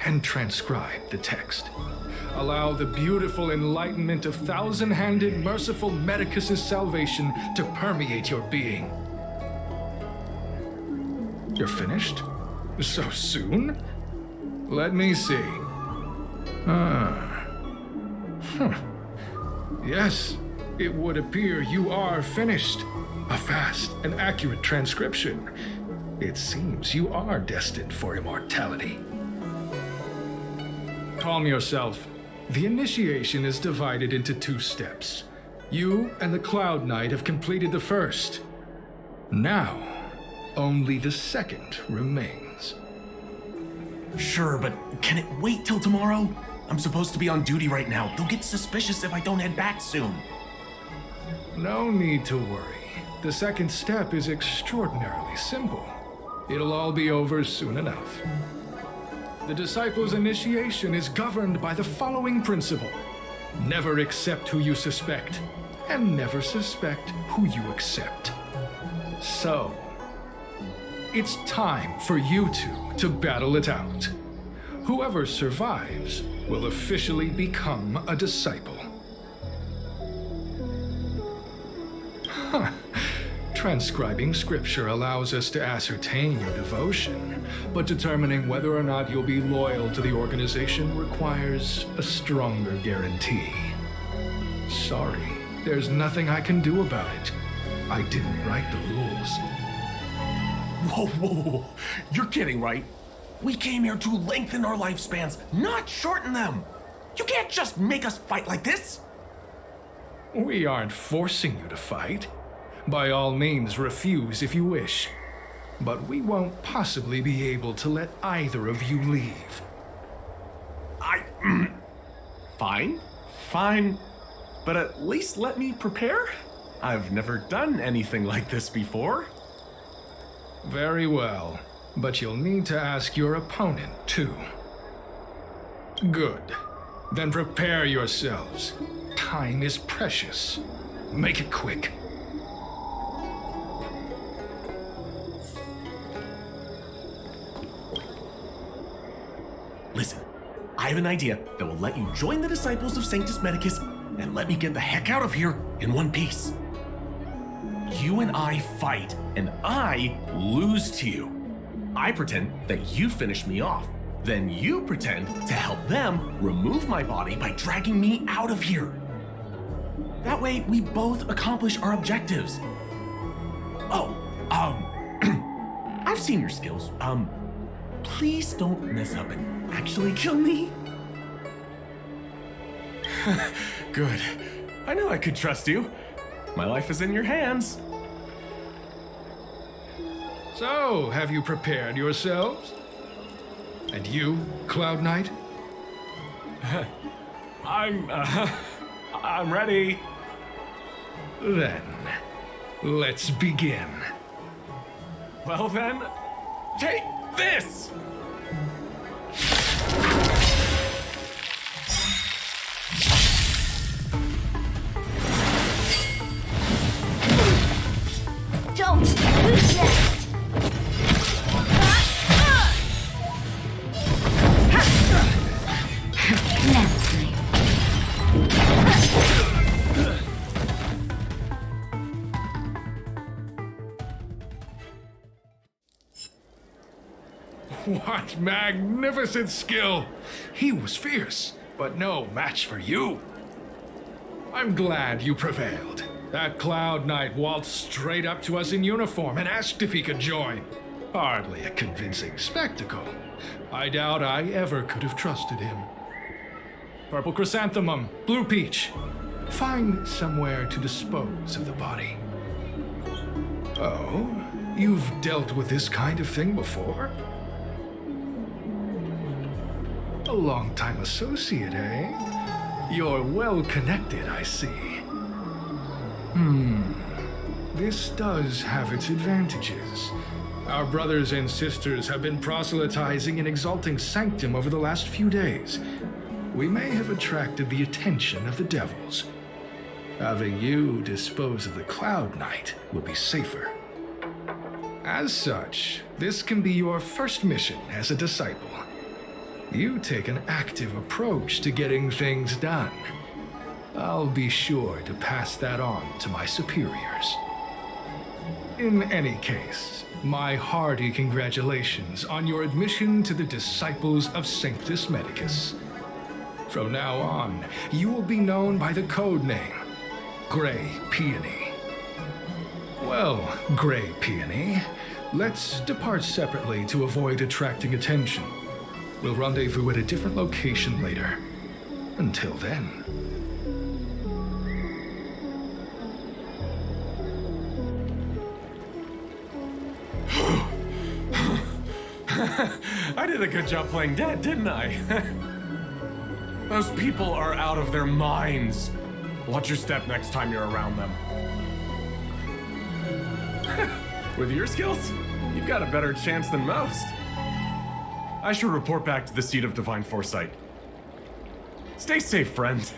and transcribe the text. Allow the beautiful enlightenment of Thousand-Handed Merciful Medicus's salvation to permeate your being. You're finished? So soon? Let me see. Yes, it would appear you are finished. A fast and accurate transcription. It seems you are destined for immortality. Calm yourself. The initiation is divided into 2 steps. You and the Cloud Knight have completed the first. Now, only the second remains. Sure, but can it wait till tomorrow? I'm supposed to be on duty right now. They'll get suspicious if I don't head back soon. No need to worry. The second step is extraordinarily simple. It'll all be over soon enough. The disciple's initiation is governed by the following principle. Never accept who you suspect, and never suspect who you accept. So, it's time for you two to battle it out. Whoever survives will officially become a disciple. Huh. Transcribing scripture allows us to ascertain your devotion, but determining whether or not you'll be loyal to the organization requires a stronger guarantee. Sorry, there's nothing I can do about it. I didn't write the rules. Whoa, whoa, whoa. You're kidding, right? We came here to lengthen our lifespans, not shorten them. You can't just make us fight like this. We aren't forcing you to fight. By all means, refuse if you wish. But we won't possibly be able to let either of you leave. Fine. But at least let me prepare. I've never done anything like this before. Very well. But you'll need to ask your opponent, too. Good. Then prepare yourselves. Time is precious. Make it quick. Listen, I have an idea that will let you join the disciples of Sanctus Medicus and let me get the heck out of here in one piece. You and I fight, and I lose to you. I pretend that you finish me off. Then you pretend to help them remove my body by dragging me out of here. That way, we both accomplish our objectives. Oh, I've seen your skills. Please don't mess up and actually kill me. Good. I knew I could trust you. My life is in your hands. So, have you prepared yourselves? And you, Cloud Knight? I'm ready. Then, let's begin. Well then, take this! Don't reject! What magnificent skill! He was fierce, but no match for you. I'm glad you prevailed. That Cloud Knight waltzed straight up to us in uniform and asked if he could join. Hardly a convincing spectacle. I doubt I ever could have trusted him. Purple Chrysanthemum, Blue Peach. Find somewhere to dispose of the body. Oh, you've dealt with this kind of thing before? A long-time associate, eh? You're well connected, I see. This does have its advantages. Our brothers and sisters have been proselytizing and exalting Sanctum over the last few days. We may have attracted the attention of the devils. Having you dispose of the Cloud Knight will be safer. As such, this can be your first mission as a disciple. You take an active approach to getting things done. I'll be sure to pass that on to my superiors. In any case, my hearty congratulations on your admission to the Disciples of Sanctus Medicus. From now on, you will be known by the code name, Gray Peony. Well, Gray Peony, let's depart separately to avoid attracting attention. We'll rendezvous at a different location later. Until then. I did a good job playing dead, didn't I? Those people are out of their minds. Watch your step next time you're around them. With your skills, you've got a better chance than most. I should report back to the seat of divine foresight. Stay safe, friend.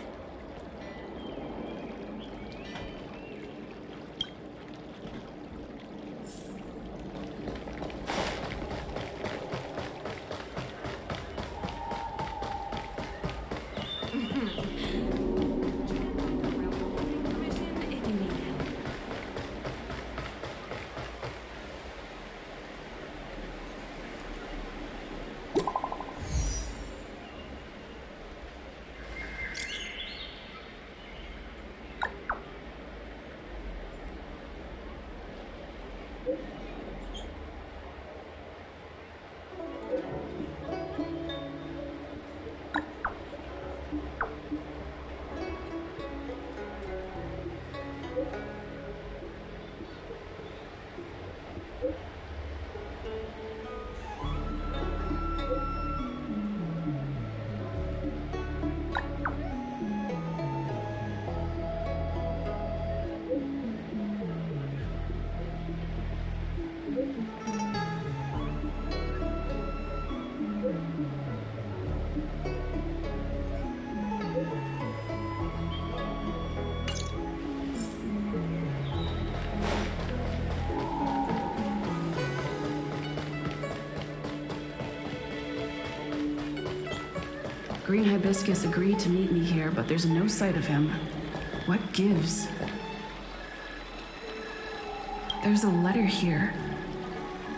Green Hibiscus agreed to meet me here, but there's no sight of him. What gives? There's a letter here.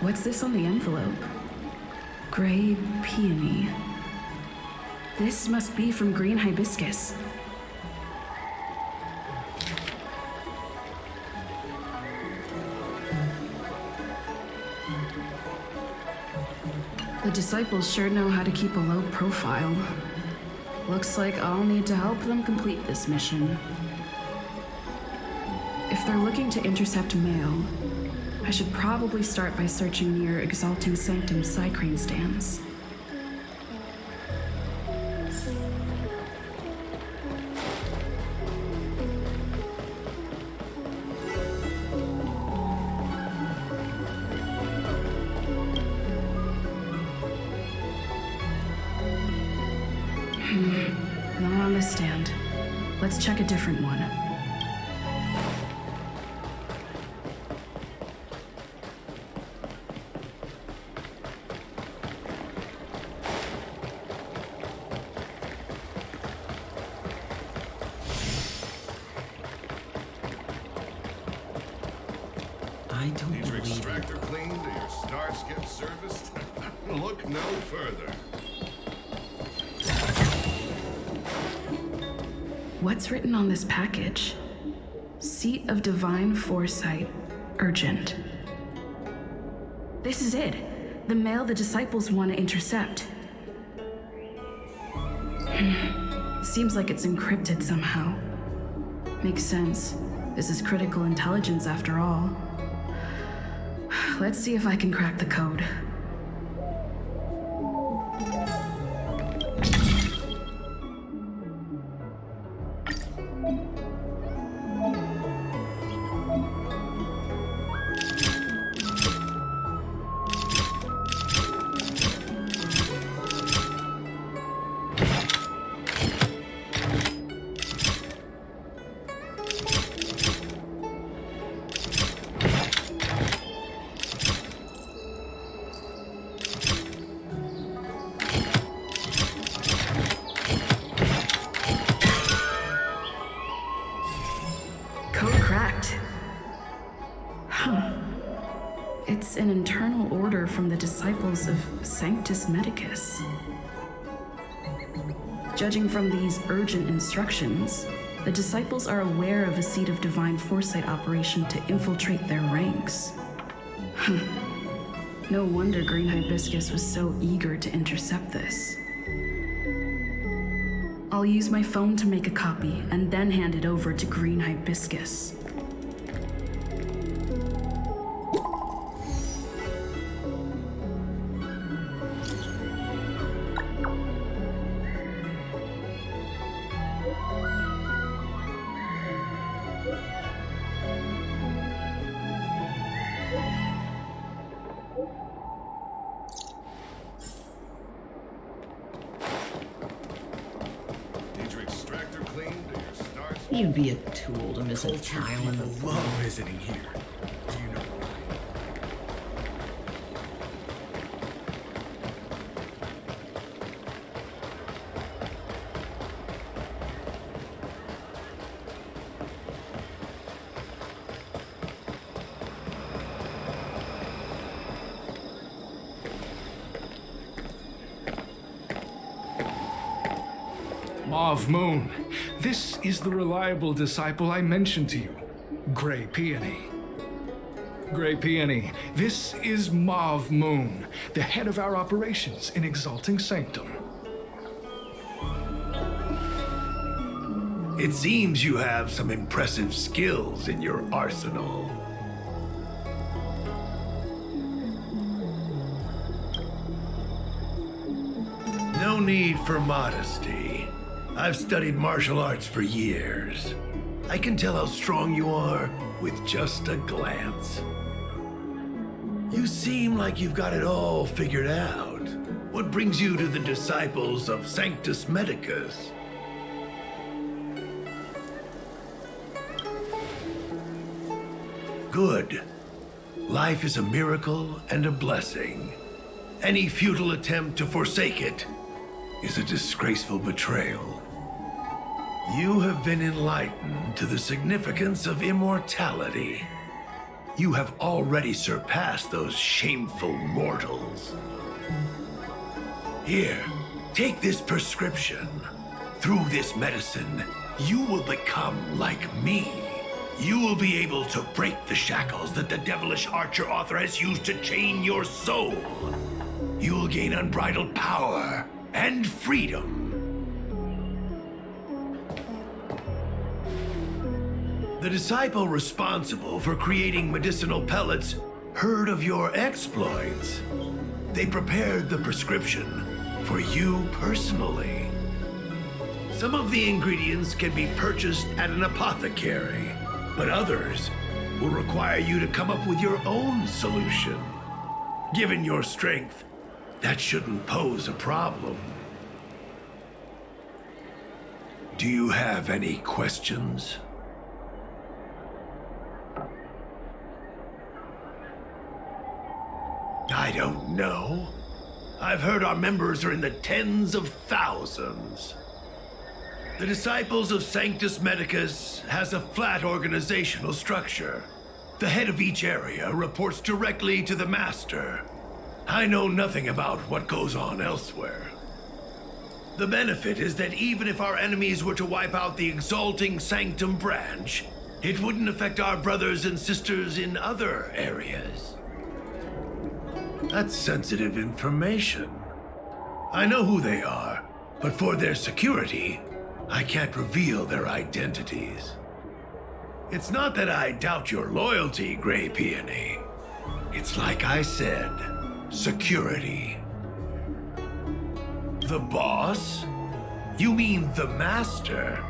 What's this on the envelope? Gray Peony. This must be from Green Hibiscus. The disciples sure know how to keep a low profile. Looks like I'll need to help them complete this mission. If they're looking to intercept mail, I should probably start by searching near Exalting Sanctum Psycrane stands. Not on this stand. Let's check a different one. I don't Need your believe extractor cleaned or your star skip serviced? Look no further. What's written on this package? Seat of Divine Foresight, urgent. This is it. The mail the disciples want to intercept. Seems like it's encrypted somehow. Makes sense. This is critical intelligence after all. Let's see if I can crack the code. It's an internal order from the disciples of Sanctus Medicus. Judging from these urgent instructions, the disciples are aware of a seed of divine foresight operation to infiltrate their ranks. No wonder Green Hibiscus was so eager to intercept this. I'll use my phone to make a copy and then hand it over to Green Hibiscus. Need your extractor cleaned or your stars? You'd be a tool to miss a tile in the Love visiting here. Do you know why? Mauve Moon, this is the reliable disciple I mentioned to you, Grey Peony. Grey Peony, this is Mauve Moon, the head of our operations in Exalting Sanctum. It seems you have some impressive skills in your arsenal. No need for modesty. I've studied martial arts for years. I can tell how strong you are with just a glance. You seem like you've got it all figured out. What brings you to the disciples of Sanctus Medicus? Good. Life is a miracle and a blessing. Any futile attempt to forsake it is a disgraceful betrayal. You have been enlightened to the significance of immortality. You have already surpassed those shameful mortals. Here, take this prescription. Through this medicine, you will become like me. You will be able to break the shackles that the devilish archer author has used to chain your soul. You will gain unbridled power and freedom. The disciple responsible for creating medicinal pellets heard of your exploits. They prepared the prescription for you personally. Some of the ingredients can be purchased at an apothecary, but others will require you to come up with your own solution. Given your strength, that shouldn't pose a problem. Do you have any questions? I don't know. I've heard our members are in the tens of thousands. The Disciples of Sanctus Medicus has a flat organizational structure. The head of each area reports directly to the Master. I know nothing about what goes on elsewhere. The benefit is that even if our enemies were to wipe out the Exalting Sanctum branch, it wouldn't affect our brothers and sisters in other areas. That's sensitive information. I know who they are, but for their security, I can't reveal their identities. It's not that I doubt your loyalty, Grey Peony. It's like I said, security. The boss? You mean the Master?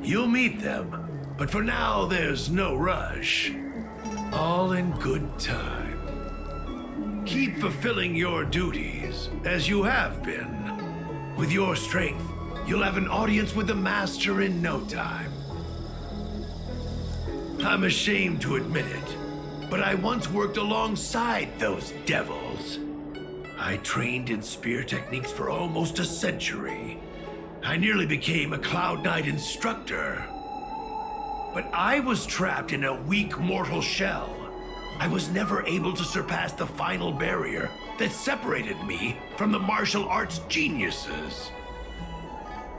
You'll meet them, but for now there's no rush. All in good time. Keep fulfilling your duties, as you have been. With your strength, you'll have an audience with the Master in no time. I'm ashamed to admit it, but I once worked alongside those devils. I trained in spear techniques for almost a century. I nearly became a Cloud Knight instructor. But I was trapped in a weak mortal shell. I was never able to surpass the final barrier that separated me from the martial arts geniuses.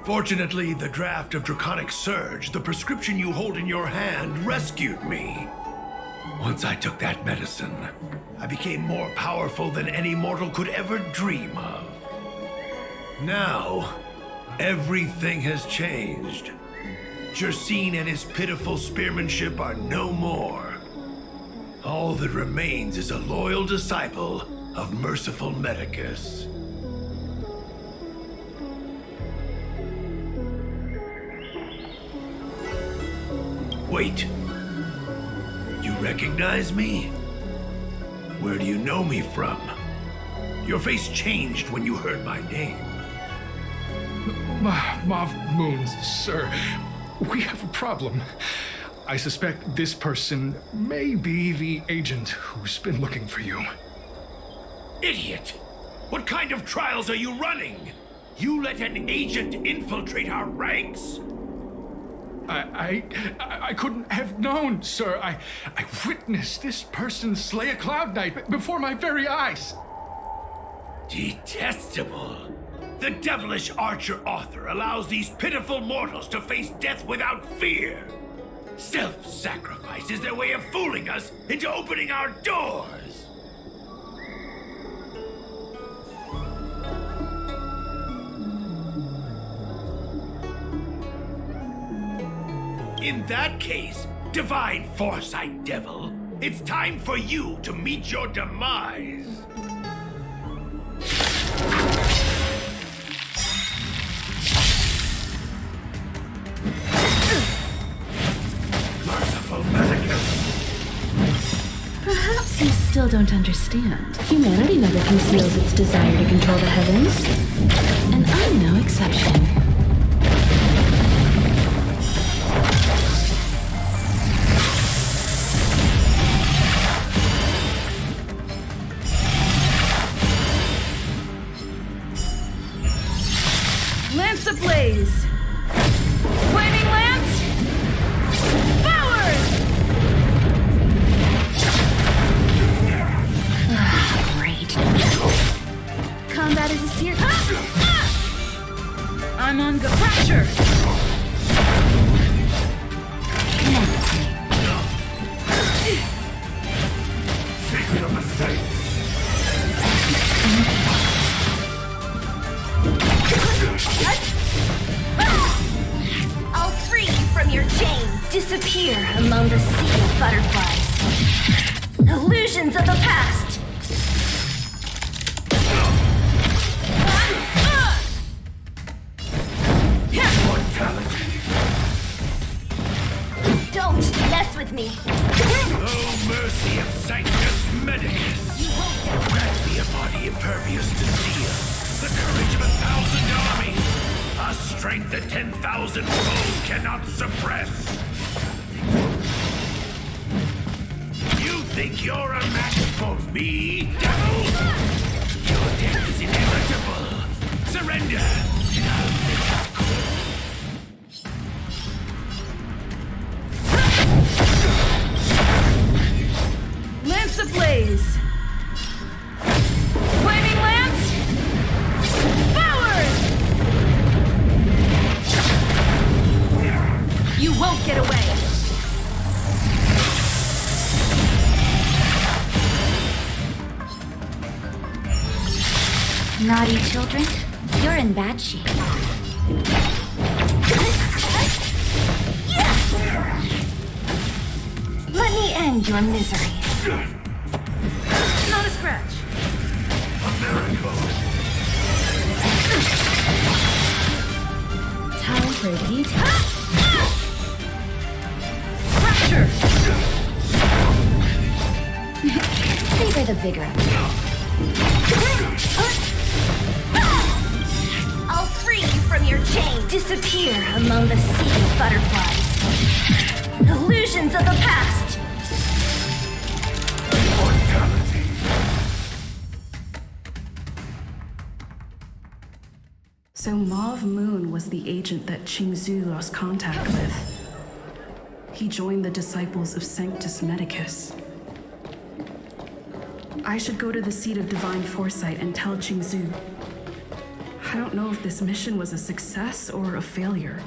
Fortunately, the draft of Draconic Surge, the prescription you hold in your hand, rescued me. Once I took that medicine, I became more powerful than any mortal could ever dream of. Now, everything has changed. Jersine and his pitiful spearmanship are no more. All that remains is a loyal disciple of merciful Medicus. Wait. You recognize me? Where do you know me from? Your face changed when you heard my name. Mav Moons, sir. We have a problem. I suspect this person may be the agent who's been looking for you. Idiot! What kind of trials are you running? You let an agent infiltrate our ranks? I couldn't have known, sir. I witnessed this person slay a Cloud Knight before my very eyes. Detestable. The devilish archer author allows these pitiful mortals to face death without fear. Self-sacrifice is their way of fooling us into opening our doors. In that case, divine foresight, devil, it's time for you to meet your demise. Merciful Medicus. Perhaps you still don't understand. Humanity never conceals its desire to control the heavens. And I'm no exception. Lance ablaze! Flaming lance! Forward! Great. Combat is a serious. I'm on go. Fracture! Secret of the safe. I'll free you from your chains. Disappear among the sea of butterflies. Illusions of the past. Don't mess with me. Oh, mercy of Sanctus Medicus. Grant me a body impervious to steel, the courage of 1,000 armies, a strength that 10,000 foes cannot suppress. You think you're a match for me, devil? Your death is inevitable. Surrender, and I'll make it quick. Lance ablaze! Flaming lance! Forward! You won't get away! Naughty children, you're in bad shape. Let me end your misery. Not a scratch. A miracle. Time for a detail. Fracture! Savor the vigor of it. I'll free you from your chains. Disappear among the sea of butterflies. Illusions of the past. Immortality. So Mauve Moon was the agent that Qingzhu lost contact with. He joined the disciples of Sanctus Medicus. I should go to the seat of divine foresight and tell Qingzhu. I don't know if this mission was a success or a failure.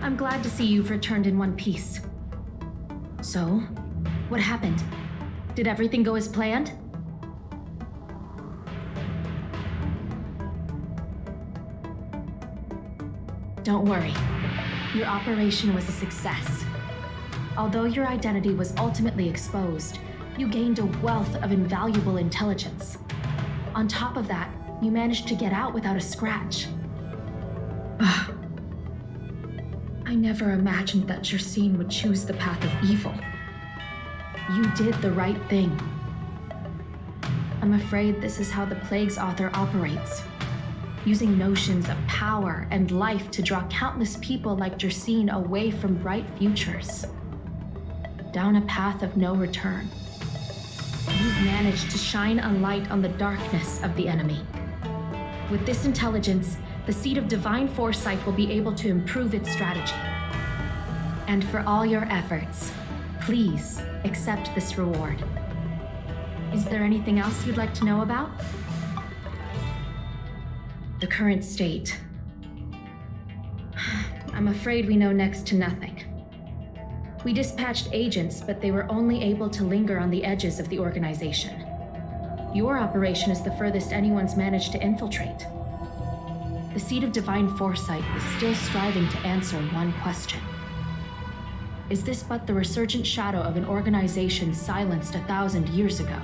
I'm glad to see you've returned in one piece. So, what happened? Did everything go as planned? Don't worry. Your operation was a success. Although your identity was ultimately exposed, you gained a wealth of invaluable intelligence. On top of that, you managed to get out without a scratch. I never imagined that Jersine would choose the path of evil. You did the right thing. I'm afraid this is how the Plague's author operates, using notions of power and life to draw countless people like Jersine away from bright futures, down a path of no return. You've managed to shine a light on the darkness of the enemy. With this intelligence, the Seed of Divine Foresight will be able to improve its strategy. And for all your efforts, please accept this reward. Is there anything else you'd like to know about? The current state. I'm afraid we know next to nothing. We dispatched agents, but they were only able to linger on the edges of the organization. Your operation is the furthest anyone's managed to infiltrate. The Seed of Divine Foresight is still striving to answer one question. Is this but the resurgent shadow of an organization silenced 1,000 years ago?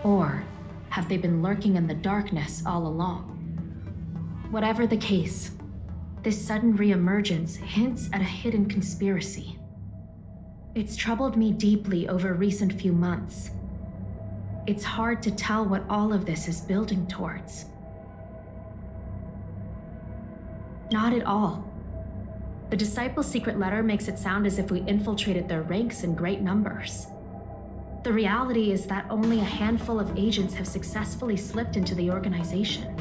Or have they been lurking in the darkness all along? Whatever the case, this sudden reemergence hints at a hidden conspiracy. It's troubled me deeply over recent few months. It's hard to tell what all of this is building towards. Not at all. The Disciples' secret letter makes it sound as if we infiltrated their ranks in great numbers. The reality is that only a handful of agents have successfully slipped into the organization.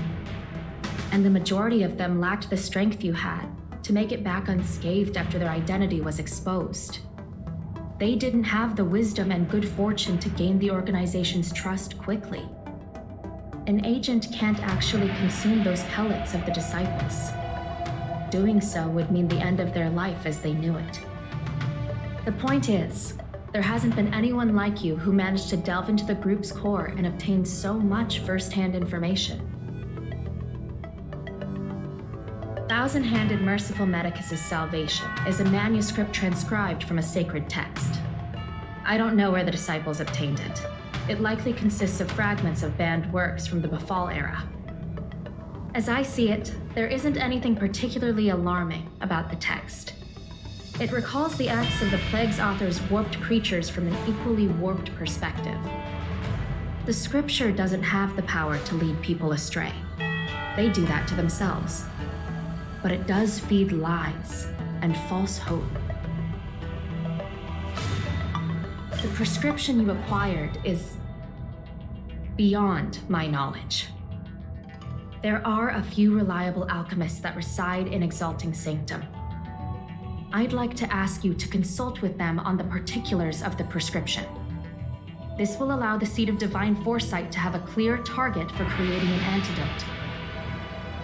And the majority of them lacked the strength you had to make it back unscathed after their identity was exposed. They didn't have the wisdom and good fortune to gain the organization's trust quickly. An agent can't actually consume those pellets of the Disciples. Doing so would mean the end of their life as they knew it. The point is, there hasn't been anyone like you who managed to delve into the group's core and obtain so much first-hand information. Thousand-Handed Merciful Medicus' Salvation is a manuscript transcribed from a sacred text. I don't know where the Disciples obtained it. It likely consists of fragments of banned works from the Befall era. As I see it, there isn't anything particularly alarming about the text. It recalls the acts of the Plague's author's warped creatures from an equally warped perspective. The scripture doesn't have the power to lead people astray. They do that to themselves. But it does feed lies and false hope. The prescription you acquired is beyond my knowledge. There are a few reliable alchemists that reside in Exalting Sanctum. I'd like to ask you to consult with them on the particulars of the prescription. This will allow the Seed of Divine Foresight to have a clear target for creating an antidote.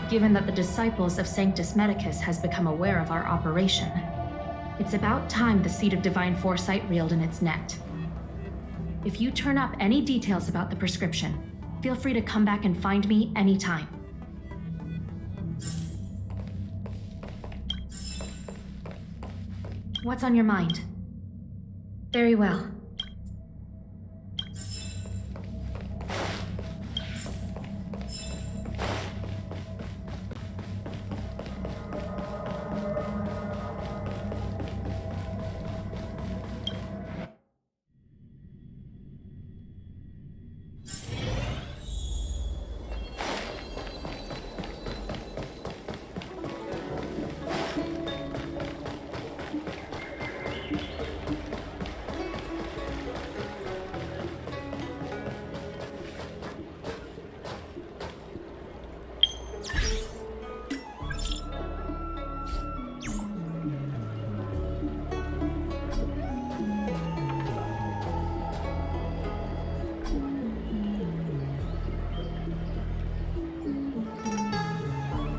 Given that the Disciples of Sanctus Medicus has become aware of our operation, it's about time the Seed of Divine Foresight reeled in its net. If you turn up any details about the prescription, feel free to come back and find me anytime. What's on your mind? Very well.